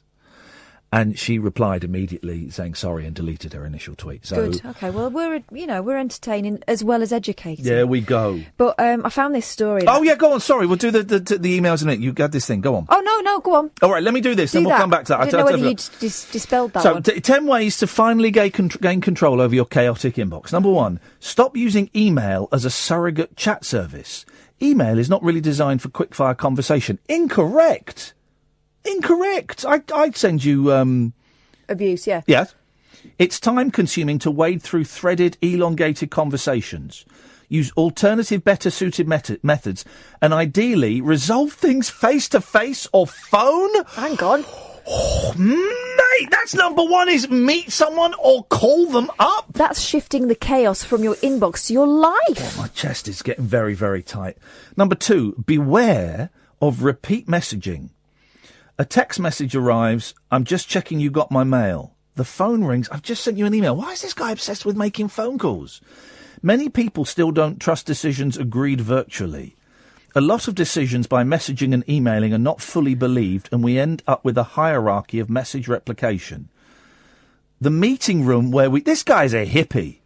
And she replied immediately saying sorry and deleted her initial tweet. So, good. Okay. Well, we're entertaining as well as educating. There we go. But I found this story. Oh yeah, go on. Sorry, we'll do the emails in a minute. You got this thing. Go on. Oh no, go on. All right, let me do this, then we'll come back to that. I didn't know whether you'd dispelled that so, one. 10 ways to finally gain control over your chaotic inbox. Number 1, stop using email as a surrogate chat service. Email is not really designed for quick-fire conversation. Incorrect. I'd send you... abuse, yeah. Yes. It's time-consuming to wade through threaded, elongated conversations. Use alternative, better-suited methods, and ideally resolve things face-to-face or phone. Hang on. Oh, mate, that's number 1, is meet someone or call them up. That's shifting the chaos from your inbox to your life. Oh, my chest is getting very, very tight. Number 2, beware of repeat messaging. A text message arrives, I'm just checking you got my mail. The phone rings, I've just sent you an email. Why is this guy obsessed with making phone calls? Many people still don't trust decisions agreed virtually. A lot of decisions by messaging and emailing are not fully believed, and we end up with a hierarchy of message replication. The meeting room where this guy's a hippie.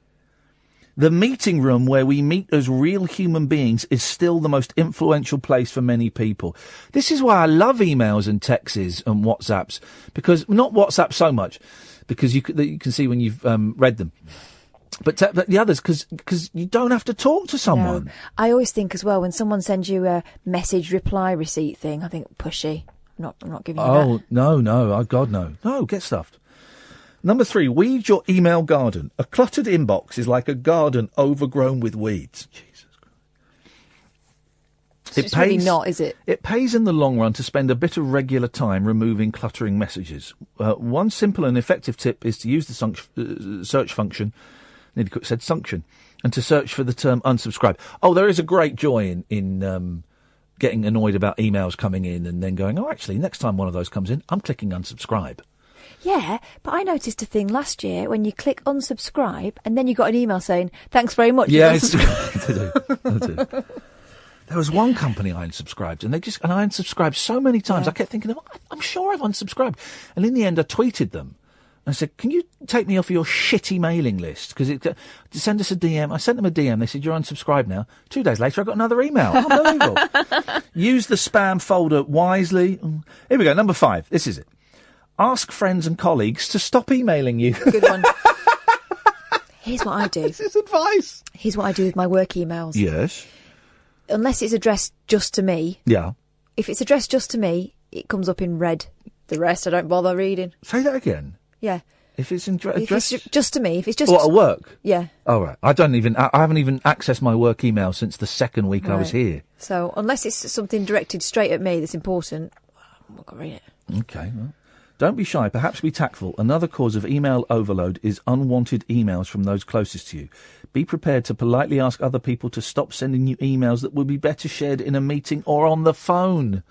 The meeting room where we meet as real human beings is still the most influential place for many people. This is why I love emails and texts and WhatsApps, because not WhatsApp so much, because you can see when you've read them. But the others, because you don't have to talk to someone. No. I always think as well, when someone sends you a message reply receipt thing, I think, pushy. I'm not giving you that. Oh, no. Oh, God, no. No, get stuffed. Number 3, weed your email garden. A cluttered inbox is like a garden overgrown with weeds. Jesus Christ. It's really not, is it? It pays in the long run to spend a bit of regular time removing cluttering messages. One simple and effective tip is to use the search function, nearly said sunction, and to search for the term unsubscribe. Oh, there is a great joy in getting annoyed about emails coming in and then going, oh, actually, next time one of those comes in, I'm clicking unsubscribe. Yeah, but I noticed a thing last year when you click unsubscribe and then you got an email saying, thanks very much. Yeah, I do. There was one company I unsubscribed, and I unsubscribed so many times. Yeah. I kept thinking, I'm sure I've unsubscribed. And in the end, I tweeted them. I said, can you take me off your shitty mailing list? Because send us a DM. I sent them a DM. They said, you're unsubscribed now. 2 days later, I got another email. Unbelievable. Use the spam folder wisely. Here we go. Number 5. This is it. Ask friends and colleagues to stop emailing you. Good one. Here's what I do. This is advice. Here's what I do with my work emails. Yes. Unless it's addressed just to me. Yeah. If it's addressed just to me, it comes up in red. The rest I don't bother reading. Say that again. Yeah. If it's addressed just to me, if it's just at work. Yeah. Oh right. I haven't even accessed my work email since the second week I was here. So unless it's something directed straight at me that's important, I'm not gonna read it. Okay. Well. Don't be shy, perhaps be tactful. Another cause of email overload is unwanted emails from those closest to you. Be prepared to politely ask other people to stop sending you emails that would be better shared in a meeting or on the phone.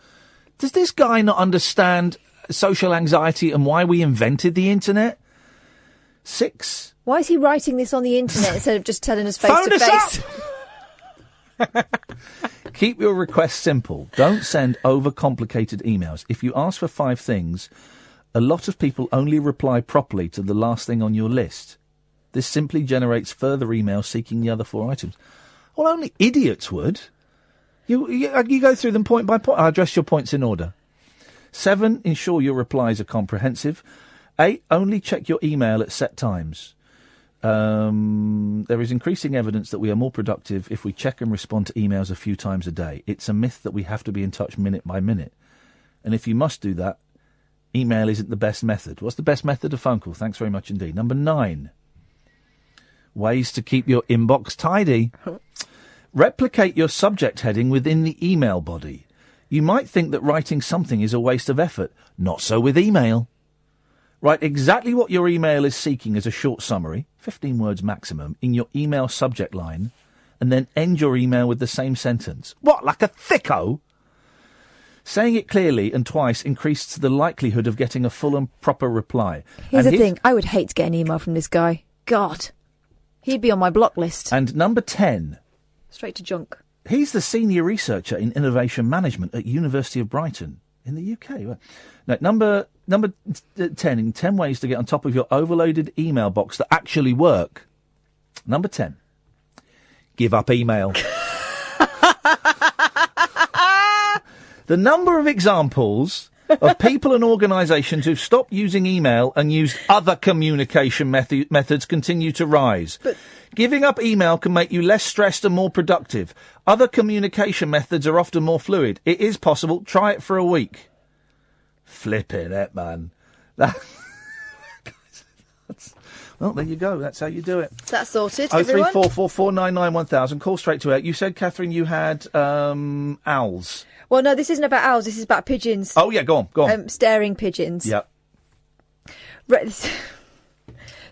Does this guy not understand social anxiety and why we invented the internet? 6. Why is he writing this on the internet instead of just telling us face to face? Keep your requests simple. Don't send overcomplicated emails. If you ask for 5 things, a lot of people only reply properly to the last thing on your list. This simply generates further emails seeking the other 4 items. Well, only idiots would. You go through them point by point. I'll address your points in order. 7, ensure your replies are comprehensive. 8, only check your email at set times. There is increasing evidence that we are more productive if we check and respond to emails a few times a day. It's a myth that we have to be in touch minute by minute. And if you must do that, email isn't the best method. What's the best method? A phone call. Thanks very much indeed. Number 9. Ways to keep your inbox tidy. Replicate your subject heading within the email body. You might think that writing something is a waste of effort. Not so with email. Write exactly what your email is seeking as a short summary, 15 words maximum, in your email subject line, and then end your email with the same sentence. What, like a thicko? Saying it clearly and twice increases the likelihood of getting a full and proper reply. Here's the thing. I would hate to get an email from this guy. God. He'd be on my block list. And number 10. Straight to junk. He's the senior researcher in innovation management at University of Brighton in the UK. Now, number 10, in 10 ways to get on top of your overloaded email box that actually work. Number 10. Give up email. The number of examples of people and organisations who've stopped using email and used other communication methods continue to rise. But giving up email can make you less stressed and more productive. Other communication methods are often more fluid. It is possible. Try it for a week. Flipping it, man. Well, there you go. That's how you do it. That's sorted, everyone. 0344 499 1000. Call straight to it. You said, Catherine, you had owls. Well, no, this isn't about owls. This is about pigeons. Oh, yeah, go on. Staring pigeons. Yep.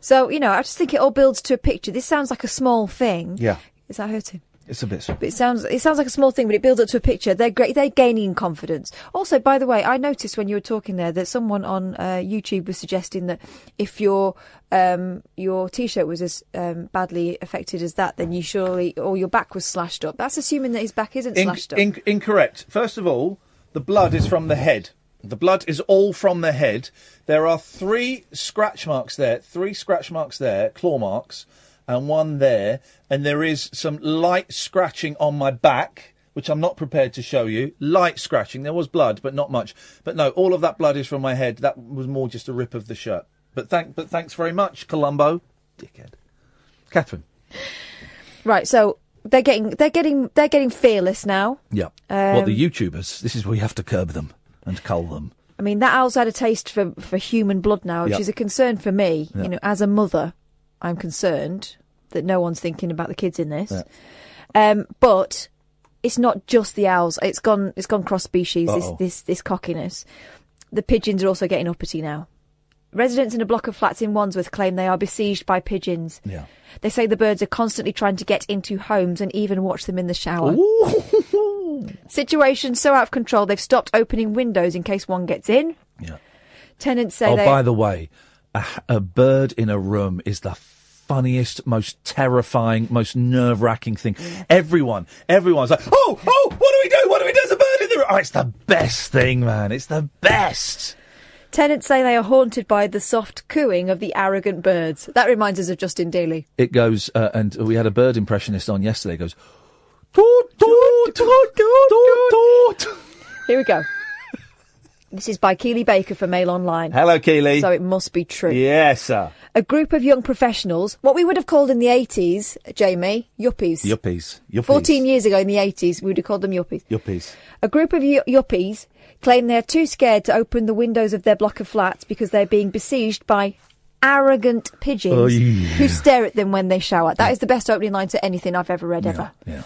So, I just think it all builds to a picture. This sounds like a small thing. Yeah. Is that hurting? It's a bit. But it sounds like a small thing, but it builds up to a picture. They're great. They're gaining confidence. Also, by the way, I noticed when you were talking there that someone on YouTube was suggesting that if your T-shirt was as badly affected as that, then you surely, or your back was slashed up. That's assuming that his back isn't slashed up. Incorrect. First of all, the blood is from the head. The blood is all from the head. There are 3 scratch marks there, claw marks, and 1 there, and there is some light scratching on my back, which I'm not prepared to show you. Light scratching. There was blood, but not much. But no, all of that blood is from my head. That was more just a rip of the shirt. But thanks very much, Columbo. Dickhead. Catherine. Right, so they're getting fearless now. Yeah. The YouTubers. This is where you have to curb them and cull them. I mean, that owl's had a taste for human blood now, which is a concern for me. Yep. As a mother, I'm concerned that no one's thinking about the kids in this. Yeah. But it's not just the owls. It's gone cross species. This cockiness. The pigeons are also getting uppity now. Residents in a block of flats in Wandsworth claim they are besieged by pigeons. Yeah. They say the birds are constantly trying to get into homes and even watch them in the shower. Situation so out of control they've stopped opening windows in case one gets in. Yeah. Tenants say by the way, a bird in a room is the funniest, most terrifying, most nerve-wracking thing. Everyone's like, oh, what do we do? There's a bird in the room. Oh, it's the best thing, man. It's the best. Tenants say they are haunted by the soft cooing of the arrogant birds. That reminds us of Justin Daly. It goes, and we had a bird impressionist on yesterday. It goes, toot, toot, toot, toot, toot. Here we go. This is by Keely Baker for Mail Online. Hello, Keely. So it must be true. Yes, sir. A group of young professionals, what we would have called in the 80s, Jamie, yuppies. Yuppies. 14 years ago in the 80s, we would have called them yuppies. Yuppies. A group of yuppies claim they are too scared to open the windows of their block of flats because they're being besieged by arrogant pigeons who stare at them when they shower. That is the best opening line to anything I've ever read, ever. Yeah.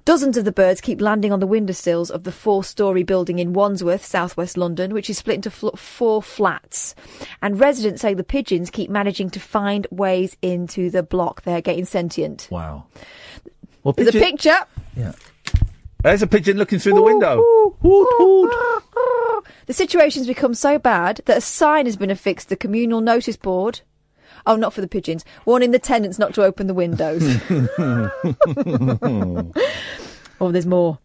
Dozens of the birds keep landing on the windowsills of the 4-storey building in Wandsworth, southwest London, which is split into 4 flats. And residents say the pigeons keep managing to find ways into the block. They're getting sentient. Wow. Well, there's a picture. Yeah. There's a pigeon looking through the window. The situation's become so bad that a sign has been affixed to the communal notice board. Oh, not for the pigeons. Warning the tenants not to open the windows. Oh, there's more.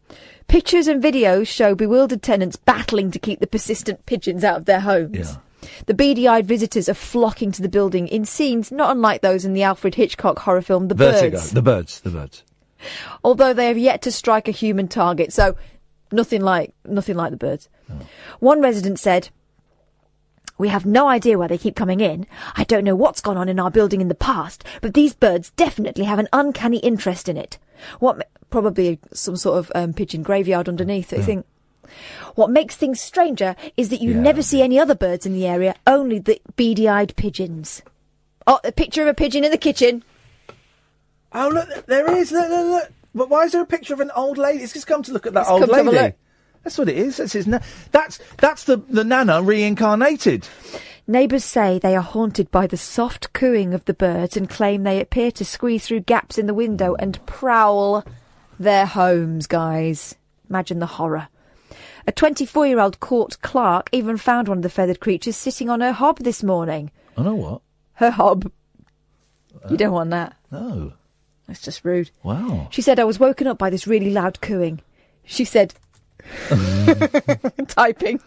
Pictures and videos show bewildered tenants battling to keep the persistent pigeons out of their homes. Yeah. The beady-eyed visitors are flocking to the building in scenes not unlike those in the Alfred Hitchcock horror film The Vertigo. Birds. The birds. Although they have yet to strike a human target, so nothing like the birds. Oh. One resident said, "We have no idea why they keep coming in. I don't know what's gone on in our building in the past, but these birds definitely have an uncanny interest in it." Probably some sort of pigeon graveyard underneath. I think. What makes things stranger is that you never see any other birds in the area, only the beady-eyed pigeons. Oh, a picture of a pigeon in the kitchen. Oh, look, there is. Look. But why is there a picture of an old lady? It's just come to look at that old lady. That's what it is. That's the Nana reincarnated. Neighbours say they are haunted by the soft cooing of the birds and claim they appear to squeeze through gaps in the window and prowl their homes, guys. Imagine the horror. A 24-year-old Court clerk even found one of the feathered creatures sitting on her hob this morning. I know what? Her hob. You don't want that. No. That's just rude. Wow. She said, I was woken up by this really loud cooing. She said... typing.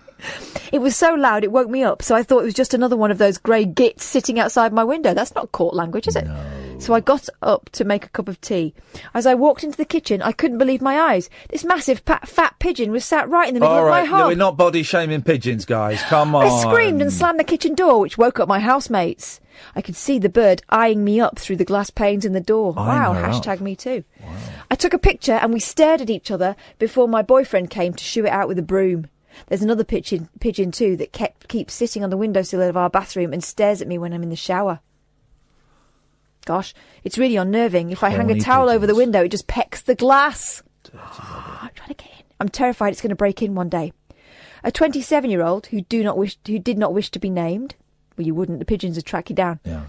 It was so loud it woke me up, so I thought it was just another one of those grey gits sitting outside my window. That's not court language, is it? No. So I got up to make a cup of tea. As I walked into the kitchen, I couldn't believe my eyes. This massive fat pigeon was sat right in the middle of my hob. No, we're not body shaming pigeons, guys. Come on. I screamed and slammed the kitchen door, which woke up my housemates. I could see the bird eyeing me up through the glass panes in the door. Wow, hashtag me too. Wow. I took a picture and we stared at each other before my boyfriend came to shoo it out with a broom. There's another pigeon too that keeps sitting on the windowsill of our bathroom and stares at me when I'm in the shower. Gosh, it's really unnerving. If I hang a towel over the window, it just pecks the glass. I'm trying to get in. I'm terrified it's going to break in one day. A 27-year-old who did not wish to be named. Well, you wouldn't. The pigeons would track you down. Yeah.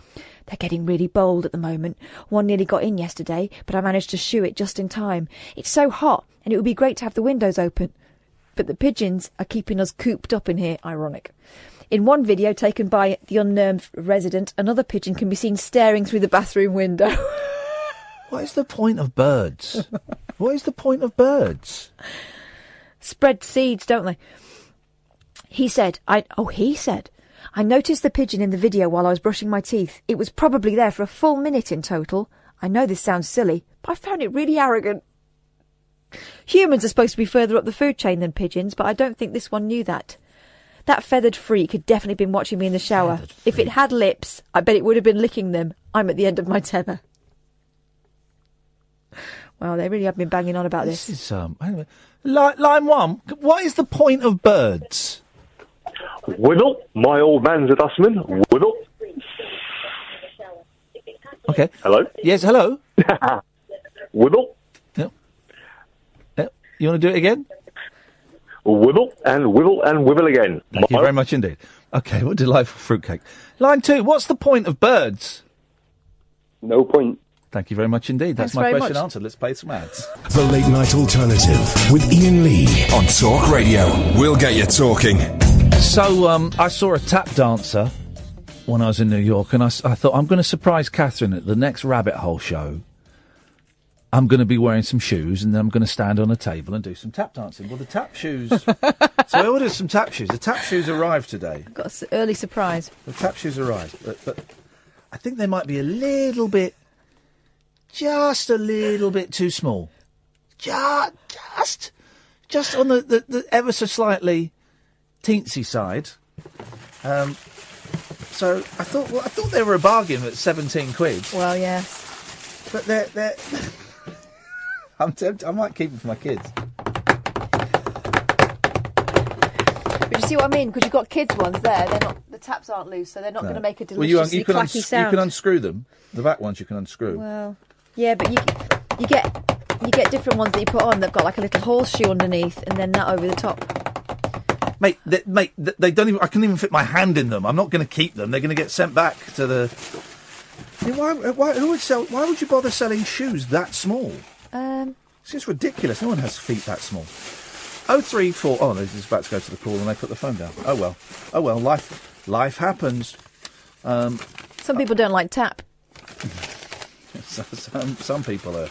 They're getting really bold at the moment. One nearly got in yesterday, but I managed to shoo it just in time. It's so hot, and it would be great to have the windows open. But the pigeons are keeping us cooped up in here. Ironic. In one video taken by the unnerved resident, another pigeon can be seen staring through the bathroom window. What is the point of birds? What is the point of birds? Spread seeds, don't they? He said, I noticed the pigeon in the video while I was brushing my teeth. It was probably there for a full minute in total. I know this sounds silly, but I found it really arrogant. Humans are supposed to be further up the food chain than pigeons, but I don't think this one knew that. That feathered freak had definitely been watching me in the shower. If it had lips, I bet it would have been licking them. I'm at the end of my tether. Well, they really have been banging on about this. This is, line one, what is the point of birds? Whittle, my old man's a dustman. Whittle. Okay. Hello? Yes, hello? Whittle. You want to do it again? Whittle and whittle and wibble again. Thank you very much indeed. Okay, what delightful fruitcake. Line two, what's the point of birds? No point. Thank you very much indeed. That's my question answered. Let's play some ads. The Late Night Alternative with Iain Lee on Talk Radio. We'll get you talking. So, I saw a tap dancer when I was in New York, and I thought, I'm going to surprise Katherine at the next Rabbit Hole show. I'm going to be wearing some shoes, and then I'm going to stand on a table and do some tap dancing. Well, the tap shoes... So I ordered some tap shoes. The tap shoes arrived today. Got an early surprise. The tap shoes arrived, but I think they might be a little bit... Just a little bit too small. Just on the ever so slightly teensy side. So I thought they were a bargain at 17 quid. Well, yes. But they're I'm tempted. I might keep them for my kids. But you see what I mean? Because you've got kids' ones there. They're not. The taps aren't loose, so they're not going to make a deliciously clacky sound. You can unscrew them. The back ones you can unscrew. Well, yeah, but you get different ones that you put on that've got like a little horseshoe underneath, and then that over the top. Mate, they don't even. I couldn't even fit my hand in them. I'm not going to keep them. They're going to get sent back to the. I mean, why would you bother selling shoes that small? It's just ridiculous. No one has feet that small. 034. Oh, they're just about to go to the call and they put the phone down. Oh well. Life happens. Some people don't like tap. Some people are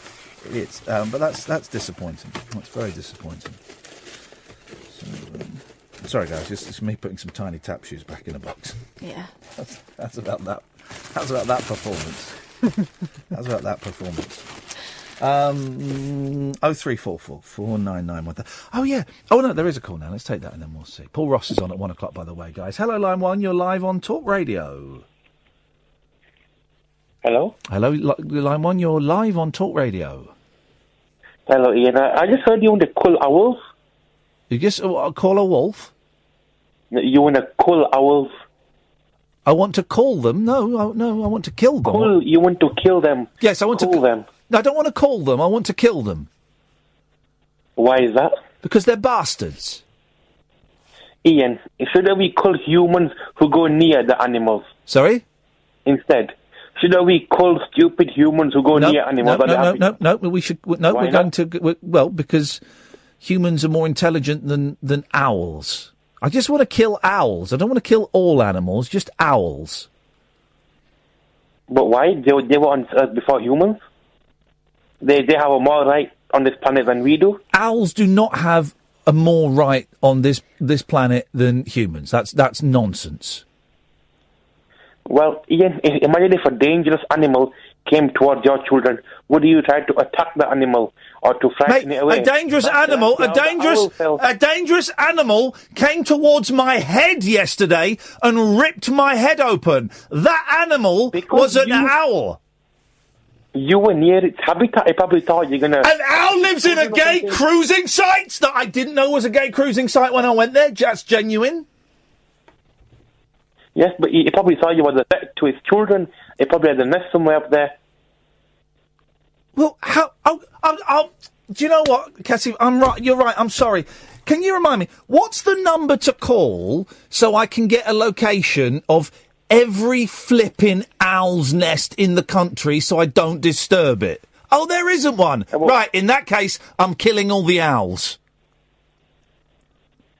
idiots. But that's disappointing. That's very disappointing. So, sorry guys, just me putting some tiny tap shoes back in a box. Yeah. That's about that. That's about that performance. That's about that performance. 0344 499 Oh yeah. Oh no, there is a call now. Let's take that and then we'll see. Paul Ross is on at 1 o'clock, by the way, guys. Hello, line one. You're live on Talk Radio. Hello. Hello, line one. You're live on Talk Radio. Hello, Ian. I just heard you want to cull owls. You just call a wolf? You want to cull owls? I want to call them. No, I want to kill them. You want to kill them? Yes, I want to kill them. I don't want to call them. I want to kill them. Why is that? Because they're bastards. Ian, shouldn't we cull humans who go near the animals? Sorry? Instead. Shouldn't we cull stupid humans who go near animals? No, we should... No, Why we're going to... Well, because humans are more intelligent than owls. I just want to kill owls. I don't want to kill all animals, just owls. But why? They were on Earth before humans? They have a more right on this planet than we do? Owls do not have a more right on this planet than humans. That's nonsense. Well, Ian, imagine if a dangerous animal came towards your children. Would you try to attack the animal or to frighten it away? A dangerous animal came towards my head yesterday and ripped my head open. That animal was an owl. You were near its habitat. I probably thought you're going to... An owl lives in a gay cruising site that I didn't know was a gay cruising site when I went there. That's genuine. Yes, but he probably thought you were a threat to his children. He probably had a nest somewhere up there. Well, how... do you know what, Cassie? I'm right. You're right. I'm sorry. Can you remind me, what's the number to call so I can get a location of every flipping owl's nest in the country so I don't disturb it? Oh, there isn't one. Right, in that case, I'm killing all the owls.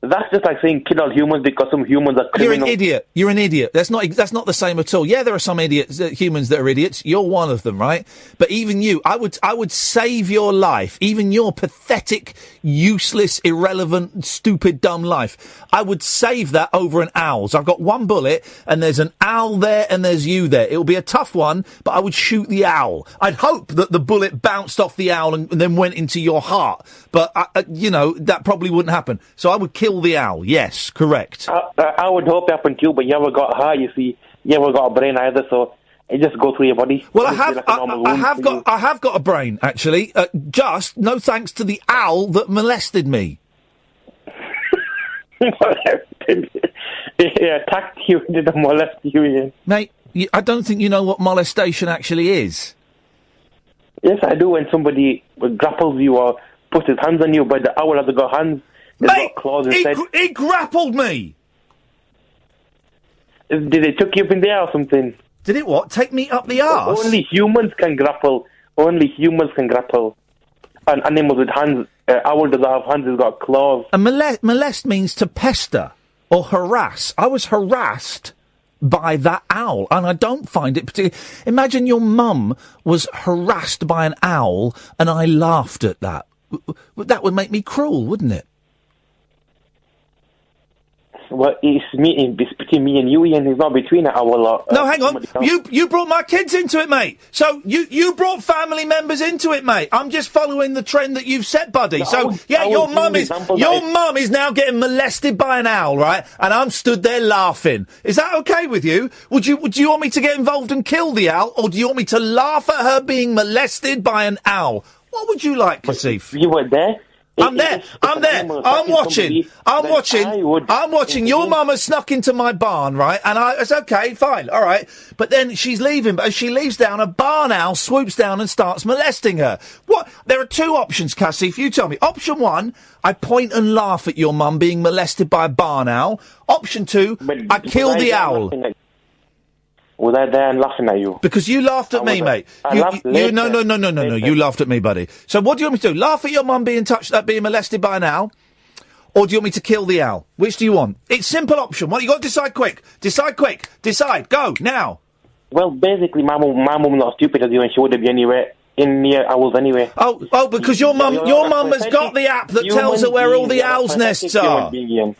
That's just like saying kill all humans because some humans are criminals. You're an idiot. That's not the same at all. Yeah, there are some humans that are idiots. You're one of them, right? But even you, I would save your life, even your pathetic, useless, irrelevant, stupid, dumb life. I would save that over an owl's. I've got one bullet, and there's an owl there, and there's you there. It will be a tough one, but I would shoot the owl. I'd hope that the bullet bounced off the owl and then went into your heart. But, that probably wouldn't happen. So I would kill the owl. Yes, correct. I would hope it happened to you, but you never got heart, you see. You never got a brain either, so it just goes through your body. Well, I have got a brain, actually. Just no thanks to the owl that molested me. He attacked you and didn't molest you, Ian. Mate, I don't think you know what molestation actually is. Yes, I do. When somebody grapples you or puts his hands on you, but the owl hasn't got hands. Mate, he grappled me. Did it took you up in the air or something? Did it what? Take me up the arse? Only humans can grapple. And animals with hands. Owl doesn't have hands, it's got claws. And molest means to pester or harass. I was harassed by that owl, and I don't find it particularly... Imagine your mum was harassed by an owl, and I laughed at that. That would make me cruel, wouldn't it? Well, it's between me and you, Ian. It's not between an owl or... No, hang on. You brought my kids into it, mate. So you brought family members into it, mate. I'm just following the trend that you've set, buddy. No, your mum is now getting molested by an owl, right? And I'm stood there laughing. Is that okay with you? Would you want me to get involved and kill the owl, or do you want me to laugh at her being molested by an owl? What would you like, Kasif? You were there. I'm there. I'm watching. Your mum has snuck into my barn, right? And it's okay, fine, all right. But then she's leaving. But as she leaves down, a barn owl swoops down and starts molesting her. What? There are two options, Cassie, if you tell me. Option one, I point and laugh at your mum being molested by a barn owl. Option two, I kill the owl. Was I there and laughing at you? Because you laughed at me, mate. No. You laughed at me, buddy. So what do you want me to do? Laugh at your mum being molested by an owl? Or do you want me to kill the owl? Which do you want? It's simple option. What you got to decide quick. Decide. Go, now. Well, basically, my mum not stupid as you, and she wouldn't be anywhere in near owls anyway. Oh, because your mum has got the app that tells her where all the owls' nests are. You're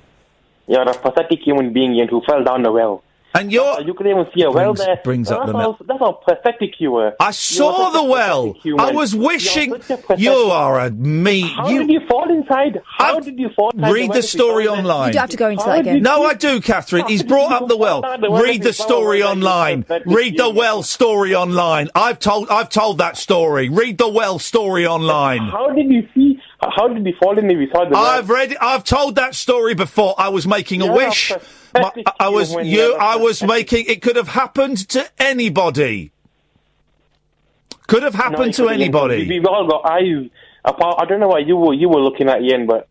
a pathetic human being, Ian, who fell down the well. And you couldn't even see a well there. Brings up the milk. That's how pathetic you were. I saw the well. I was wishing... You are a meat... How did you fall inside? Read the story online. You don't have to go into that again. No, I do, Catherine. He's brought up the well. Read the story online. Read the well story online. I've told that story. Read the well story online. How did you fall in if you saw the well? I've told that story before. I was making a wish. I was making... It could have happened to anybody. Could have happened to anybody. We've all got eyes. I don't know what you were looking at, Iain, but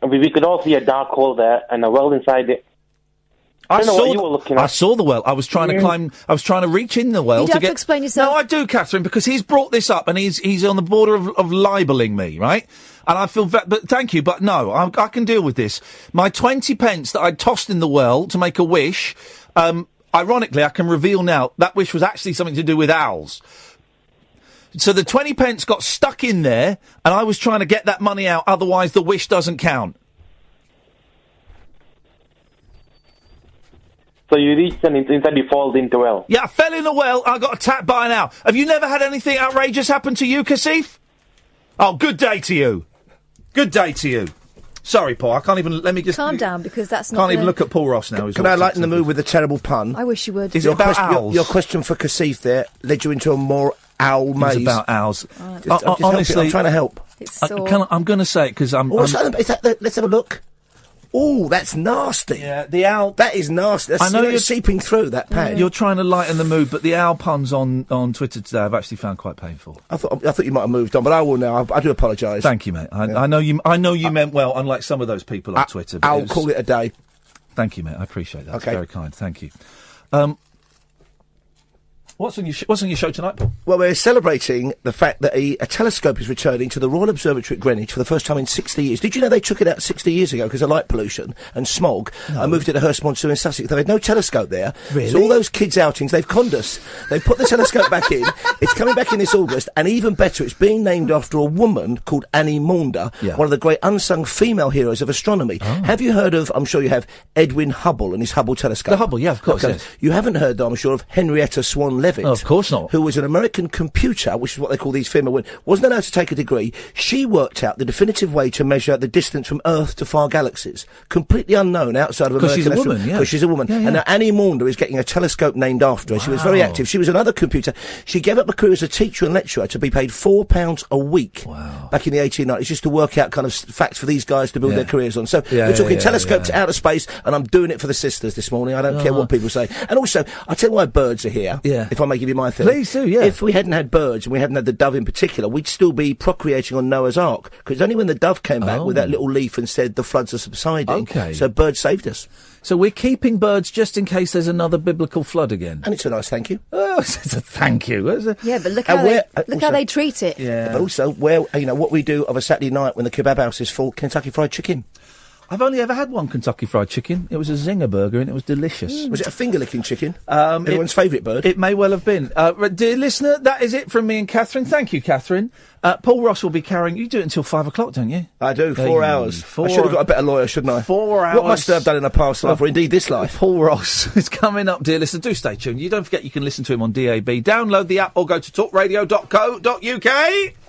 we could all see a dark hole there and a well inside it. I don't know what you were looking at. I saw the well. I was trying to climb. I was trying to reach in the well. You don't have to explain yourself. No, I do, Catherine, because he's brought this up and he's on the border of libelling me, right? And I feel but thank you, but no, I can deal with this. My 20 pence that I tossed in the well to make a wish, ironically, I can reveal now that wish was actually something to do with owls. So the 20 pence got stuck in there, and I was trying to get that money out. Otherwise, the wish doesn't count. So you reached and instead you fall into a well. Yeah, I fell in a well. I got attacked by an owl. Have you never had anything outrageous happen to you, Kasif? Oh, good day to you. Good day to you. Sorry, Paul. I can't even. Let me just calm down because that's not. Can't even look at Paul Ross now. Can I lighten the mood with a terrible pun? I wish you would. Is it about owls? Your question for Kasif there led you into a more owl maze. It's about owls. Right. Honestly, I'm trying to help. It's sore. I'm going to say it because I'm. Let's have a look. Oh, that's nasty. Yeah, the owl. That is nasty. I know you're seeping through that pad. You're trying to lighten the mood, but the owl puns on Twitter today I've actually found quite painful. I thought you might have moved on, but I will now. I do apologise. Thank you, mate. I know you meant well, unlike some of those people on Twitter. I'll call it a day. Thank you, mate. I appreciate that. Okay. It's very kind. Thank you. What's on your show tonight, Paul? Well, we're celebrating the fact that a telescope is returning to the Royal Observatory at Greenwich for the first time in 60 years. Did you know they took it out 60 years ago because of light pollution and smog? No. And moved it to Hurst-on-Soar in Sussex. They've had no telescope there. Really? So all those kids' outings, they've conned us. They've put the telescope back in. It's coming back in this August, and even better, it's being named after a woman called Annie Maunder, one of the great unsung female heroes of astronomy. Oh. Have you heard of, I'm sure you have, Edwin Hubble and his Hubble telescope? The Hubble, yeah, of course, yes. You haven't heard, though, I'm sure, of Henrietta Swan Leavitt. Oh, of course not. Who was an American computer, which is what they call these female women, wasn't allowed to take a degree. She worked out the definitive way to measure the distance from Earth to far galaxies. Completely unknown outside of American. Because she's a woman, yeah. Because she's a woman. Yeah, yeah. And now Annie Maunder is getting a telescope named after her. She was very active. She was another computer. She gave up a career as a teacher and lecturer to be paid £4 a week back in the 1890s just to work out kind of facts for these guys to build their careers on. So we're talking telescope to outer space, and I'm doing it for the sisters this morning. I don't care what people say. And also, I'll tell you why birds are here, if I may give you my thing. Please do, yeah. If we hadn't had birds, and we hadn't had the dove in particular, we'd still be procreating on Noah's Ark. Because only when the dove came back with that little leaf and said the floods are subsiding, so birds saved us. So we're keeping birds just in case there's another biblical flood again. And it's a nice thank you. Oh, it's a thank you. Yeah, but look how they treat it. Yeah. But also, what we do of a Saturday night when the kebab house is full, Kentucky Fried Chicken. I've only ever had one Kentucky Fried Chicken. It was a zinger burger and it was delicious. Was it a finger-licking chicken? Everyone's favourite bird? It may well have been. Dear listener, that is it from me and Catherine. Thank you, Catherine. Paul Ross will be carrying... You do it until 5 o'clock, don't you? I do, 4 hours. I should have got a better lawyer, shouldn't I? 4 hours. What must I have done in a past life, or indeed this life? Paul Ross is coming up, dear listener. Do stay tuned. You don't forget you can listen to him on DAB. Download the app or go to talkradio.co.uk.